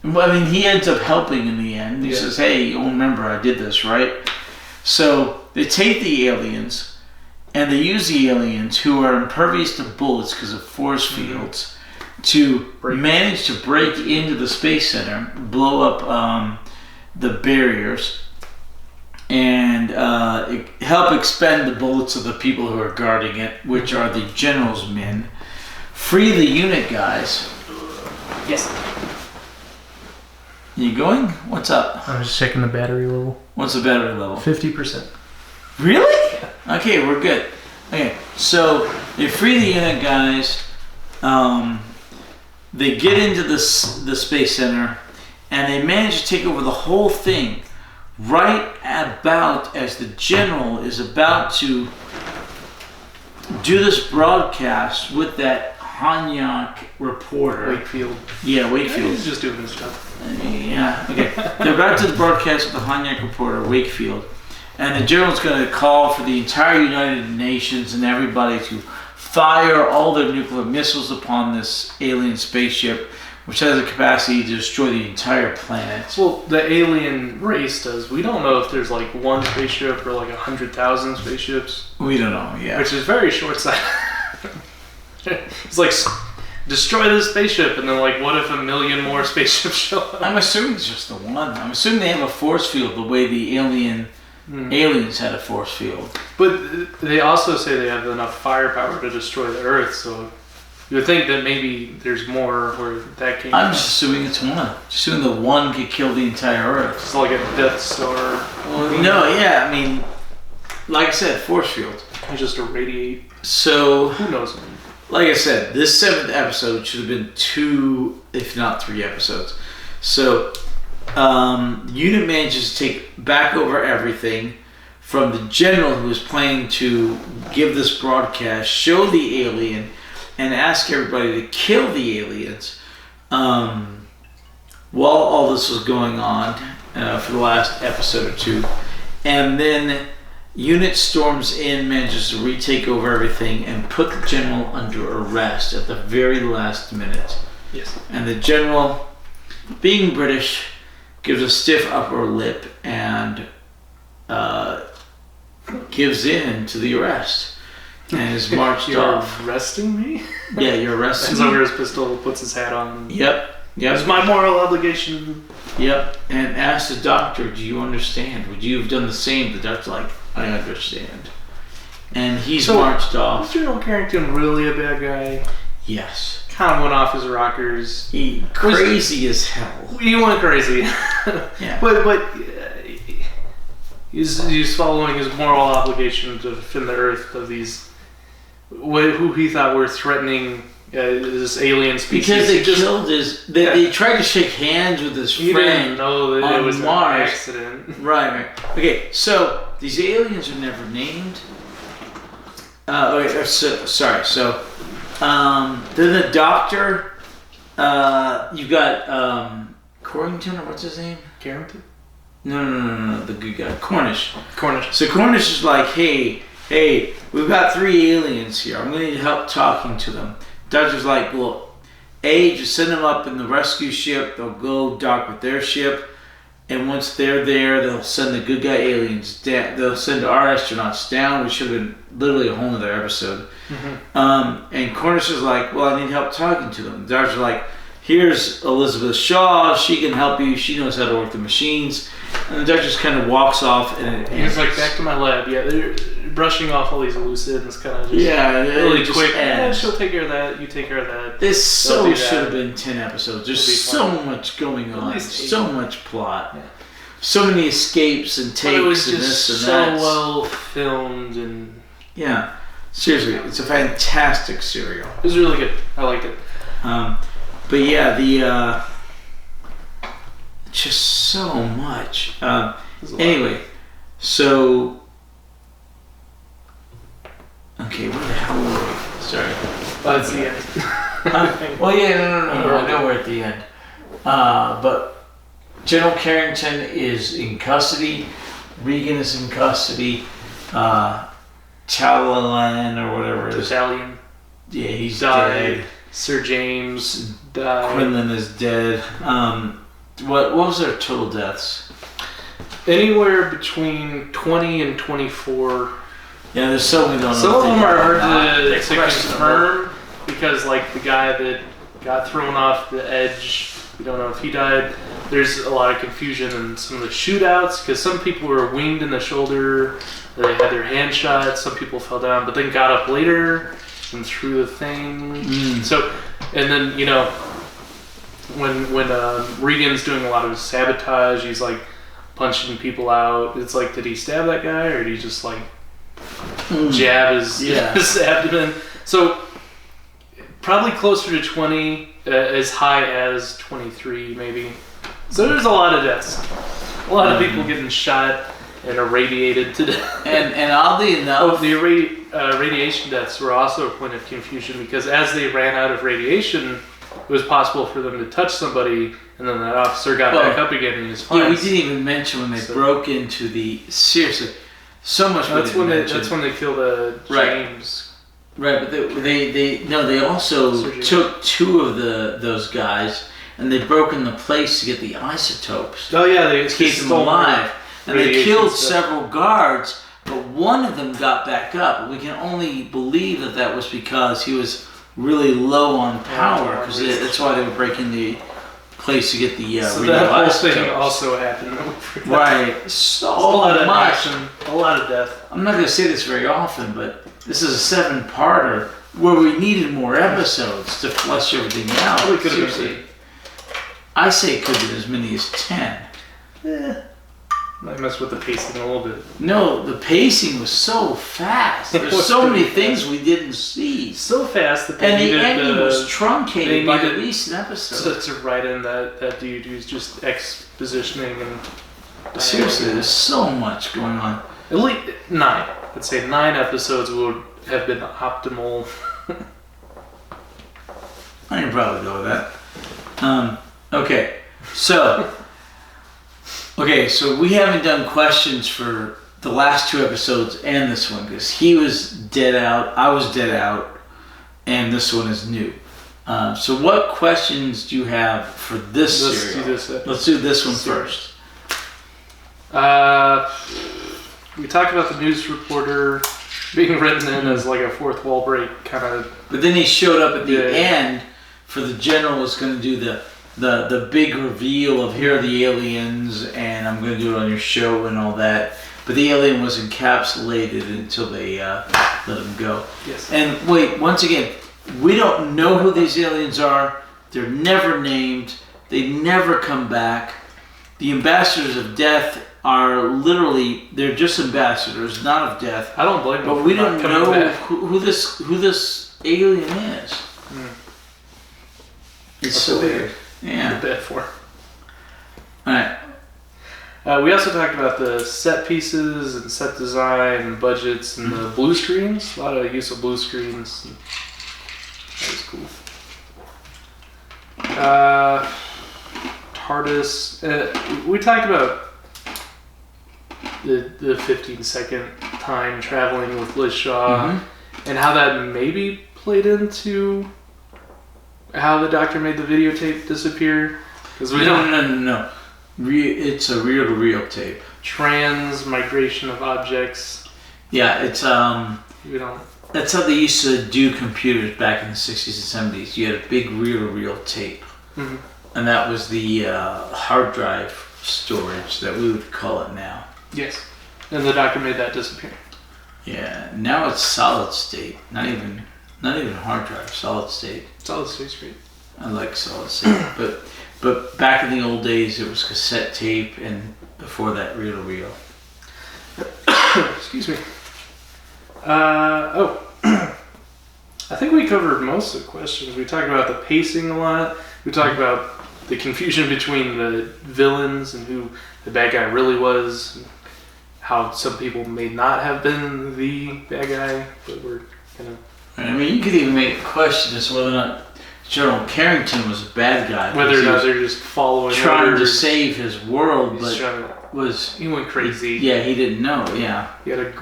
he ends up helping in the end. He says, hey, you'll remember I did this, right? So they take the aliens, and they use the aliens, who are impervious to bullets because of force fields, to manage to break into the space center, blow up the barriers, and help expend the bullets of the people who are guarding it, which are the general's men. Free the unit guys. Yes. You going? What's up? I'm just checking the battery level. What's the battery level? 50%. Really? Okay, we're good. Okay, so they free the unit guys. They get into the space center, and they manage to take over the whole thing. Right about as the general is about to do this broadcast with that Hanyak reporter. Wakefield. Yeah, Wakefield. He's just doing his job. Yeah, okay. They're about to broadcast with the Hanyak reporter, Wakefield. And the general's going to call for the entire United Nations and everybody to fire all their nuclear missiles upon this alien spaceship, which has the capacity to destroy the entire planet. Well, the alien race does. We don't know if there's like one spaceship or like 100,000 spaceships. We don't know, yeah. Which is very short-sighted. It's like, destroy this spaceship, and then like, what if 1 million more spaceships show up? I'm assuming it's just the one. I'm assuming they have a force field the way the aliens had a force field. But they also say they have enough firepower to destroy the Earth, so you would think that maybe there's more where that came from. I'm just assuming it's one. Just assuming the one could kill the entire Earth. It's like a Death Star. Like I said, force field. You just irradiate. So, who knows? Like I said, this 7th episode should have been 2, if not 3 episodes. So, the unit manages to take back over everything from the general who is planning to give this broadcast, show the alien, and ask everybody to kill the aliens. While all this was going on for the last episode or 2. And then unit storms in, manages to retake over everything, and put the general under arrest at the very last minute. Yes. And the general, being British, gives a stiff upper lip and gives in to the arrest. And is marched off. You're arresting me? Yeah, you're arresting me. me. Over his pistol, puts his hat on. Yep. It's my moral obligation. Yep. And asks the doctor, do you understand? Would you have done the same? The doctor's like, I understand. And he's marched off. Was General Carrington really a bad guy? Yes. Kind of went off his rockers. Crazy as hell. He went crazy. Yeah. But he's following his moral obligation to defend the Earth of these who he thought were threatening this alien species. Because they killed his... They tried to shake hands with his friend didn't know that it was Mars. An accident. Right. Okay, so these aliens are never named. Sorry. So, then the doctor... you've got Corrington, or what's his name? Carrington? No, the good guy. Cornish. So Cornish is like, hey, we've got 3 aliens here. I'm going to need help talking to them. Doctor's like, look, just send them up in the rescue ship. They'll go dock with their ship. And once they're there, they'll send the good guy aliens down. They'll send our astronauts down, which should have been literally a whole other episode. Mm-hmm. And Cornish is like, well, I need help talking to them. The doctor's like, here's Elizabeth Shaw. She can help you. She knows how to work the machines. And the doctor just kind of walks off. And he's like, back to my lab. Yeah, they're brushing off all these loose ends, kind of just really quick. She'll take care of that. You take care of that. This should have been 10 episodes. There's so much going on. So much plot. Yeah. So many escapes and takes and this and that. So well filmed and Yeah, seriously, it's a fantastic cereal. It was really good. I liked it. But yeah, the just so much. Anyway, so okay, where the hell were we? Sorry. That's the end. Well, yeah, no. I know we're at the end. But General Carrington is in custody. Regan is in custody. Talalan or whatever it is. Italian Yeah, he's died. dead. Sir James died. Quinlan is dead. What was their total deaths? Anywhere between 20 and 24. Yeah, there's so many don't know. Some of them are hard They're to confirm because, like, the guy that got thrown off the edge, we don't know if he died. There's a lot of confusion in some of the shootouts because some people were winged in the shoulder, they had their hand shot, some people fell down, but then got up later and threw the thing. So, and then, you know, when Regan's doing a lot of sabotage, he's like punching people out. It's like, did he stab that guy or did he just like jab his abdomen? So probably closer to 20, as high as 23 maybe. So there's a lot of deaths. A lot of people getting shot and irradiated to death. And oddly enough, the radiation deaths were also a point of confusion because as they ran out of radiation, it was possible for them to touch somebody and then that officer got back up again and he was fine. yeah, we didn't even mention when they broke into the, seriously, so much. That's when they killed James. Right, but they also took two of those guys and they broke in the place to get the isotopes. Oh yeah, they to keep them alive, and they killed several guards, but one of them got back up. We can only believe that was because he was really low on power, because that's why they were breaking the place to get the so that whole thing also happened. Right, so a lot of much. action, a lot of death. I'm not going to say this very often, but this is a 7-parter where we needed more episodes to flesh everything out. Probably could have Seriously. been. I say it could have been as many as 10. Might mess with the pacing a little bit. No, the pacing was so fast. There's so many things we didn't see. So fast that they And the needed ending was truncated by needed at least an episode. to write in that dude who's just expositioning and Seriously, there's so much going on. at least 9. I'd say 9 episodes would have been optimal. I can probably go with that. Okay, so we haven't done questions for the last 2 episodes and this one because he was dead out, I was dead out, and this one is new. So what questions do you have for this serial? Let's do this one first. We talked about the news reporter being written in as like a fourth wall break kind of. But then he showed up at the end for the general was going to do the big reveal of here are the aliens and I'm going to do it on your show and all that. But the alien was encapsulated until they let him go. Yes. And wait, once again, we don't know who these aliens are. They're never named. They never come back. The ambassadors of death are literally, they're just ambassadors, not of death. I don't blame them. But we don't know who this alien is. It's so weird. Yeah. Bad for. Alright. We also talked about the set pieces and set design and budgets and the blue screens. A lot of use of blue screens. That was cool. TARDIS. We talked about the 15-second time traveling with Liz Shaw and how that maybe played into how the Doctor made the videotape disappear. Because we don't. No. It's a reel-to-reel tape. Transmigration of objects. Yeah, it's We don't. That's how they used to do computers back in the 60s and 70s. You had a big reel-to-reel tape, and that was the hard drive storage that we would call it now. Yes, and the Doctor made that disappear. Yeah, now it's solid state. Not even hard drive. Solid state. Solid state's great. I like solid state, but back in the old days it was cassette tape, and before that reel-to-reel. Excuse me. I think we covered most of the questions. We talked about the pacing a lot. We talked about the confusion between the villains and who the bad guy really was. And how some people may not have been the bad guy, but were kind of... I mean, you could even make a question as to whether or not General Carrington was a bad guy. Whether or not they're just following trying orders. to save his world, but he went crazy. Yeah, he didn't know, yeah. He had a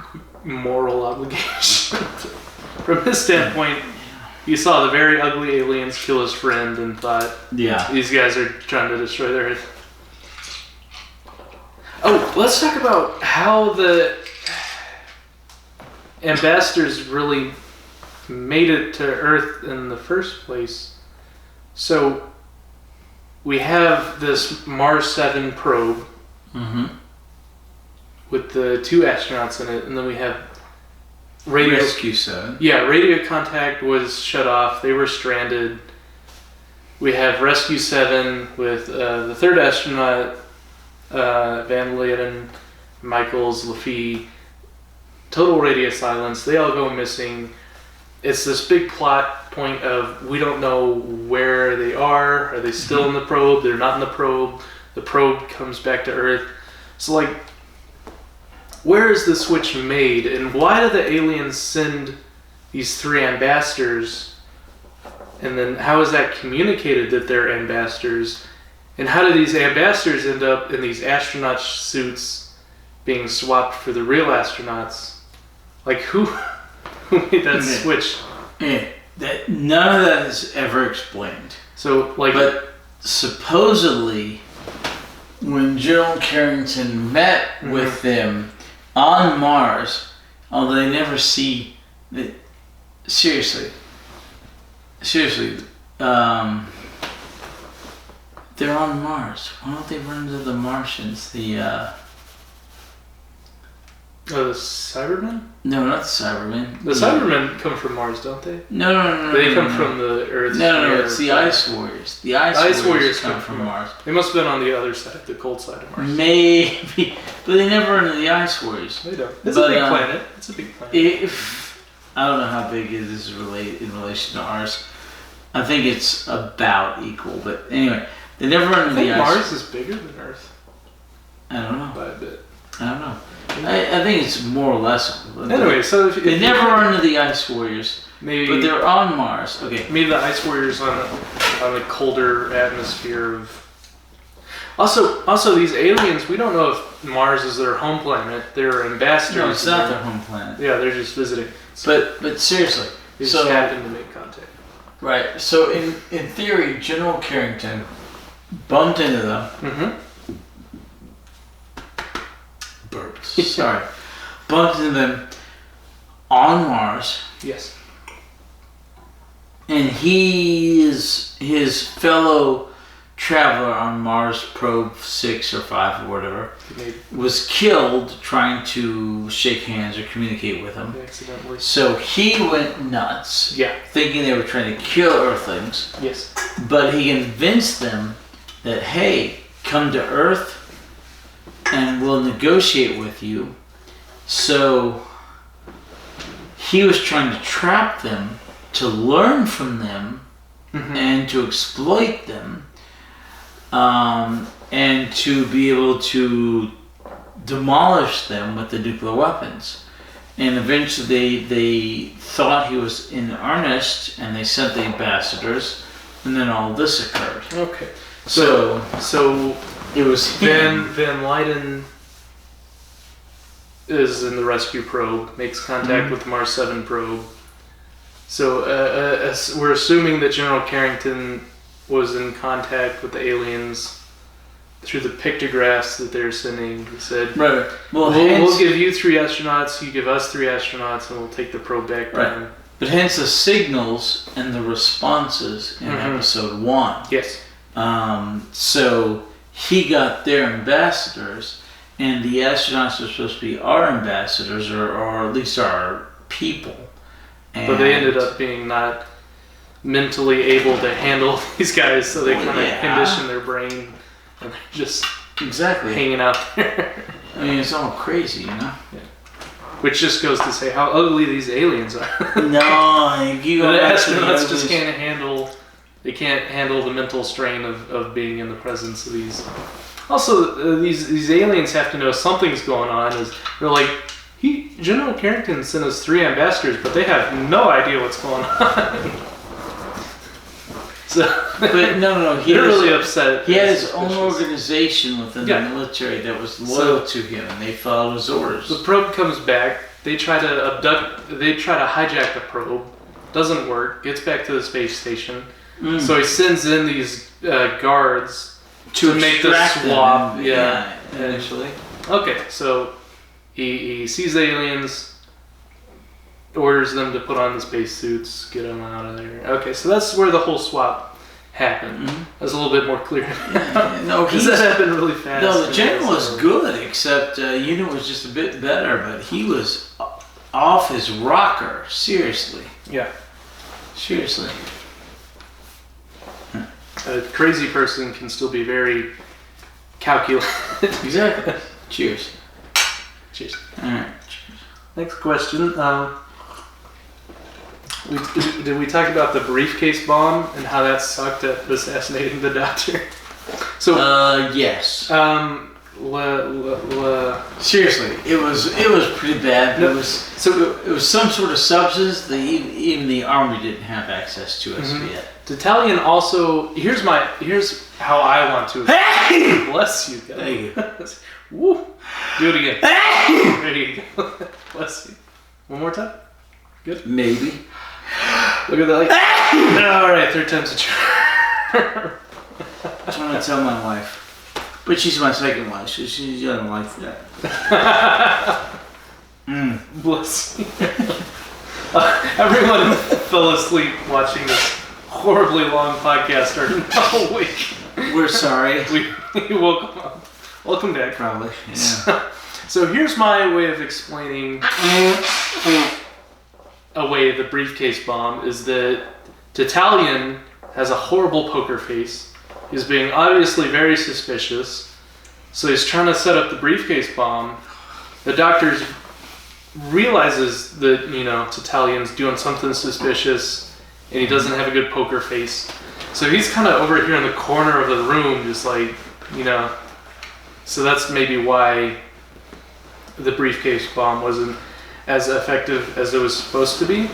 moral obligation. From his standpoint, he saw the very ugly aliens kill his friend and thought, these guys are trying to destroy the Earth. Oh, let's talk about how the ambassadors really made it to Earth in the first place. So, we have this Mars 7 probe with the 2 astronauts in it, and then we have Rescue 7. Yeah, radio contact was shut off. They were stranded. We have Rescue 7 with the 3rd astronaut, Van Leeuwen, Michaels, Laffey. Total radio silence. They all go missing. It's this big plot point of we don't know where they are. Are they still in the probe? They're not in the probe. The probe comes back to Earth. So, like, where is the switch made, and why do the aliens send these 3 ambassadors, and then how is that communicated that they're ambassadors, and how do these ambassadors end up in these astronaut suits being swapped for the real astronauts? Like, who made that switch? None of that is ever explained. So, like, but supposedly, when General Carrington met with them on Mars, although they never see it. Seriously, they're on Mars. Why don't they run into the Martians? The Cybermen? No, not the Cybermen. The Cybermen come from Mars, don't they? No. They come from the Earth. No, it's the Ice Warriors. The Ice Warriors come from Mars. They must have been on the other side, the cold side of Mars. Maybe, but they never run into the Ice Warriors. They don't. It's a big planet. It's a big planet. I don't know how big it is in relation to ours. I think it's about equal, but anyway, they never run into the Ice. Mars is bigger than Earth. I don't know. By a bit. I don't know. I think it's more or less. Anyway, so if they never run into the Ice Warriors, maybe, but they're on Mars. Okay, maybe the Ice Warriors on a colder atmosphere of. Also, these aliens, we don't know if Mars is their home planet. They're ambassadors. No, it's not their home planet. Yeah, they're just visiting. But seriously, they just happen to make contact. Right. So in theory, General Carrington bumped into them. Burped. Sorry. Bumped into them on Mars. Yes. And his fellow traveler on Mars probe 6 or 5 or whatever was killed trying to shake hands or communicate with him. Accidentally. So he went nuts. Yeah. Thinking they were trying to kill Earthlings. Yes. But he convinced them that, hey, come to Earth and we'll negotiate with you. So he was trying to trap them, to learn from them, and to exploit them, and to be able to demolish them with the nuclear weapons. And eventually they thought he was in earnest, and they sent the ambassadors, and then all this occurred. Okay. So it was Van Leeuwen is in the rescue probe, makes contact with the Mars 7 probe. So we're assuming that General Carrington was in contact with the aliens through the pictographs that they're sending. He said, right. We'll give you 3 astronauts, you give us 3 astronauts, and we'll take the probe back down. But hence the signals and the responses in episode 1. Yes. So he got their ambassadors, and the astronauts are supposed to be our ambassadors, or at least our people. But they ended up being not mentally able to handle these guys, so they kind of conditioned their brain, and they're just exactly hanging out there. I mean, it's all crazy, you know? Yeah. which just goes to say how ugly these aliens are. No, you go The back to the astronauts just others. can't handle. They can't handle the mental strain of being in the presence of these. Also, these aliens have to know something's going on. Is they're like, General Carrington sent us 3 ambassadors, but they have no idea what's going on. So, But no, they're really upset. He had his Suspicious. own organization within Yeah. the military that was loyal to him, and they followed his orders. The probe comes back. They try to abduct. They try to hijack the probe. Doesn't work. Gets back to the space station. So he sends in these guards to make the extract them, swap. and- Yeah. initially. Okay, so he sees the aliens, orders them to put on the spacesuits, get them out of there. Okay, so that's where the whole swap happened. That's a little bit more clear. No, Because that happened really fast. No, the general was good, except Unit was just a bit better, but he was off his rocker. Seriously. Yeah. Seriously. A crazy person can still be very calculated. Exactly. Cheers. Cheers. Alright. Next question. Did we talk about the briefcase bomb and how that sucked at assassinating the doctor? So, Yes. seriously, it was pretty bad. No, It was some sort of substance that even the army didn't have access to us yet. Italian also. Here's how I want to. Hey! Bless you, guys. Thank you. Woo! Do it again. There you go. Bless you. One more time. Good. Maybe. Look at that. All right, 3rd time's a charm. That's what I tell my wife. But she's my second wife, so she's young wife for that. Bless you. Everyone fell asleep watching this horribly long podcast are now awake. We're sorry. We woke them up. Welcome back. Probably. Yeah. So here's my way of explaining away the briefcase bomb is that Titalian has a horrible poker face. He's being obviously very suspicious. So he's trying to set up the briefcase bomb. The doctor realizes that, Titalian's doing something suspicious and he doesn't have a good poker face. So he's kind of over here in the corner of the room, just like, so that's maybe why the briefcase bomb wasn't as effective as it was supposed to be.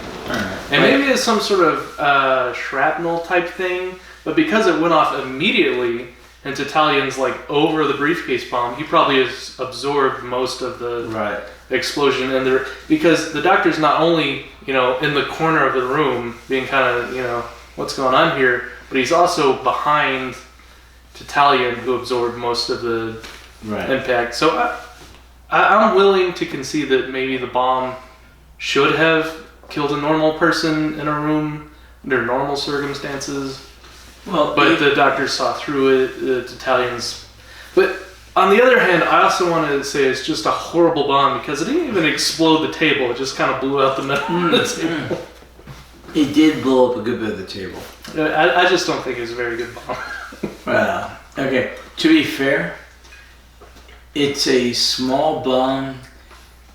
And maybe it's some sort of shrapnel type thing, but because it went off immediately and Titalian's like over the briefcase bomb, he probably has absorbed most of the explosion. And because the doctor's not only, in the corner of the room being kind of, what's going on here, but he's also behind Titalian who absorbed most of the impact. So I'm willing to concede that maybe the bomb should have killed a normal person in a room under normal circumstances. But the doctor saw through it, the Italians. But on the other hand, I also want to say it's just a horrible bomb because it didn't even explode the table. It just kind of blew out the middle of the table. It did blow up a good bit of the table. I just don't think it's a very good bomb. Well, okay. To be fair, it's a small bomb,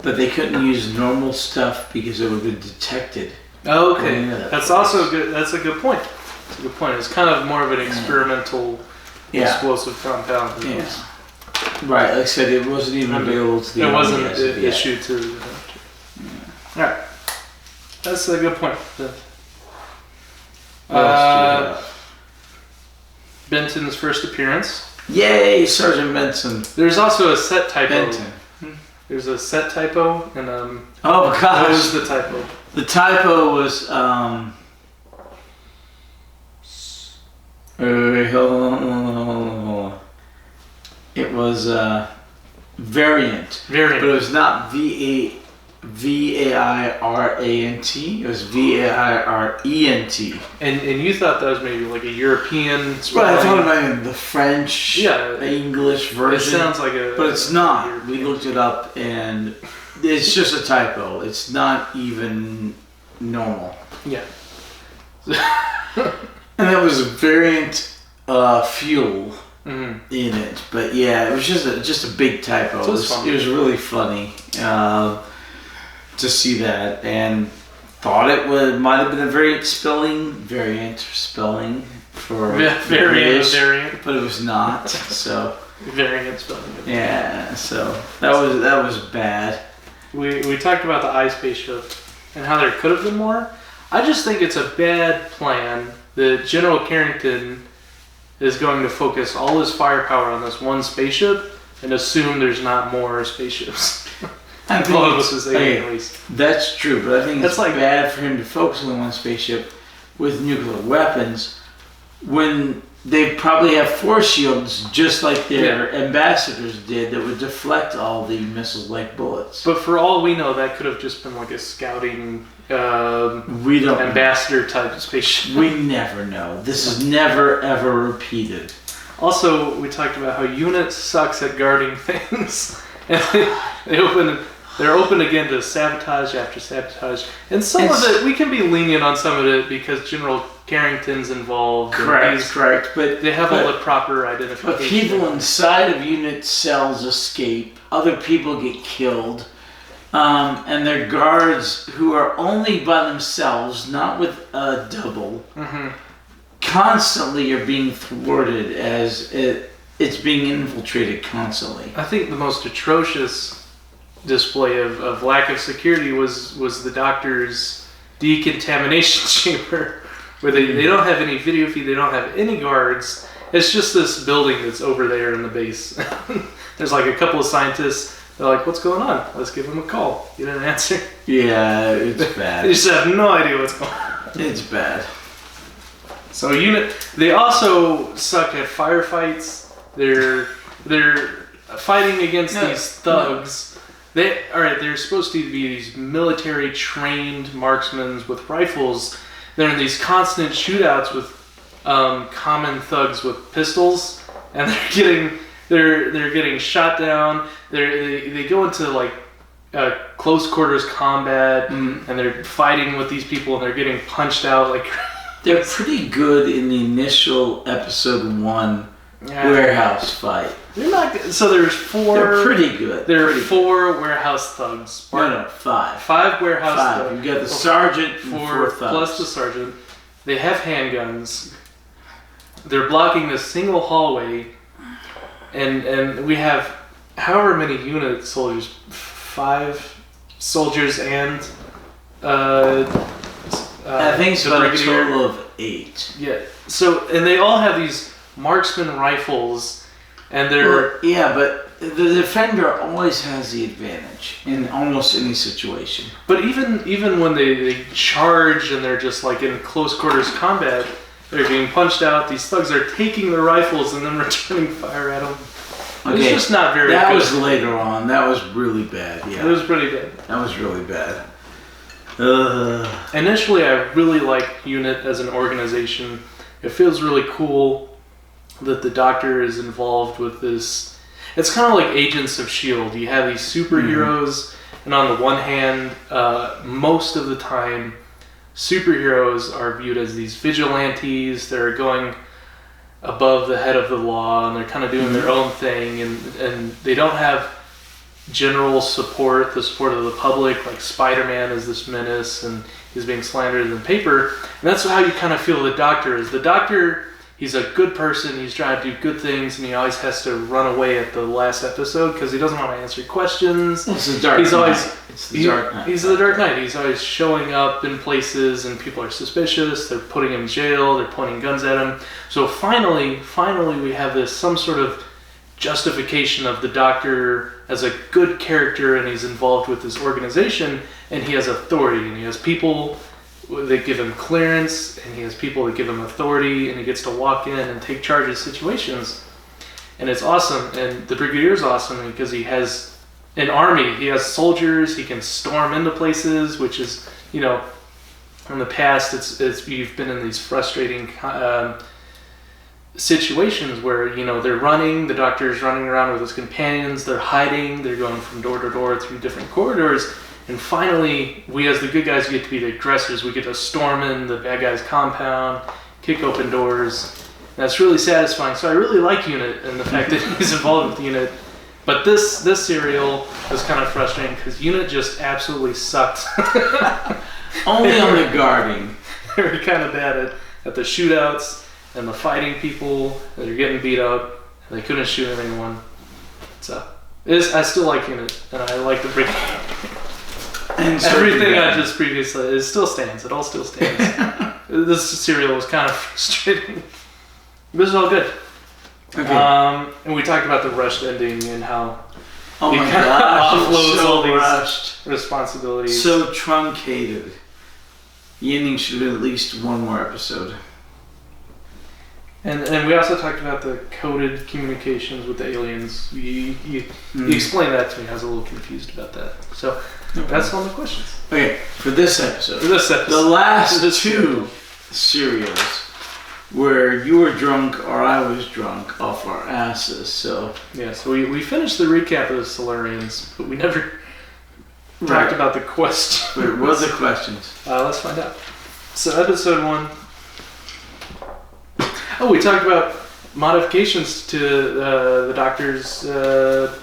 but they couldn't use normal stuff because it would have been detected. Oh, okay. Yeah. That's also good. That's a good point. It's a good point. It's kind of more of an experimental explosive compound. Yeah. Right. Like I said, it wasn't even available to the It army wasn't as of yet. issued to the doctor. All right. That's a good point. What else do you have? Benton's first appearance. Yay, Sergeant Benson. There's also a set typo. Benton. There's a set typo, and Oh what gosh. was the typo? The typo was wait, hold on. It was variant. Variant. But it was not V-A-I-R-A-N-T. It was V-A-I-R-E-N-T. And you thought that was maybe like a European But spelling. I thought about the French, Yeah. English It version. sounds like a. But it's not. European. We looked it up and it's just a typo. It's not even normal. Yeah. And that was variant fuel Mm-hmm. in it. But yeah, it was just a big typo. So it's funny. It was really funny. to see that, and thought it might have been a variant spelling for variant, but it was not. So variant spelling. Yeah, so that was bad. We talked about the I spaceship and how there could have been more. I just think it's a bad plan that General Carrington is going to focus all his firepower on this one spaceship and assume there's not more spaceships. I think that's true, but I think it's like bad for him to focus on one spaceship with nuclear weapons when they probably have force shields just like their ambassadors did that would deflect all the missiles like bullets. But for all we know, that could have just been like a scouting ambassador type spaceship. We never know. This is never ever repeated. Also, we talked about how UNIT sucks at guarding things. And they're open again to sabotage after sabotage. And some of it, we can be lenient on some of it because General Carrington's involved. Correct. But they have all the proper identification. But people inside of UNIT cells escape. Other people get killed. And their guards, who are only by themselves, not with a double, constantly are being thwarted as it's being infiltrated constantly. I think the most atrocious display of lack of security was the doctor's decontamination chamber, where they don't have any video feed, they don't have any guards. It's just this building that's over there in the base. There's like a couple of scientists. They're like, what's going on? Let's give them a call. Get an answer. Yeah, it's bad. They just have no idea what's going on. It's bad. So UNIT, they also suck at firefights. They're fighting against these thugs. They're supposed to be these military trained marksmen with rifles. They're in these constant shootouts with common thugs with pistols, and they're getting shot down. They go into like close quarters combat, and they're fighting with these people, and they're getting punched out like. They're pretty good in the initial episode 1 warehouse fight. They're not good. So there's 4. They're pretty good. There are 4 warehouse thugs. No, 5. 5 warehouse thugs. You got the sergeant, 4 thugs. Plus the sergeant. They have handguns. They're blocking this single hallway, and we have however many UNIT soldiers, 5 soldiers and. I think it's about a total of 8. Yeah. So, and they all have these marksman rifles, and they're... but the defender always has the advantage in almost any situation. But even when they charge and they're just like in close quarters combat, they're being punched out. These thugs are taking their rifles and then returning fire at them. Okay, it's just not very good. That was later on. That was really bad. Yeah, it was pretty bad. That was really bad. Initially, I really like UNIT as an organization. It feels really cool that the Doctor is involved with this. It's kind of like Agents of S.H.I.E.L.D. You have these superheroes, and on the one hand, most of the time, superheroes are viewed as these vigilantes. They're going above the head of the law, and they're kind of doing their own thing, and they don't have general support, the support of the public. Like Spider-Man is this menace, and he's being slandered in the paper. And that's how you kind of feel the Doctor is. The Doctor, he's a good person, he's trying to do good things, and he always has to run away at the last episode because he doesn't want to answer questions. It's the Dark Knight. He's the Dark Knight. He's always showing up in places, and people are suspicious. They're putting him in jail. They're pointing guns at him. So finally, we have this some sort of justification of the Doctor as a good character, and he's involved with this organization, and he has authority, and he has people that give him clearance, and he has people that give him authority, and he gets to walk in and take charge of situations. And it's awesome, and the Brigadier's awesome because he has an army, he has soldiers, he can storm into places, which is, in the past it's you've been in these frustrating situations where they're running, the Doctor's running around with his companions, they're hiding, they're going from door to door through different corridors, and finally we as the good guys get to be the aggressors. We get to storm in the bad guy's compound, kick open doors, and that's really satisfying. So I really like UNIT and the fact that he's involved with UNIT, But this serial was kind of frustrating because Unit just absolutely sucked. Only on the guarding. They were kind of bad at the shootouts and the fighting people. And they're getting beat up. And they couldn't shoot anyone. So I still like Unit, and I like the break. And everything I just previously, it still stands. It all still stands. This serial was kind of frustrating. This is all good. Okay. And we talked about the rushed ending and how Oh he my kind of gosh, offloads so all these rushed. responsibilities. So truncated. The ending should have at least one more episode. And we also talked about the coded communications with the aliens. You explained that to me. I was a little confused about that. So that's all my questions. Okay, for this episode. The last two serials where you were drunk or I was drunk off our asses. So yeah, so we finished the recap of the Solarians, but we never talked about the questions. But what are the questions? Let's find out. So episode 1. Oh, we talked about modifications to the Doctor's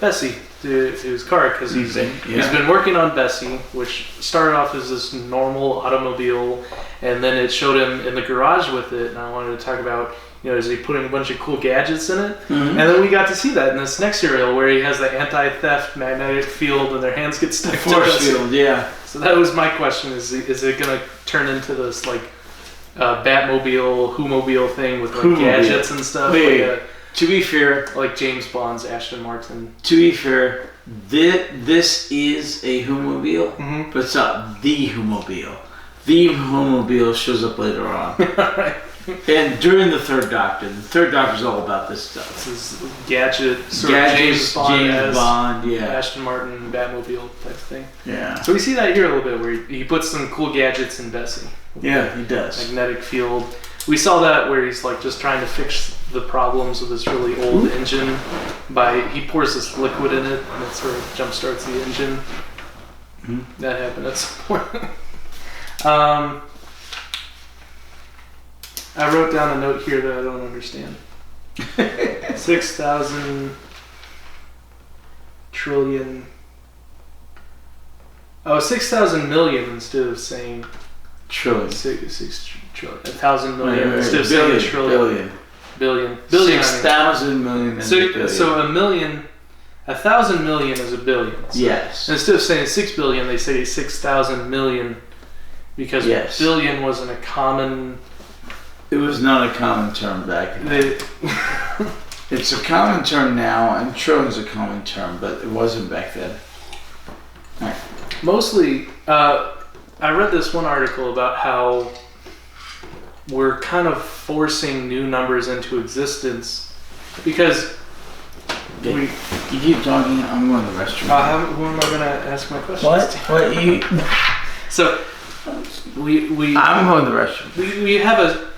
Bessie, to his car, because he's been working on Bessie, which started off as this normal automobile, and then it showed him in the garage with it, and I wanted to talk about, is he putting a bunch of cool gadgets in it? Mm-hmm. And then we got to see that in this next serial, where he has the anti-theft magnetic field, and their hands get stuck to force field, yeah. So that was my question, is it going to turn into this, like, Batmobile, Who-mobile thing with like gadgets and stuff? To be fair, like James Bond's Aston Martin. To be fair, this is a Who-mobile, but it's not the Who-mobile. The Who-mobile shows up later on. Right. And during the Third Doctor's all about this stuff. This is gadget, sort of James Bond, yeah. Aston Martin, Batmobile type thing. Yeah. So we see that here a little bit, where he puts some cool gadgets in Bessie. Yeah, he does. Magnetic field. We saw that where he's like just trying to fix the problems with this really old engine he pours this liquid in it, and it sort of jump starts the engine. Mm-hmm. That happened at some point. I wrote down a note here that I don't understand. 6,000 trillion. Oh, 6,000 million instead of saying trillion. 6 trillion. 1,000 million instead of saying trillion. Billion. 6,000 million. So a million. 1,000 million is a billion. So yes. Instead of saying 6 billion, they say 6,000 million, because billion wasn't a common. It was not a common term back then. It's a common term now, and trillion's a common term, but it wasn't back then. All right. Mostly, I read this one article about how we're kind of forcing new numbers into existence because you keep talking. I'm going to the restroom. Who am I going to ask my questions? What? So we. I'm going to the restroom. We have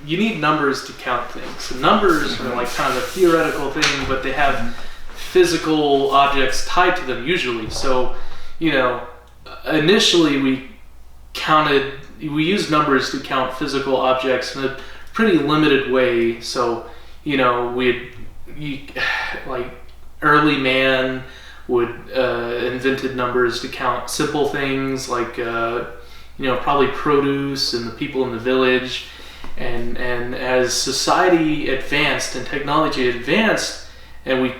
you need numbers to count things. So numbers are like kind of a theoretical thing, but they have physical objects tied to them usually. So, initially we used numbers to count physical objects in a pretty limited way. So, like early man would invented numbers to count simple things like probably produce and the people in the village, and as society advanced and technology advanced, and we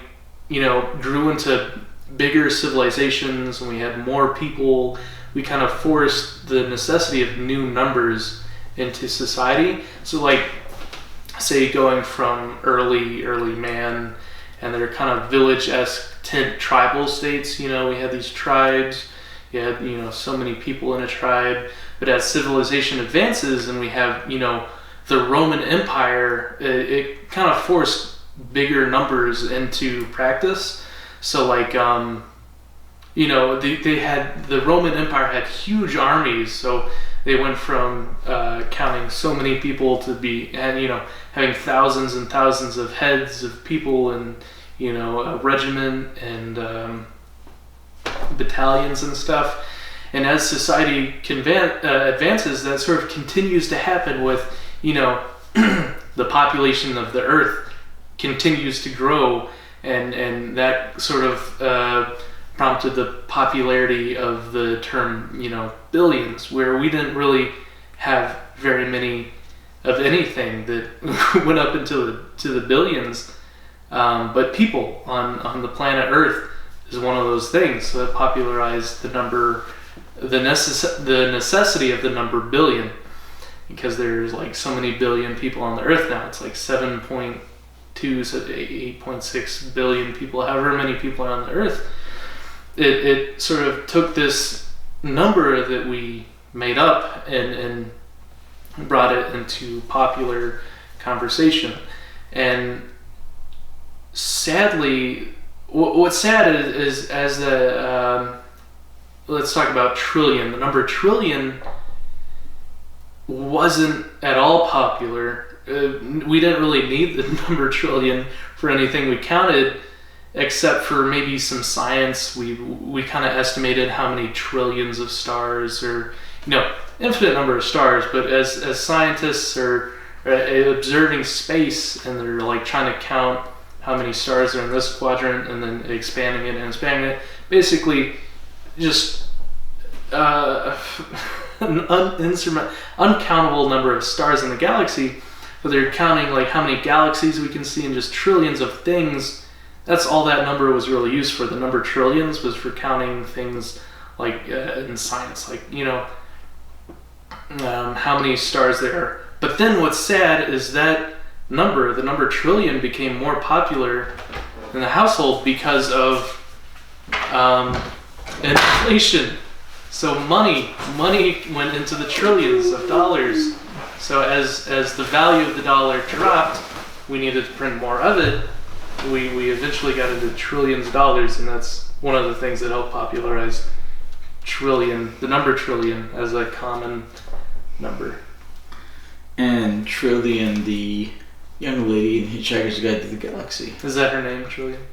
grew into bigger civilizations and we had more people, we kind of forced the necessity of new numbers into society. So like, say going from early man, and they're kind of village-esque tribal states, we had these tribes. You had, so many people in a tribe, but as civilization advances and we have, the Roman Empire, it kind of forced bigger numbers into practice. So like, the Roman Empire had huge armies, so they went from counting so many people to having thousands and thousands of heads of people and, a regiment and battalions and stuff. And as society advances, that sort of continues to happen with, the population of the Earth continues to grow and that sort of prompted the popularity of the term, billions, where we didn't really have very many of anything that went up into the billions, but people on the planet Earth is one of those things that popularized the necessity of the number billion, because there's like so many billion people on the Earth now. It's like 7.2, so 8.6 billion people, however many people are on the Earth. It sort of took this number that we made up and brought it into popular conversation. And sadly, what's sad is as let's talk about trillion. The number trillion wasn't at all popular. We didn't really need the number trillion for anything we counted, except for maybe some science. We kind of estimated how many trillions of stars, or infinite number of stars. But as scientists are observing space, and they're like trying to count how many stars are in this quadrant, and then expanding it, basically just an uncountable number of stars in the galaxy. But they're counting like how many galaxies we can see and just trillions of things. That's all that number was really used for. The number trillions was for counting things like in science, like how many stars there are. But then what's sad is that the number trillion, became more popular in the household because of inflation. So money went into the trillions of dollars. So as the value of the dollar dropped, we needed to print more of it. We eventually got into trillions of dollars, and that's one of the things that helped popularize the number trillion as a common number. And Trillian, the young lady in Hitchhiker's Guide to the Galaxy. Is that her name, Trillian?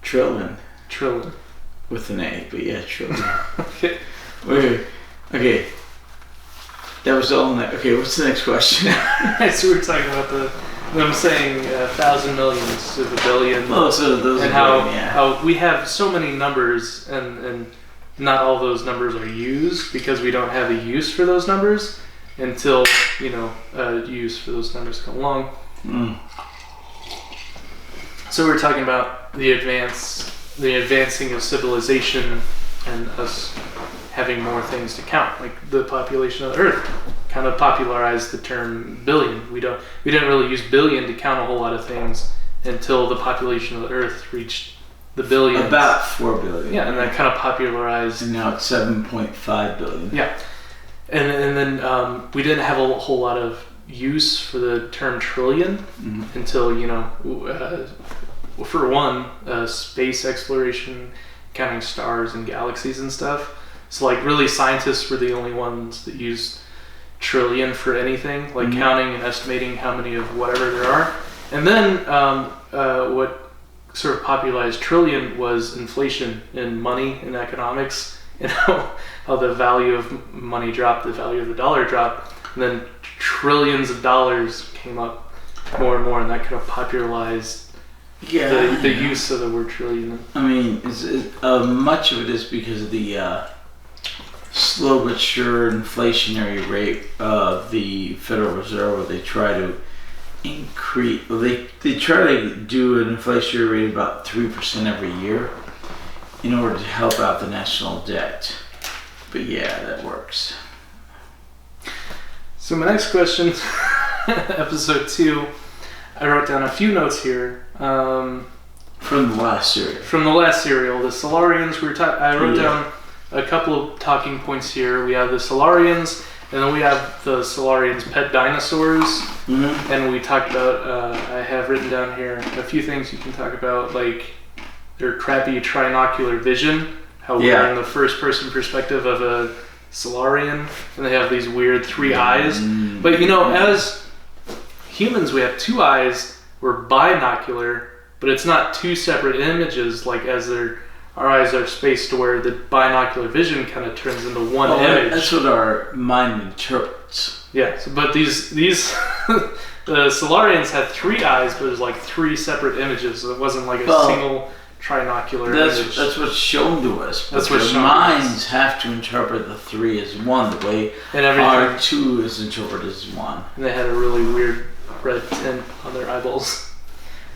Trillin. With an A, but yeah, Trillian. Okay. Wait. Okay. That was all in that. Okay, what's the next question? So we were talking about them saying 1,000 millions to the billion. Oh, so those and are how we have so many numbers, and not all those numbers are used because we don't have a use for those numbers until use for those numbers come along. So we're talking about the advancing of civilization, and us having more things to count, like the population of the Earth kind of popularized the term billion. We didn't really use billion to count a whole lot of things until the population of the Earth reached the billions. About 4 billion. Yeah, and that kind of popularized. And now it's 7.5 billion. Yeah, and then we didn't have a whole lot of use for the term trillion until for one, space exploration, counting stars and galaxies and stuff. So like really scientists were the only ones that used trillion for anything, like counting and estimating how many of whatever there are. And then what sort of popularized trillion was inflation in money and economics, how the value of money dropped, the value of the dollar dropped, and then trillions of dollars came up more and more, and that kind of popularized the use of the word trillion. I mean, much of it is because of the slow but sure inflationary rate of the Federal Reserve, where they try to increase. Well, they try to do an inflationary rate of about 3% every year in order to help out the national debt. But yeah, that works. So my next question, episode 2, I wrote down a few notes here. From the last serial. The Solarians. I wrote down a couple of talking points here. We have the Solarians, and then we have the Solarians' pet dinosaurs. And we talked about, I have written down here a few things you can talk about, like their crappy trinocular vision, how we're in the first person perspective of a Solarian, and they have these weird 3 eyes. But as humans, we have 2 eyes. We're binocular, but it's not 2 separate images, like our eyes are spaced to where the binocular vision kind of turns into one image. That's what our mind shorts. Yeah, but these the Solarians had 3 eyes, but it was like 3 separate images. So it wasn't like a single trinocular image. That's what's shown to us. That's what's shown minds have to interpret the 3 as 1, the way and our 2 is interpreted as 1. And they had a really weird red tint on their eyeballs.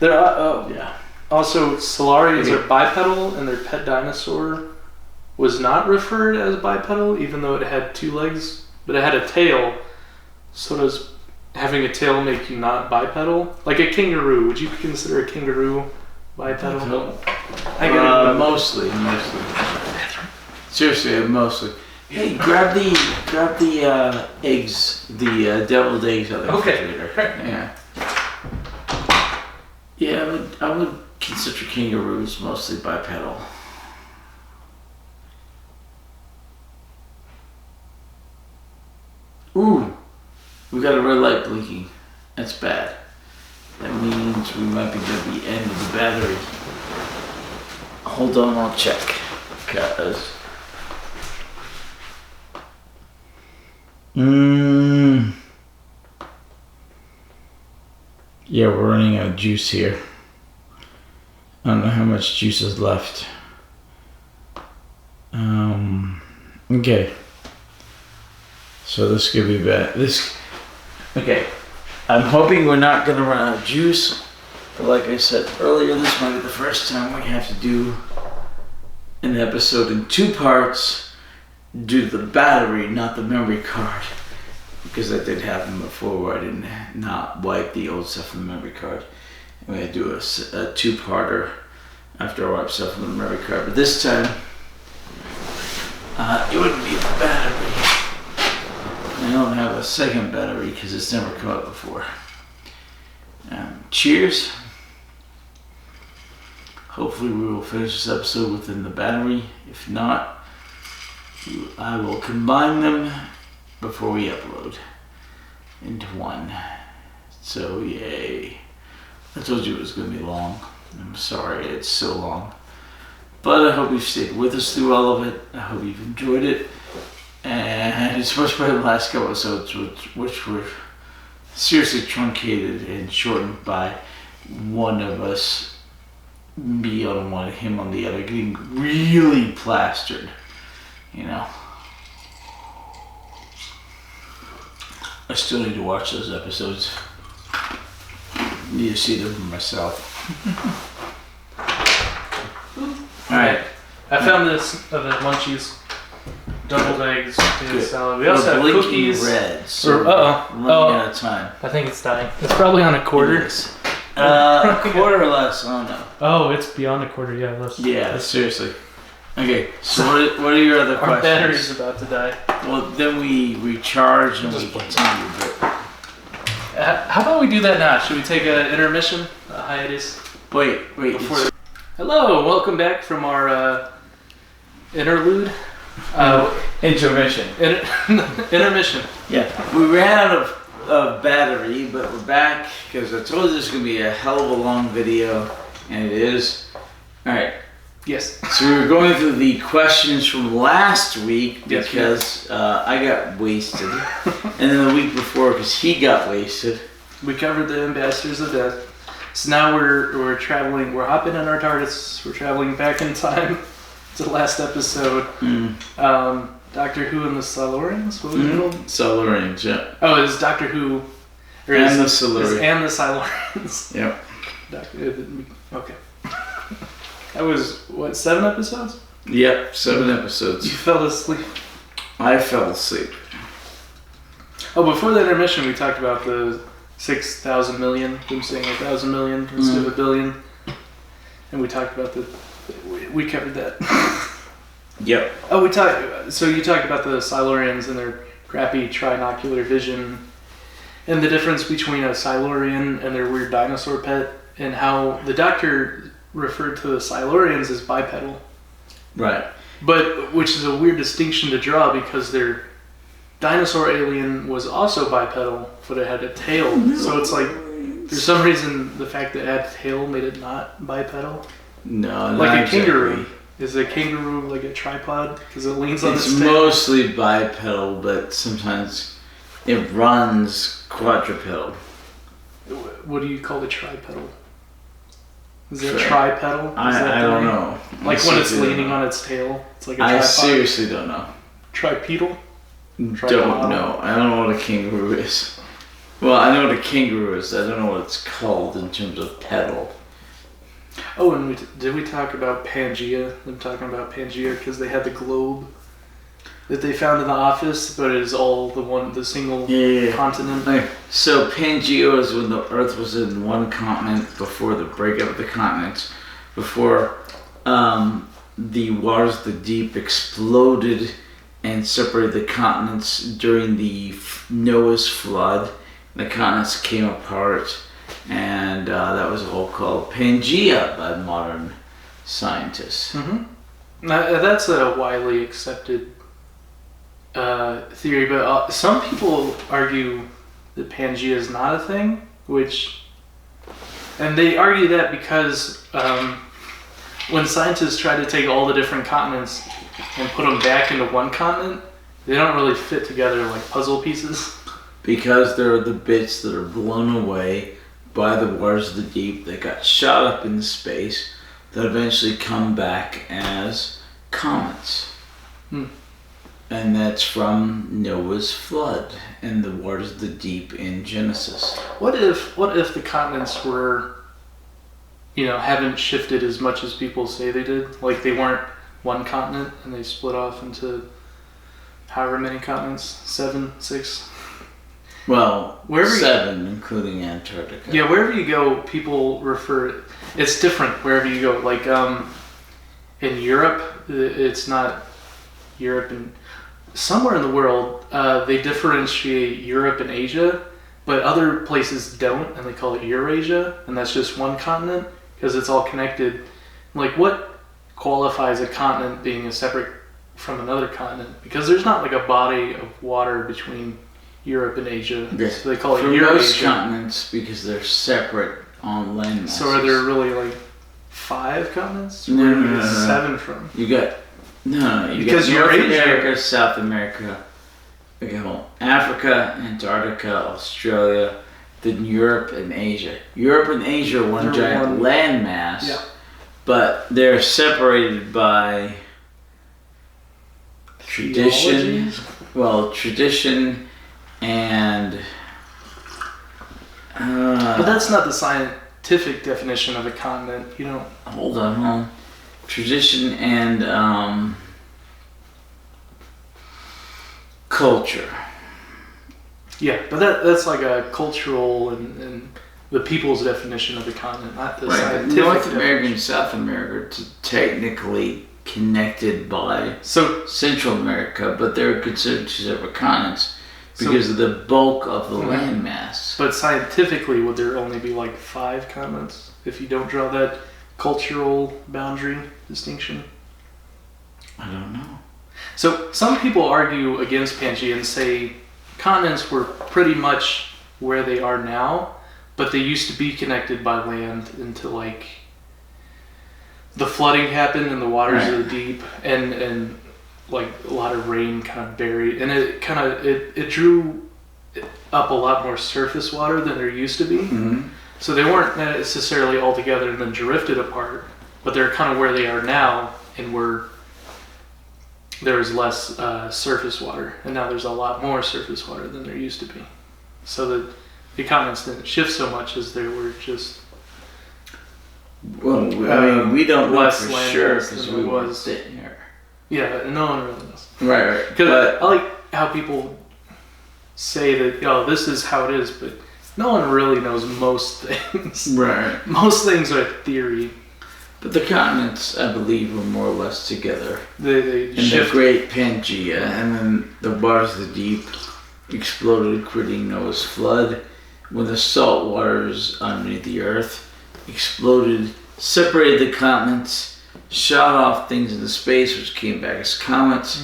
They're yeah. Also, Solarians are bipedal, and their pet dinosaur was not referred as bipedal, even though it had 2 legs, but it had a tail. So does having a tail make you not bipedal? Like a kangaroo. Would you consider a kangaroo bipedal? I get it. Mostly. Seriously, mostly. Hey, grab the eggs, the deviled eggs out of the refrigerator. Yeah. Yeah, I would consider kangaroos mostly bipedal. Ooh, we got a red light blinking. That's bad. That means we might be at the end of the battery. Hold on, I'll check. Cause yeah, we're running out of juice here. I don't know how much juice is left. Okay. So this could be bad. Okay. I'm hoping we're not gonna run out of juice. But like I said earlier, this might be the first time we have to do an episode in 2 parts due to the battery, not the memory card. Because that did happen before where I didn't not wipe the old stuff from the memory card. And we had to do a 2-parter after I wiped stuff from the memory card. But this time, it wouldn't be the battery. I don't have a second battery because it's never come up before. Cheers. Hopefully we will finish this episode within the battery. If not, I will combine them before we upload into one. So yay. I told you it was going to be long. I'm sorry it's so long. But I hope you've stayed with us through all of it. I hope you've enjoyed it. And it's much better than the last couple episodes, which were seriously truncated and shortened by one of us, me on one, him on the other, getting really plastered, you know. I still need to watch those episodes. Need to see them for myself. Alright. I found this the munchies. Doubled eggs, potato salad. We also have cookies. Red, so running out of time. I think it's dying. It's probably on a quarter. A quarter or less, I don't know. Oh, it's beyond a quarter, yeah. Let's seriously. Okay, so what are your other questions? Our battery's about to die. Well, then we recharge and we continue. How about we do that now? Should we take an intermission? A hiatus? Wait. Hello, welcome back from our interlude. Intermission. Intermission. Yeah, we ran out of battery, but we're back because I told you this is going to be a hell of a long video, and it is. Alright. Yes. So we were going through the questions from last week because I got wasted, and then the week before because he got wasted. We covered the Ambassadors of Death. So now we're traveling. We're hopping in our TARDIS. We're traveling back in time to the last episode. Doctor Who and the Silurians. What was it called? Silurians, yeah. Oh, it's Doctor Who. And the Silurians. And the Silurians. Yep. Okay. That was, 7 episodes? Yep, 7 episodes. You fell asleep. I fell asleep. Oh, before the intermission, we talked about the 6,000 million. Them saying 1,000 million instead of a billion. And we talked about we covered that. Yep. Oh, so you talked about the Silurians and their crappy trinocular vision, and the difference between a Silurian and their weird dinosaur pet, and how the Doctor referred to the Silurians as bipedal. Right. But which is a weird distinction to draw because their dinosaur alien was also bipedal, but it had a tail. No. So it's like, for some reason, the fact that it had a tail made it not bipedal. No, like a kangaroo. Is a kangaroo like a tripod because it leans on its tail? It's mostly bipedal, but sometimes It runs quadrupedal. What do you call the tripedal? Is it Tri- tripedal? Is I the don't name? know. Like I when it's seriously leaning don't know. on its tail, it's like a I tripod. seriously don't know. Tripedal? Don't Tripod. know. I don't know what a kangaroo is. Well, I know what a kangaroo is. I don't know what it's called in terms of pedal. Oh, and did we talk about Pangea? I'm talking about Pangea because they had the globe that they found in the office, but it is all the single continent. Okay, so Pangea is when the Earth was in one continent before the breakup of the continents, before the waters of the deep exploded and separated the continents during the Noah's flood. The continents came apart, and that was all called Pangea by modern scientists. Mm-hmm. Now, that's a widely accepted theory, but some people argue that Pangea is not a thing, and they argue that because when scientists try to take all the different continents and put them back into one continent, they don't really fit together like puzzle pieces. Because there are the bits that are blown away by the waters of the deep that got shot up into space that eventually come back as comets. And that's from Noah's flood and the waters of the deep in Genesis. What if the continents were, haven't shifted as much as people say they did? Like they weren't one continent and they split off into however many continents? 7, 6? Well, Wherever 7, including Antarctica. Yeah, wherever you go, people refer. It's different wherever you go. Like in Europe, it's not Europe, and somewhere in the world they differentiate Europe and Asia, but other places don't, and they call it Eurasia, and that's just one continent because it's all connected. Like, what qualifies a continent being a separate from another continent? Because there's not like a body of water between Europe and Asia, Yes. so they call it For Eurasia. most continents, because they're separate on land masses. So are there really like 5 continents? No, Where do no, you no, get no. 7 from? You got you Because got North Eurasia- America, South America, okay, well, Africa, Antarctica, Australia, then Europe and Asia. Europe and Asia are one They're giant one- landmass, Yeah. but they're separated by tradition. Theology? Well, tradition and But that's not the scientific definition of a continent. You don't. hold on. Tradition and culture. Yeah, but that's like a cultural and the people's definition of a continent, not the Right. scientific North America definition. and South America are technically connected by So Central America, but they're considered two separate continents So- because of the bulk of the Mhm. landmass. but scientifically, would there only be like 5 continents if you don't draw that cultural boundary distinction? I don't know. So some people argue against Pangea and say continents were pretty much where they are now, but they used to be connected by land until like the flooding happened and the waters of the deep and like a lot of rain kind of buried, and it drew up a lot more surface water than there used to be. Mm-hmm. So they weren't necessarily all together and then drifted apart, but they're kind of where they are now, and where there was less surface water, and now there's a lot more surface water than there used to be. So that the continents didn't shift so much as there were just Well, I mean, we don't know less for land sure mass because than we it weren't was. sitting here. Yeah, no one really knows. Right. Because But I like how people say that, oh, this is how it is, but no one really knows most things. right. Most things are theory. But the continents, I believe, were more or less together. They In the shift. Great Pangea, and then the waters of the deep exploded, creating Noah's flood. When the salt waters underneath the earth exploded, separated the continents, shot off things into space, which came back as comets,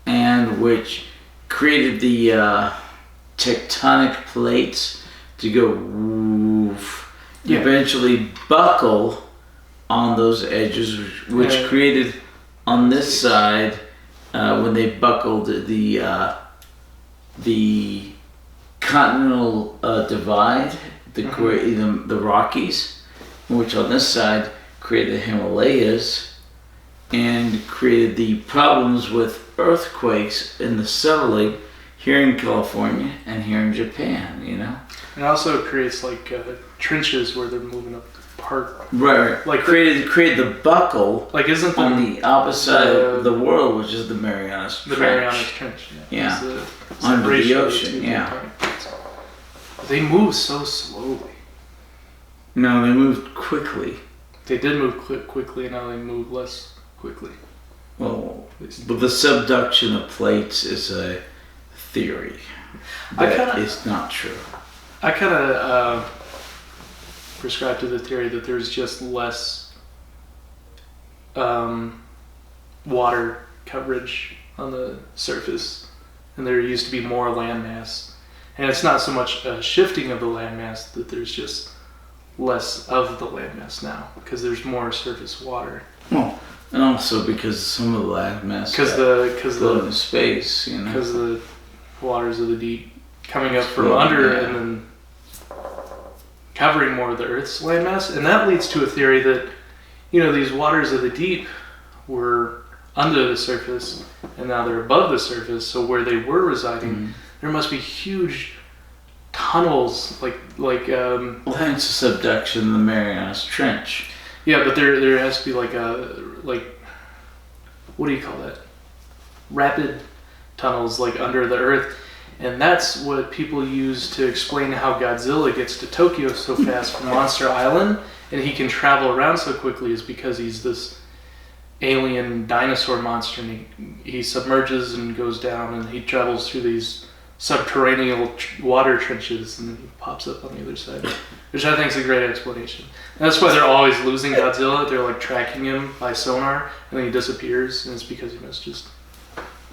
and which created the tectonic plates to go woof, Yeah. eventually buckle on those edges, which Yeah. created on this side when they buckled the continental divide, the Rockies, which on this side created the Himalayas and created the problems with earthquakes in the settling here in California and here in Japan, you know? And also it creates like trenches where they're moving apart. Right. Like created the buckle like isn't on the opposite side of the world, which is the Marianas Trench. The Marianas Trench, Yeah. It's Under the separation of ocean, two yeah. continents. They move so slowly. No, they moved quickly. They did move quickly, and now they move less quickly. Well, but the subduction of plates is a theory. That is not true. I kind of prescribe to the theory that there's just less water coverage on the surface, and there used to be more landmass. And it's not so much a shifting of the landmass, that there's just less of the landmass now, because there's more surface water. Well, and also because some of the landmass because in space, you know, because the waters of the deep coming up from under and then covering more of the Earth's landmass, and that leads to a theory that, you know, these waters of the deep were under the surface and now they're above the surface. So where they were residing, there must be huge tunnels, like well, hence the subduction of the Marianas Trench. Yeah, but there has to be like what do you call that? Rapid tunnels like under the Earth. And that's what people use to explain how Godzilla gets to Tokyo so fast from Monster Island, and he can travel around so quickly, is because he's this alien dinosaur monster, and he submerges and goes down, and he travels through these subterranean water trenches, and then he pops up on the other side, which I think is a great explanation. And that's why they're always losing Godzilla. They're like tracking him by sonar, and then he disappears, and it's because he must just...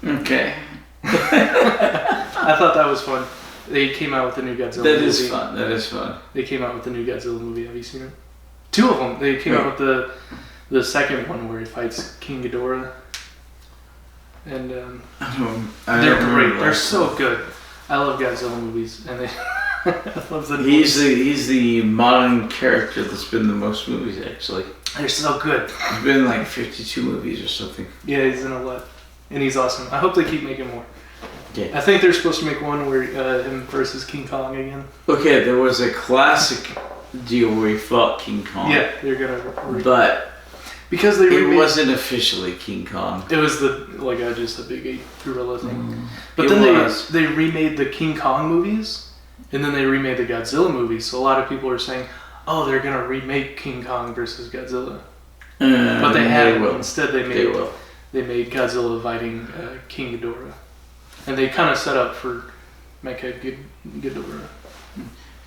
Okay. I thought that was fun. They came out with the new Godzilla movie. That is fun. They came out with the new Godzilla movie. Have you seen it? Two of them. They came out with the second one where he fights King Ghidorah. And they're great. They're so good. I love Godzilla movies, and I love the he's the modern character that's been in the most movies, actually. They're so good. He's been in like 52 movies or something. Yeah, he's in a lot. And he's awesome. I hope they keep making more. Okay. I think they're supposed to make one where him versus King Kong again. Okay, there was a classic deal where he fought King Kong. Yeah, they're gonna. But because they it wasn't officially King Kong. It was just a big gorilla thing. But It then was. they remade the King Kong movies, and then they remade the Godzilla movies. So a lot of people are saying, "Oh, they're gonna remake King Kong versus Godzilla," but they haven't. Instead, they made Godzilla fighting King Ghidorah, and they kind of set up for Mecha Ghidorah.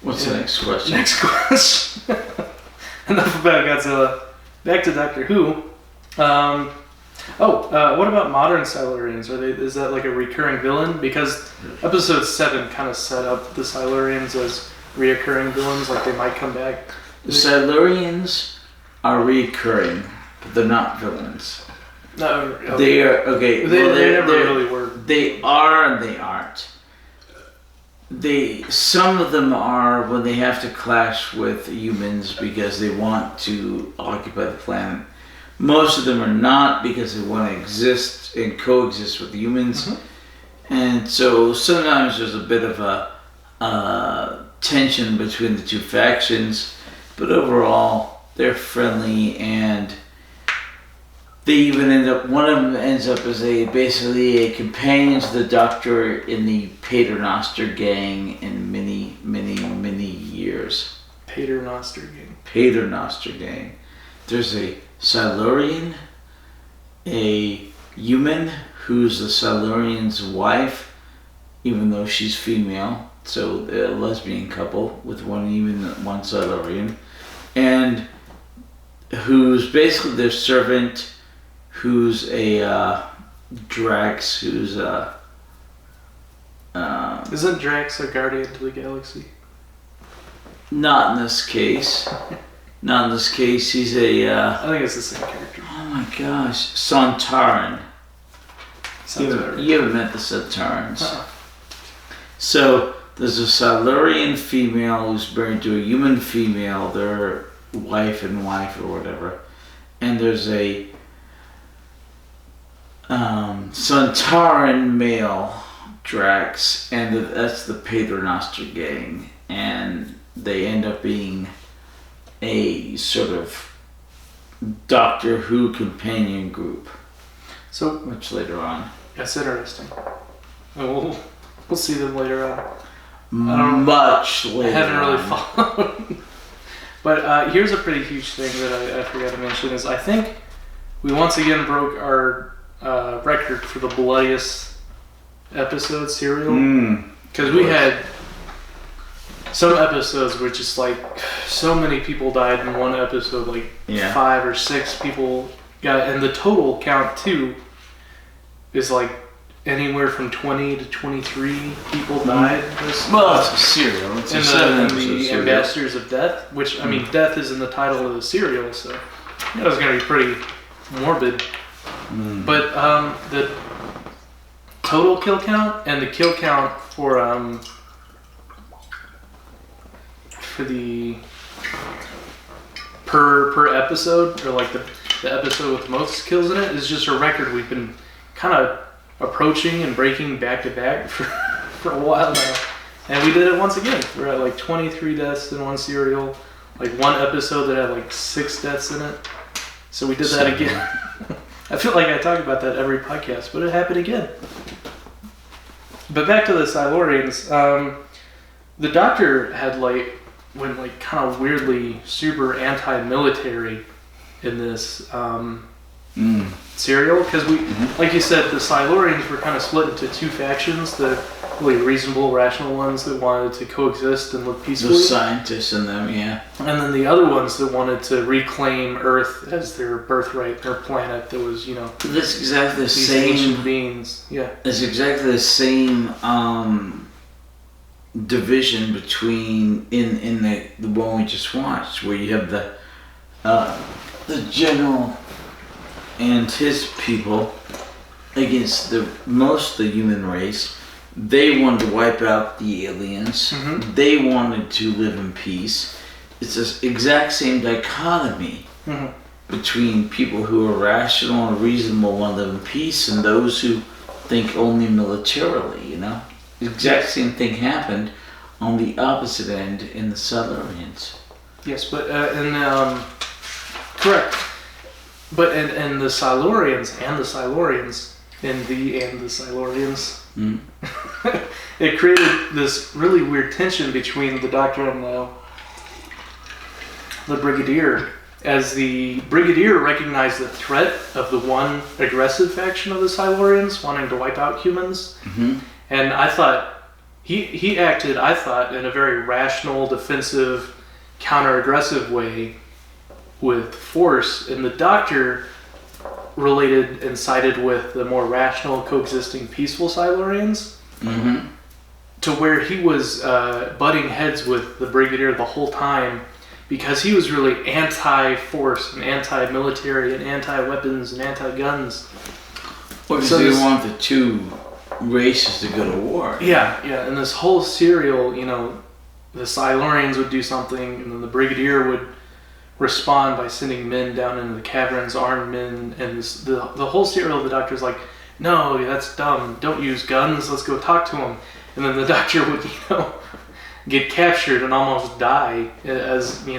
What's the next question? Next question. Enough about Godzilla. Back to Doctor Who. What about modern Silurians? Is that like a recurring villain? Because episode 7 kind of set up the Silurians as reoccurring villains, like they might come back. The Silurians are recurring, but they're not villains. No, okay. They are okay. They never really were. They are and they aren't. Some of them are when they have to clash with humans because they want to occupy the planet. Most of them are not because they want to exist and coexist with humans. Mm-hmm. And so sometimes there's a bit of a tension between the two factions, but overall they're friendly, and they even one of them ends up as basically a companion to the Doctor in the Paternoster gang in many, many, many years. Paternoster gang. Paternoster gang. There's a Silurian, a human who's the Silurian's wife, even though she's female, so a lesbian couple with one Silurian, and who's basically their servant, who's a Drax, who's a... Isn't Drax a guardian to the galaxy? Not in this case. Not in this case. He's a... I think it's the same character. Oh my gosh. Sontaran. You haven't met the Sontarans. Uh-uh. So, there's a Silurian female who's married to a human female. They're wife and wife or whatever. And there's a Sontaran male, Drax, and that's the Paternoster gang. And they end up being a sort of Doctor Who companion group. So much later on. That's interesting. And we'll see them later on. Much later. I haven't really followed. But here's a pretty huge thing that I forgot to mention is I think we once again broke our record for the bloodiest episode serial. Because we had some episodes where just like so many people died in one episode, like 5 or 6 people got, and the total count too is like anywhere from 20 to 23 people died. Well, it's a serial. It's in the Ambassadors of Death, which I mean, death is in the title of the serial, so that was gonna be pretty morbid. But the total kill count and the kill count for the per episode, or like the episode with the most kills in it, is just a record we've been kind of approaching and breaking back to back for a while now. And we did it once again. We're at like 23 deaths in one serial, like one episode that had like 6 deaths in it. So we did that again. I feel like I talk about that every podcast, but it happened again. But back to the Silurians. The Doctor went like kind of weirdly super anti-military in this serial, because we, like you said, the Silurians were kind of split into 2 factions: the really reasonable, rational ones that wanted to coexist and live peacefully, the scientists in them, and then the other ones that wanted to reclaim Earth as their birthright, their planet that was, that's exactly the these same ancient beings. It's exactly the same division between in the one we just watched, where you have the general and his people against most of the human race. They wanted to wipe out the aliens. They wanted to live in peace. It's the exact same dichotomy between people who are rational and reasonable, want to live in peace, and those who think only militarily, The exact same thing happened on the opposite end in the Silurians. Yes, but correct. But and the Silurians and the Silurians and the Silurians, it created this really weird tension between the Doctor and the Brigadier, as the Brigadier recognized the threat of the one aggressive faction of the Silurians wanting to wipe out humans, and I thought he acted, I thought, in a very rational, defensive, counter-aggressive way with force, and the Doctor related and sided with the more rational, coexisting, peaceful Silurians, to where he was butting heads with the Brigadier the whole time, because he was really anti-force and anti-military and anti-weapons and anti-guns. Well, because they want the 2 races to go to war. Yeah, and this whole serial, the Silurians would do something, and then the Brigadier would respond by sending men down into the caverns, armed men, and the whole serial, the Doctor's like, no, that's dumb, don't use guns, let's go talk to him. And then the Doctor would, get captured and almost die as, be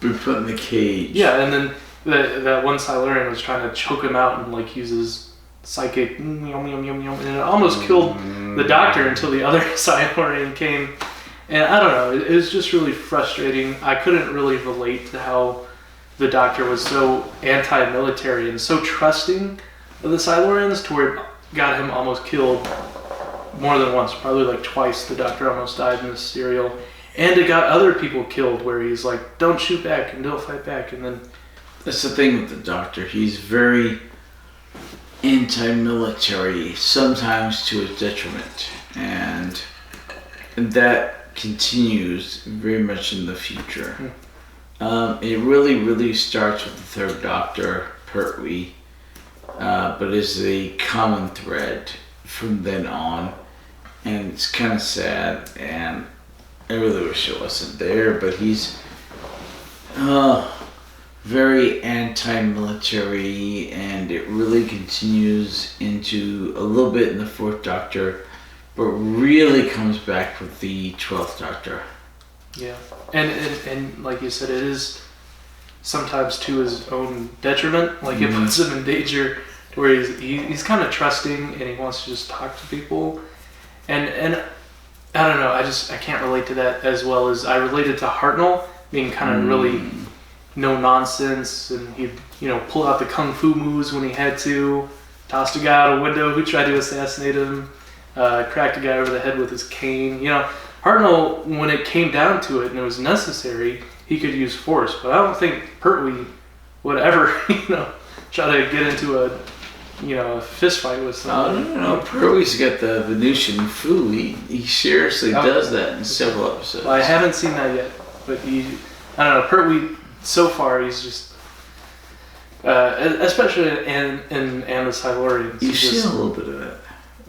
put in the cage. Yeah, and then that one Silurian was trying to choke him out and like use his psychic, and it almost killed the Doctor until the other Silurian came. And I don't know, it was just really frustrating. I couldn't really relate to how the Doctor was so anti-military and so trusting of the Silurians, to where it got him almost killed more than once, probably like twice. The Doctor almost died in this serial, and it got other people killed, where he's like, don't shoot back and don't fight back. And then that's the thing with the Doctor, he's very anti-military, sometimes to his detriment, and that continues very much in the future. It really starts with the 3rd Doctor, Pertwee, but is a common thread from then on. and it's kind of sad, and I really wish it wasn't there, but he's very anti-military, and it really continues into a little bit in the 4th Doctor, but really comes back with the 12th Doctor. Yeah, and like you said, it is sometimes to his own detriment. Like it puts him in danger, to where he's kind of trusting and he wants to just talk to people, and I don't know. I can't relate to that as well as I related to Hartnell being kind of really no nonsense, and he'd pull out the kung fu moves when he had to, tossed a guy out a window who tried to assassinate him, cracked a guy over the head with his cane. Hartnell, when it came down to it and it was necessary, he could use force, but I don't think Pertwee would ever try to get into a fist fight with somebody. No, Pertwee's got the Venusian foo. He seriously does that in several episodes. Well, I haven't seen that yet, but I don't know, Pertwee, so far, he's just, especially in the Silurians. You've seen a little bit of it.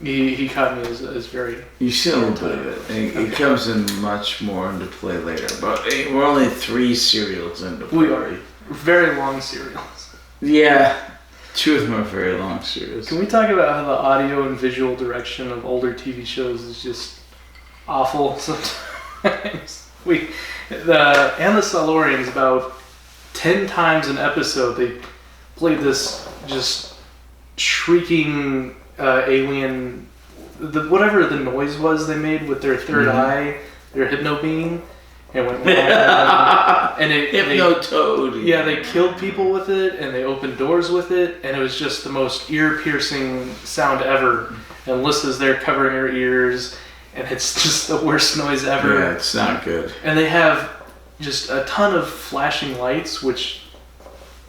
He caught me as very... You've seen a little bit of it. And it comes in much more into play later. But we're only 3 serials into play. We are. Very long serials. Yeah. 2 of them are very long serials. Can we talk about how the audio and visual direction of older TV shows is just awful sometimes? The Silurians, about 10 times an episode, they played this just shrieking alien, whatever the noise was they made with their third eye, their hypno beam, and went and Hypno-toad. Yeah, they killed people with it, and they opened doors with it, and it was just the most ear-piercing sound ever. And Lissa's there covering her ears, and it's just the worst noise ever. Yeah, it's not good. And they have just a ton of flashing lights, which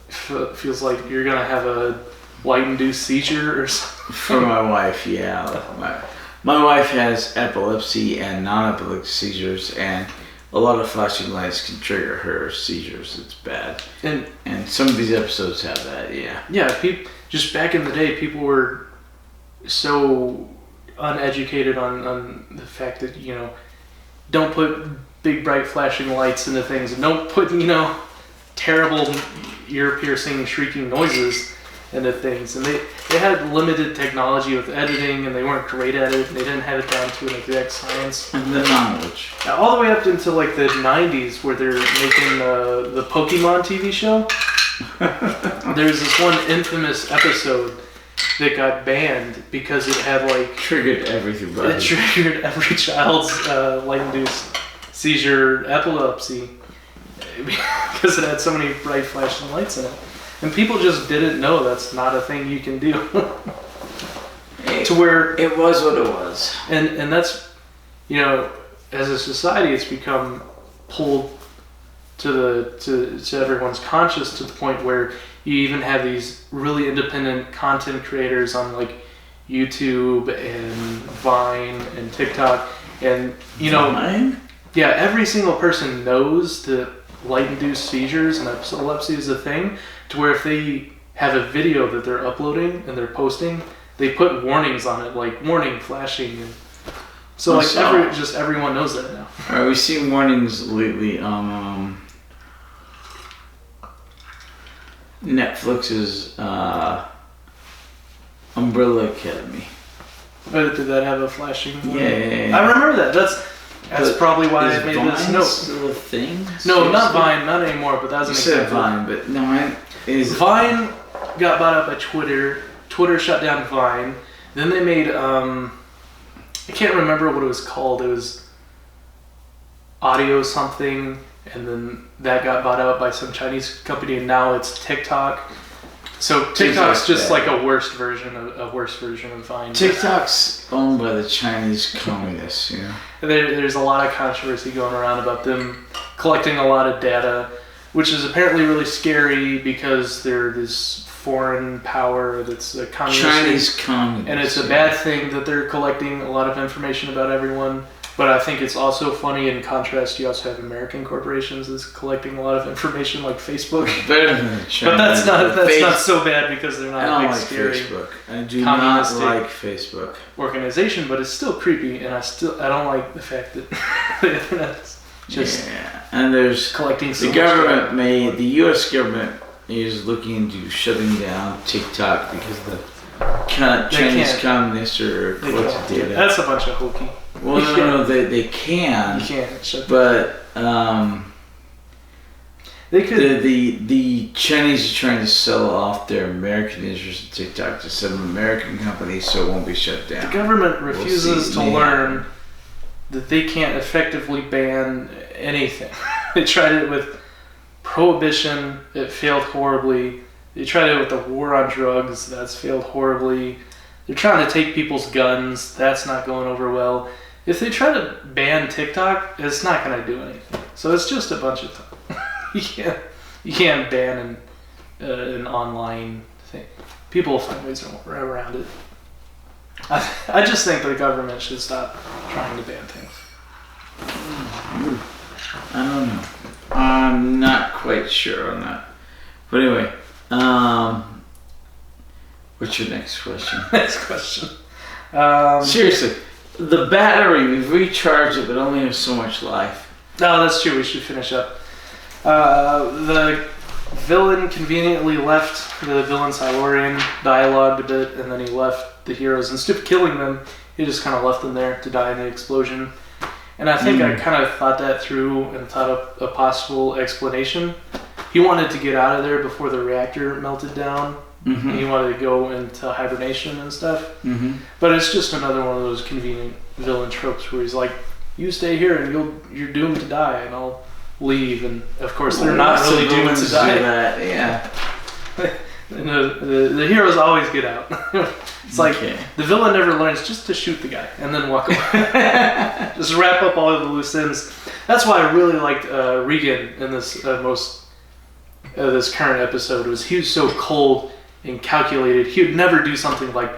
feels like you're gonna have a light-induced seizure or something. For my wife, yeah. My wife has epilepsy and non-epileptic seizures, and a lot of flashing lights can trigger her seizures. It's bad. And some of these episodes have that, yeah. Yeah, just back in the day, people were so uneducated on the fact that, don't put big, bright, flashing lights into things, and don't put, terrible, ear-piercing, shrieking noises into things. And they had limited technology with editing, and they weren't great at it, and they didn't have it down to an exact science. And the knowledge. All the way up into like the 90s, where they're making the Pokemon TV show. There's this one infamous episode that got banned because it had triggered everybody. It triggered every child's light-induced seizure epilepsy because it had so many bright flashing lights in it. And people just didn't know that's not a thing you can do. To where it was what it was. And that's, as a society, it's become pulled to everyone's conscious to the point where you even have these really independent content creators on YouTube and Vine and TikTok, and Vine? Yeah, every single person knows that light-induced seizures and epilepsy is a thing, to where if they have a video that they're uploading and they're posting, they put warnings on it, like warning flashing, and so everyone knows that now. All right, we've seen warnings lately on Netflix's Umbrella Academy. But did that have a flashing? Yeah. I remember that. That's probably why I made this note. Still a thing? No, not Vine, not anymore. But that was an example. Vine, but no, Vine got bought up by Twitter. Twitter shut down Vine. Then they made I can't remember what it was called. It was Audio something, and then that got bought out by some Chinese company, and now it's TikTok. So TikTok's just like a worse version of Vine. TikTok's owned by the Chinese communists, There's a lot of controversy going around about them collecting a lot of data, which is apparently really scary because they're this foreign power that's a communist. Chinese communist. And it's a bad thing that they're collecting a lot of information about everyone. But I think it's also funny in contrast. You also have American corporations that's collecting a lot of information, like Facebook. Better than China. But that's not so bad because they're not I don't a big like scary Facebook. I do not like Facebook organization. But it's still creepy, and I don't like the fact that the internet's just and there's collecting. So the government the U.S. government is looking into shutting down TikTok because the Chinese communists are collecting data. That's a bunch of hokey. Well, no, they can. You can't shut but they could. The Chinese are trying to sell off their American interests in TikTok to some American companies, so it won't be shut down. The government refuses to learn that they can't effectively ban anything. They tried it with prohibition. It failed horribly. They tried it with the war on drugs. That's failed horribly. They're trying to take people's guns. That's not going over well. If they try to ban TikTok, it's not going to do anything. So it's just a bunch of time. You can't ban an online thing. People will find ways around it. I just think the government should stop trying to ban things. I don't know. I'm not quite sure on that. But anyway, what's your next question? Next question. Seriously, the battery, we've recharged it, but only has so much life. No, that's true. We should finish up. The villain conveniently left the villain Silurian, dialogued a bit, and then he left the heroes. Instead of killing them, he just kind of left them there to die in the explosion. And I think I kind of thought that through and thought up a possible explanation. He wanted to get out of there before the reactor melted down. Mm-hmm. He wanted to go into hibernation and stuff. Mm-hmm. But it's just another one of those convenient villain tropes where he's like, you stay here and you're doomed to die, and I'll leave. And of course, they're not really doomed to die. Yeah. And the heroes always get out. It's like the villain never learns just to shoot the guy and then walk away. Just wrap up all of the loose ends. That's why I really liked Regan in this this current episode. He was so cold and calculated. He would never do something like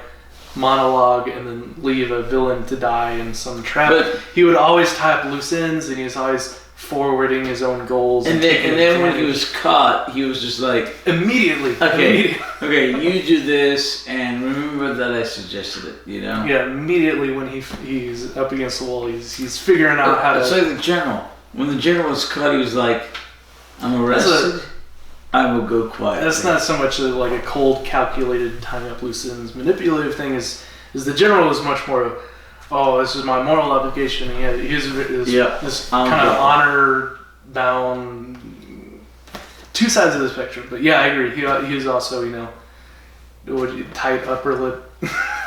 monologue and then leave a villain to die in some trap. But he would always tie up loose ends, and he was always forwarding his own goals. And then when he was caught, he was just like... Immediately. Okay, you do this, and remember that I suggested it, you know? Yeah, immediately when he's up against the wall, he's figuring out how to... It's like the general. When the general was caught, he was like, I'm arrested. I will go quietly. That's not so much like a cold, calculated, tying up loose ends. Manipulative thing is the general is much more of, oh, this is my moral obligation. And he's this kind of honor-bound, two sides of the spectrum. But yeah, I agree. He was also, tight upper lip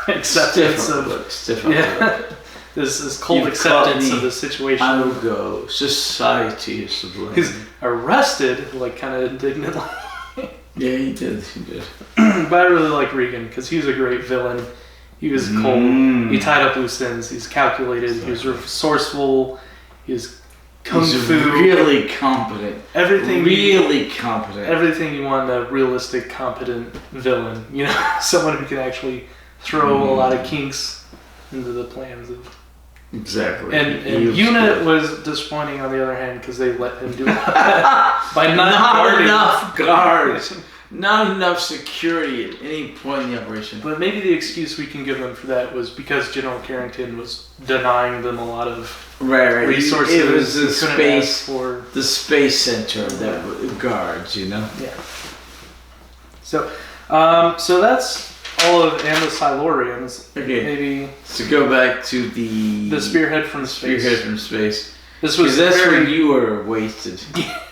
acceptance stiff upper lip. This cold acceptance of the situation. I will go. Society is sublime. He's arrested, kind of indignantly. Yeah, he did. But I really like Regan because he was a great villain. He was cold. He tied up loose ends. He's calculated. He was resourceful. He was kung fu. Really competent. Really competent. Everything you want in a realistic, competent villain. Someone who can actually throw a lot of kinks into the plans of. Exactly. And Unit was disappointing on the other hand because they let him do it by not enough guards. Not enough security at any point in the operation. But maybe the excuse we can give them for that was because General Carrington was denying them a lot of resources. It was the space center that guards, Yeah. So that's all of and the Silurians. Okay. Maybe to go back to the spearhead from space. This was when you were wasted.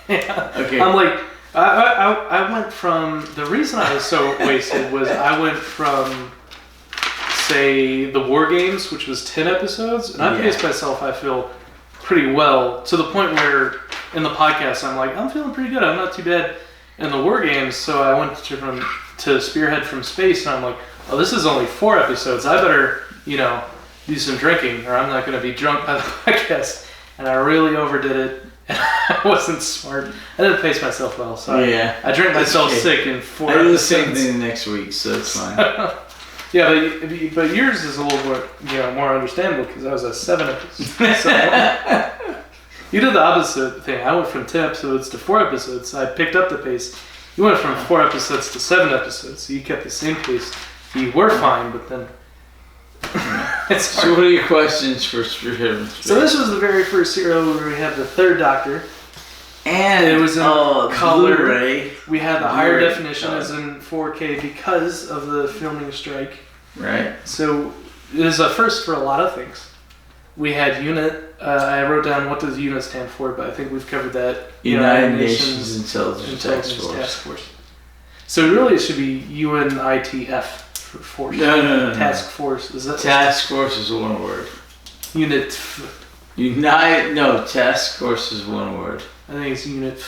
Yeah. Okay. I'm like. I went from, the reason I was so wasted was I went from, say, the War Games, which was 10 episodes, and I paced myself, I feel, pretty well, to the point where in the podcast I'm like, I'm feeling pretty good, I'm not too bad in the War Games, so I went to Spearhead from Space, and I'm like, oh, this is only 4 episodes, I better, do some drinking, or I'm not going to be drunk by the podcast. and I really overdid it. And I wasn't smart. I didn't pace myself well, so I drank myself sick in 4 I do the episodes. same thing next week, so it's fine. Yeah, but yours is a little more, more understandable because I was at 7 episodes. So you did the opposite thing. I went from 10 episodes to 4 episodes. I picked up the pace. You went from 4 episodes to 7 episodes, so you kept the same pace. You were fine, but then it's hard. So what are your questions for Spearhead? So this was the very first serial where we had the third Doctor. And it was in color. Blu-ray. We had the higher definition as in 4K because of the filming strike. Right. So it is a first for a lot of things. We had UNIT. I wrote down what does UNIT stand for, but I think we've covered that. United Nations Intelligence Task Force. So really, it should be UNITF for force. No. Task Force. Is that Task Force is one word. UNIT. Task Force is one word. I think it's UNIT.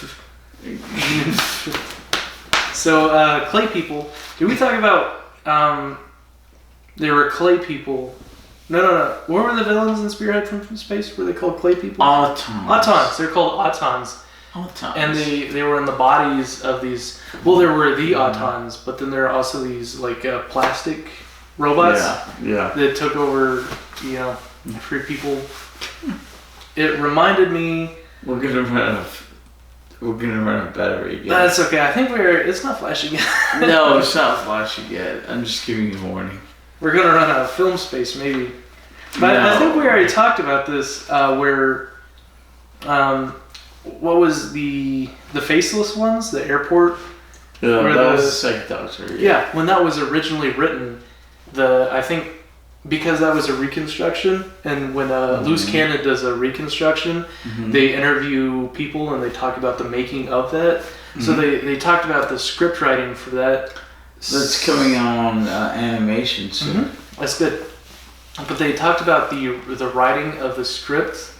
So clay people. Did we talk about? There were clay people. No. What were the villains in Spearhead from Space? Were they called clay people? Autons. They're called Autons. And they were in the bodies of these. Well, there were the Autons, but then there are also these like plastic robots. Yeah. That took over, free people. It reminded me. We're gonna run a battery again. That's okay. I think it's not flashing yet. No, it's not flashing yet. I'm just giving you a warning. We're gonna run out of film space, maybe. But I think we already talked about this. Where, what was the faceless ones? The airport. Yeah, that was the second Doctor. Yeah, when that was originally written, I think because that was a reconstruction, and when Loose Cannon does a reconstruction, they interview people and they talk about the making of that. So they talked about the script writing for that. That's coming on animation soon. That's good. But they talked about the writing of the script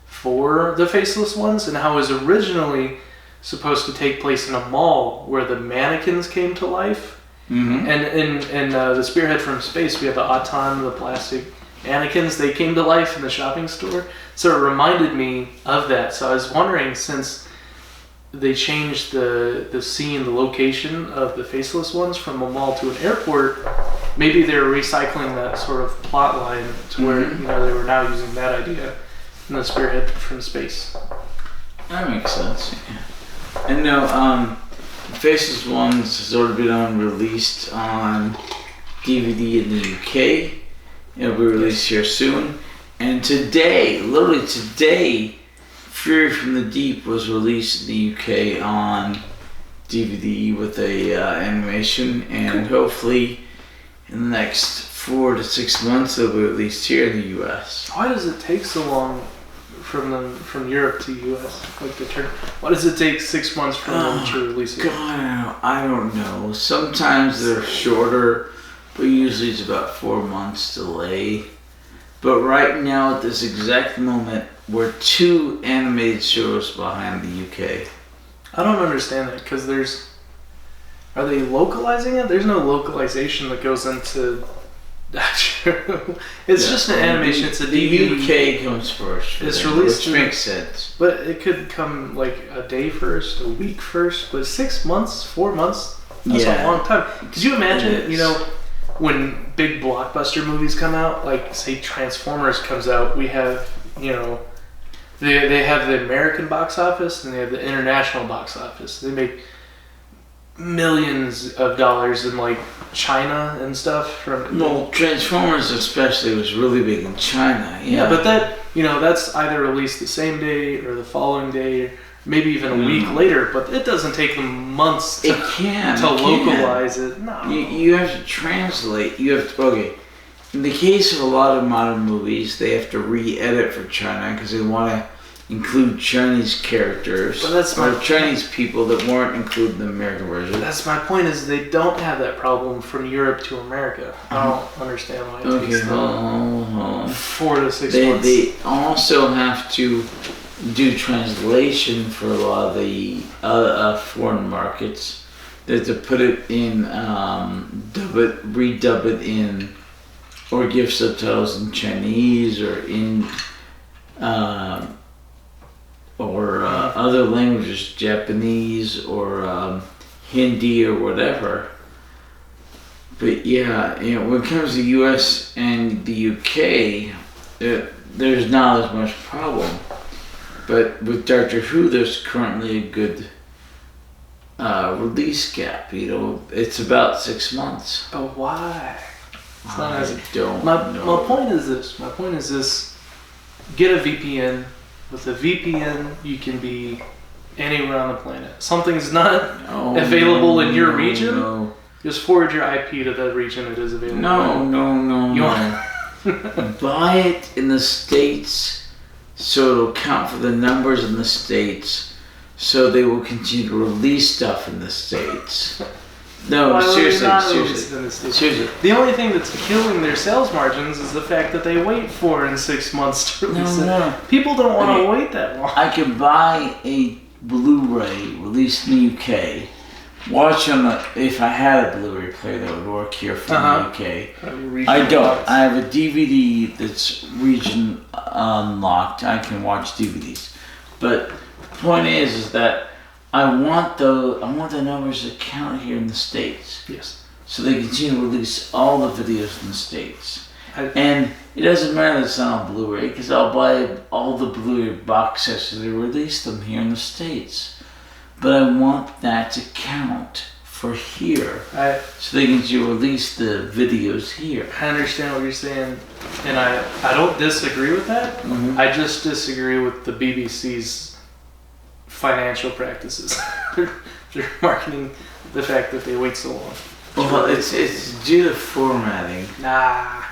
for the faceless ones and how it was originally supposed to take place in a mall where the mannequins came to life. And in the Spearhead from Space, we have the Auton, the plastic mannequins. They came to life in the shopping store. So it reminded me of that. So I was wondering, since they changed the scene, the location of the faceless ones from a mall to an airport, maybe they're recycling that sort of plot line to where they were now using that idea in the Spearhead from Space. That makes sense. Yeah. And no, Faceless Ones has already been released on DVD in the UK. It'll be released here soon. And today, literally today, Fury from the Deep was released in the UK on DVD with a animation, and hopefully in the next 4 to 6 months it'll be released here in the US. Why does it take so long from Europe to US? Why does it take 6 months for them to release it? God, I don't know. Sometimes they're shorter, but usually it's about 4 months delay. But right now, at this exact moment, we're 2 animated shows behind the UK. I don't understand that, because are they localizing it? There's no localization that goes into it's just an animation. It's a DVD. The UK comes first. It's released, which makes sense. But it could come like a day first, a week first. But 6 months, 4 months, that's a long time. Could you imagine, when big blockbuster movies come out, like say Transformers comes out, we have, they have the American box office and they have the international box office. They make millions of dollars in like China and stuff. Well, Transformers especially was really big in China. Yeah, but that that's either released the same day or the following day, maybe even a week later. But it doesn't take them months to localize it. No, you have to translate. You have to In the case of a lot of modern movies, they have to re-edit for China because they want to include Chinese characters or Chinese people that weren't included in the American version. That's my point, is they don't have that problem from Europe to America. I don't understand why it takes them 4 to 6 months. They also have to do translation for a lot of the foreign markets. They have to put it in, redub it in, or give subtitles in Chinese or in or other languages, Japanese or Hindi or whatever. But yeah, when it comes to the U.S. and the UK, there's not as much problem. But with Doctor Who, there's currently a good release gap. It's about 6 months. But why? It's not I don't my know. point is this. Get a VPN. With a VPN, you can be anywhere on the planet. Something's not available in your region. No. Just forward your IP to the region it is available. No. You want Buy it in the States so it'll count for the numbers in the States so they will continue to release stuff in the States. No, Why would they seriously. not release it in the States? Seriously. The only thing that's killing their sales margins is the fact that they wait 4 and 6 months to release it. No. People don't want to wait that long. I can buy a Blu-ray released in the UK, watch on if I had a Blu-ray player that would work here from the UK. I don't. I have a DVD that's region unlocked. I can watch DVDs. But the point is that I want the numbers to count here in the States. Yes. So they continue to release all the videos in the States. And it doesn't matter that it's not on Blu-ray, because I'll buy all the Blu-ray box sets and they release them here in the States. But I want that to count for here. So they can release the videos here. I understand what you're saying, and I don't disagree with that. Mm-hmm. I just disagree with the BBC's financial practices. They're marketing the fact that they wait so long. Well, it's due to formatting. Nah.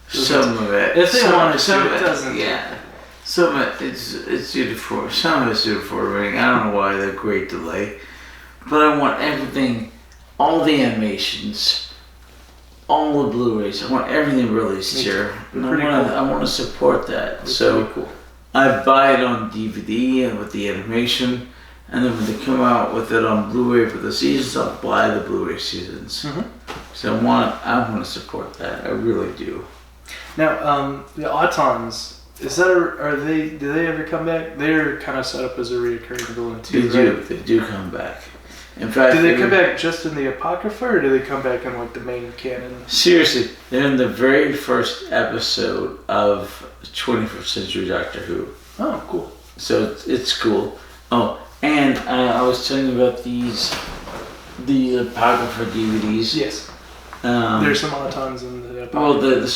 Some of it. If they want to, some of it doesn't. Yeah. Some of it, it's due to some of it's due to formatting. I don't know why the great delay. But I want everything, all the animations, all the Blu-rays. I want everything released here. And I want to support that. So cool. I buy it on DVD and with the animation, and then when they come out with it on Blu-ray for the seasons, I'll buy the Blu-ray seasons. Mm-hmm. So I want to support that. I really do. Now, the Autons. Do they ever come back? They're kind of set up as a reoccurring villain too, right? They do come back. In fact, do they come back just in the Apocrypha, or do they come back in like the main canon? Seriously, they're in the very first episode of 21st Century Doctor Who. Oh, cool. So it's cool. Oh, and I was telling you about the Apocrypha DVDs. Yes. There's some Autons in the Apocrypha. Well, the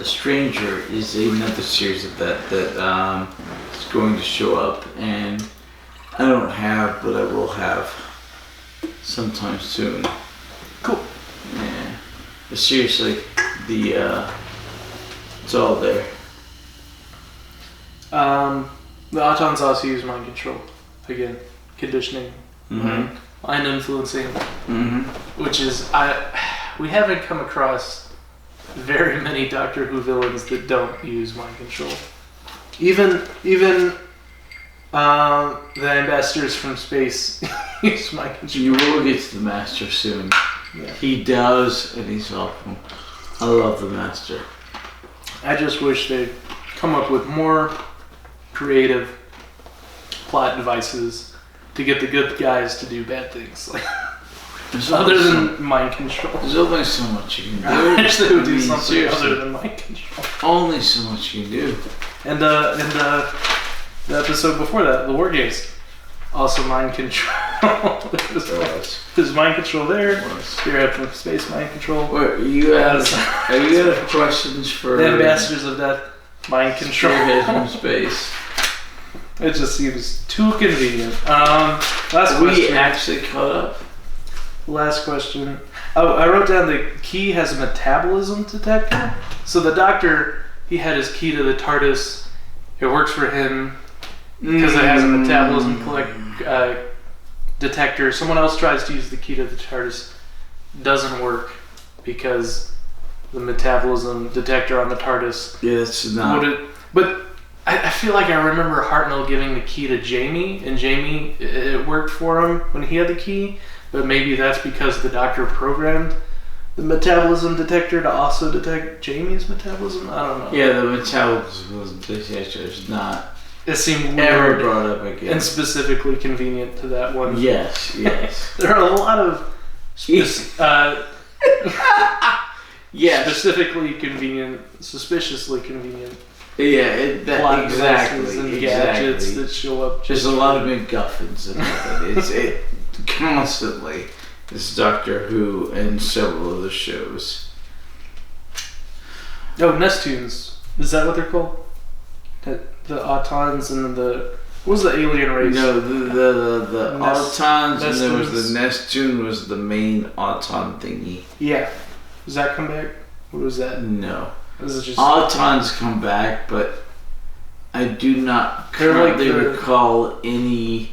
Stranger is another series of that is going to show up, and I don't have, but I will have sometime soon. Cool. Yeah. But seriously, it's all there. The Autons also use mind control. Again, conditioning, Mm-hmm. mind influencing, Mm-hmm. which is we haven't come across very many Doctor Who villains that don't use mind control. Even the ambassadors from space use mind control. You will get to the Master soon. Yeah. He does, and he's awful. I love the Master. I just wish they'd come up with more creative plot devices to get the good guys to do bad things, like other than mind control. There's only so much you can do. I wish they would do something seriously. other than mind control. Only so much you can do. And the episode before that, the War Games, also mind control. There's mind control there. Spearhead from space, mind control. What, you have questions for The ambassadors of death, mind control. Spearhead from space? It just seems too convenient. Last question. We actually caught up. Last question. Oh, I wrote down the key has a metabolism detector. So the Doctor, he had his key to the TARDIS. It works for him because it has a metabolism detector. Someone else tries to use the key to the TARDIS. Doesn't work because the metabolism detector on the TARDIS. Yeah, it's not. But I feel like I remember Hartnell giving the key to Jamie, and Jamie, it worked for him when he had the key. But maybe that's because the Doctor programmed the metabolism detector to also detect Jamie's metabolism. I don't know. Yeah, the metabolism detector is not It seemed ever weird brought up again. and specifically convenient to that one. Yes. There are a lot of Yes. specifically convenient, suspiciously convenient Yeah, exactly. and gadgets that show up. There's a lot of MacGuffins in it. It constantly. It's Doctor Who and several other shows. Oh, Nest Tunes. Is that what they're called? The Autons and the... What was the alien race? No, the Autons, and there was Nestunes. the Nestune was the main Auton thingy. Yeah. Does that come back? What was that? No. Is it just... Autons come back, but I do not They're like currently the- recall any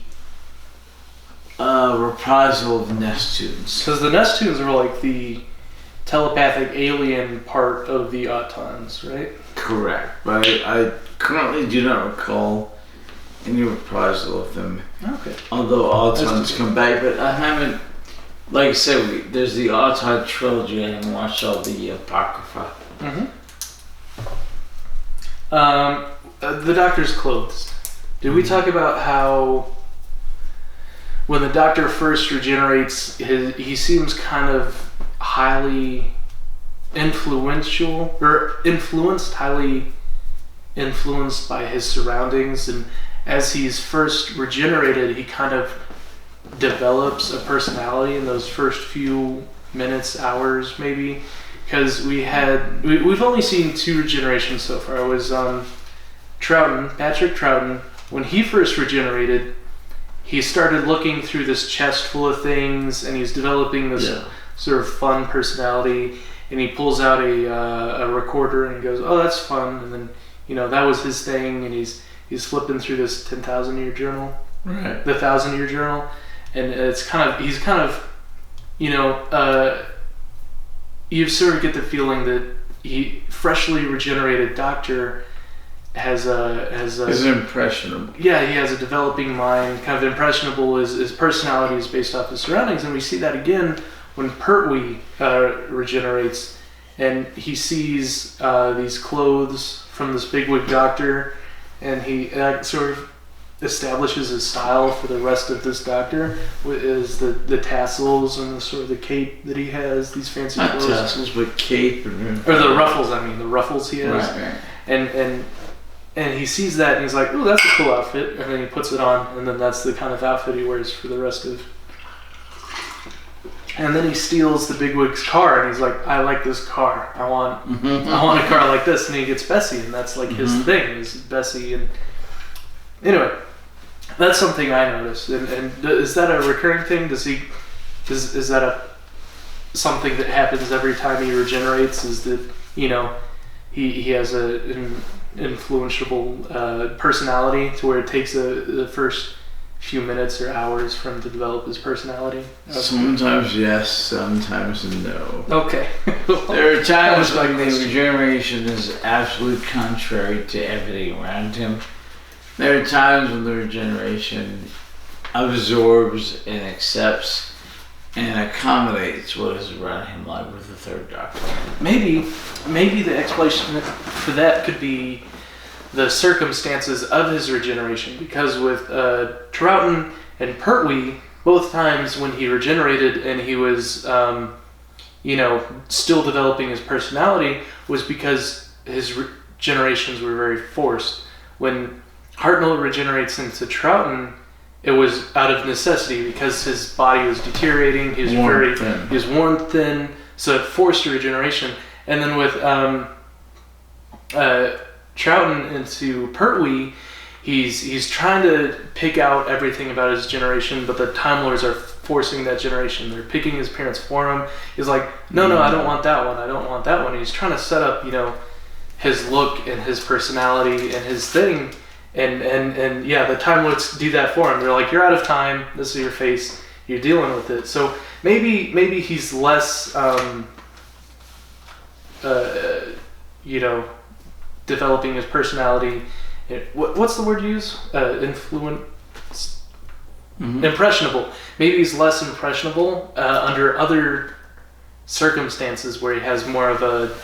reprisal of Nestunes. Because the Nest Tunes were like the telepathic alien part of the Autons, right? Correct. But I currently do not recall any reprisal of them. Okay. Although Autons That's come back, but I haven't, like I said, there's the Auton trilogy. I haven't watched all the Apocrypha. The Doctor's clothes. Did we talk about how when the Doctor first regenerates, he seems kind of highly influential, or highly influenced by his surroundings, and as he's first regenerated, he kind of develops a personality in those first few minutes, hours maybe, because we've only seen 2 regenerations so far. It was Patrick Troughton, when he first regenerated, he started looking through this chest full of things, and he's developing this sort of fun personality, and he pulls out a recorder and goes, "Oh, that's fun," and then that was his thing, and he's flipping through this 10,000-year journal, Right. the 1,000-year journal, and he's kind of you sort of get the feeling that he freshly regenerated Doctor has Is impressionable. yeah, he has a developing mind, kind of impressionable. His personality is based off his surroundings, and we see that again when Pertwee regenerates, and he sees these clothes from this bigwig Doctor, and he sort of establishes his style for the rest of this Doctor, is the tassels and the sort of the cape that he has, these fancy Not clothes. tassels, but cape and Or the ruffles, the ruffles he has. Right. And he sees that and he's like, "Ooh, that's a cool outfit," and then he puts it on, and then that's the kind of outfit he wears for the rest of. And then he steals the bigwig's car, and he's like, "I like this car. I want a car like this." And he gets Bessie, and that's like his thing, is Bessie. And anyway, that's something I noticed. And is that a recurring thing? Is that something that happens every time he regenerates? Is that he has an influential personality to where it takes the first few minutes or hours for him to develop his personality? Sometimes yes, sometimes no. Okay. There are times when the regeneration is absolutely contrary to everything around him. There are times when the regeneration absorbs and accepts and accommodates what is around him, like with the Third Doctor. Maybe the explanation for that could be the circumstances of his regeneration, because with Troughton and Pertwee, both times when he regenerated and he was, still developing his personality, was because his regenerations were very forced. When Hartnell regenerates into Troughton, it was out of necessity because his body was deteriorating. He was worn thin, so it forced a regeneration. And then with Troughton into Pertwee, he's trying to pick out everything about his generation, but the Time Lords are forcing that generation. They're picking his parents for him. He's like, no, I don't want that one. I don't want that one. And he's trying to set up, his look and his personality and his thing. And yeah, the Time Lords do that for him. They're like, you're out of time. This is your face. You're dealing with it. So maybe he's less, developing his personality. What's the word you use? Impressionable. Maybe he's less impressionable under other circumstances where he has more of a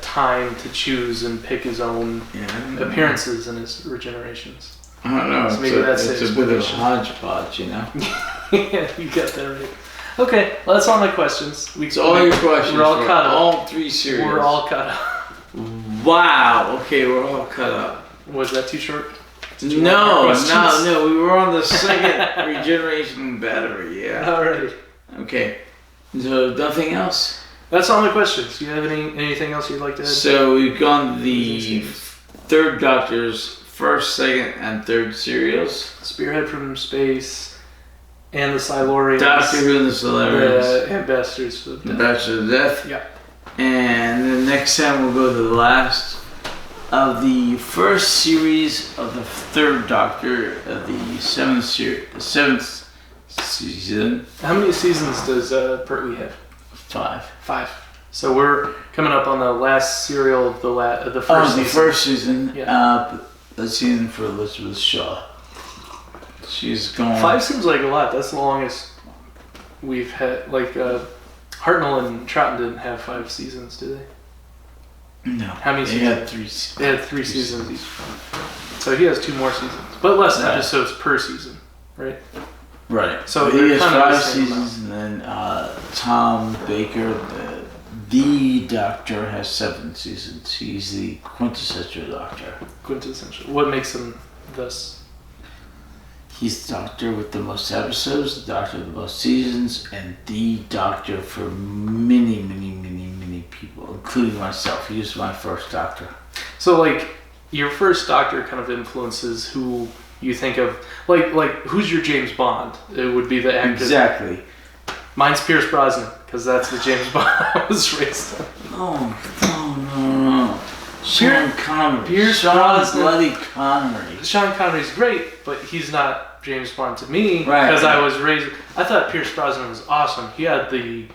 time to choose and pick his own appearances and his regenerations. I don't know. So maybe that's it's it. a bit of a hodgepodge, you know. Yeah, you got that right. Okay, well, that's all my questions. It's all your questions. We're all caught up. All 3 series. We're all caught up. Wow. Okay, we're all caught up. Was that too short? No. We were on the second regeneration battery. Yeah. All right. Okay. So nothing else. That's all my questions. Do you have anything else you'd like to add? So we've gone the third Doctor's first, second, and third serials. Spearhead from Space and the Silurians. Doctor Who and the Silurians. The Ambassadors of Death. Ambassadors of Death. Yeah. And the next time we'll go to the last of the first series of the third Doctor of the seventh season. How many seasons does Pertwee have? 5. 5. So we're coming up on the last serial of the first season. The first season. Yeah. The season for Elizabeth Shaw. She's gone. 5 seems like a lot. That's the longest we've had. Like Hartnell and Troughton didn't have 5 seasons, did they? No. How many They seasons? had 3. They had 3 seasons each. So he has 2 more seasons, but less episodes per season, right? Right. So he has kind of 5 the same seasons, and then Tom Baker, the Doctor, has 7 seasons. He's the quintessential Doctor. Quintessential. What makes him thus? He's the Doctor with the most episodes, the Doctor with the most seasons, and the Doctor for many, many, many, many people, including myself. He was my first Doctor. So, like, your first Doctor kind of influences who you think of. Like who's your James Bond? It would be the actor. Exactly. Mine's Pierce Brosnan, because that's the James Bond I was raised on. No. Sean Connery. Sean bloody Connery. Sean Connery's great, but he's not James Bond to me, Right. because I was raised. I thought Pierce Brosnan was awesome. He had the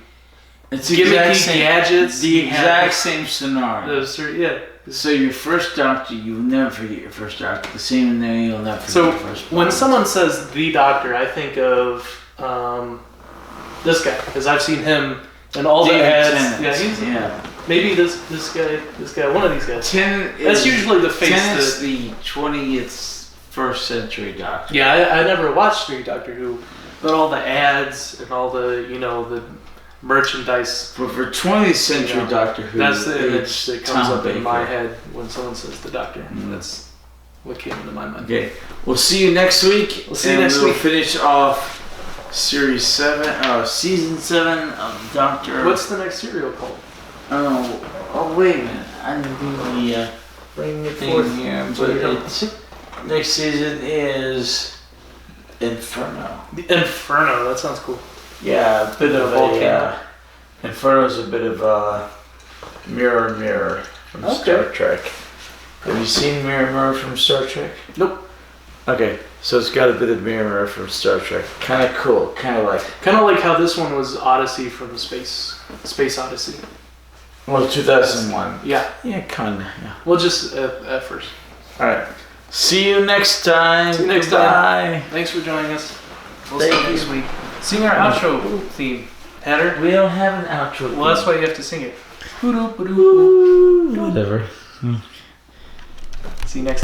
It's gimmicky gadgets. The exact same scenario. Yeah. So your first Doctor, you'll never forget your first Doctor. The same in there, you'll never forget So your first when Doctor. someone says the Doctor, I think of this guy, because I've seen him in all the David ads. Tennant. Yeah, maybe this guy, one of these guys. Tennant That's is, usually the face. Tennant's the 20th first century Doctor. Yeah, I never watched Doctor Who, but all the ads and all the the merchandise. But for 20th century Doctor Who, That's the image it's that comes Tom up in Baker. my head when someone says the Doctor. Mm. That's what came into my mind. Okay, we'll see you next week. We'll see you next week. Finish off season 7 of Doctor. What's the next serial called? Oh, wait a minute. I didn't do the Bring it thing forth. here, but next season is Inferno. The Inferno. That sounds cool. Yeah, a bit of Volcano. Inferno's a bit of a mirror from Star Trek. Have you seen Mirror from Star Trek? Nope. Okay, so it's got a bit of Mirror from Star Trek. Kind of cool. Kind of like how this one was Odyssey from Space Odyssey. Well, 2001. Yeah. Yeah, kind of. Yeah. Well, just at first. All right. See you next time. See you next time. Thanks for joining us. We'll see you next week. Sing our outro theme, Hatter. We don't have an outro. Well, that's why you have to sing it. Whatever. See you next time.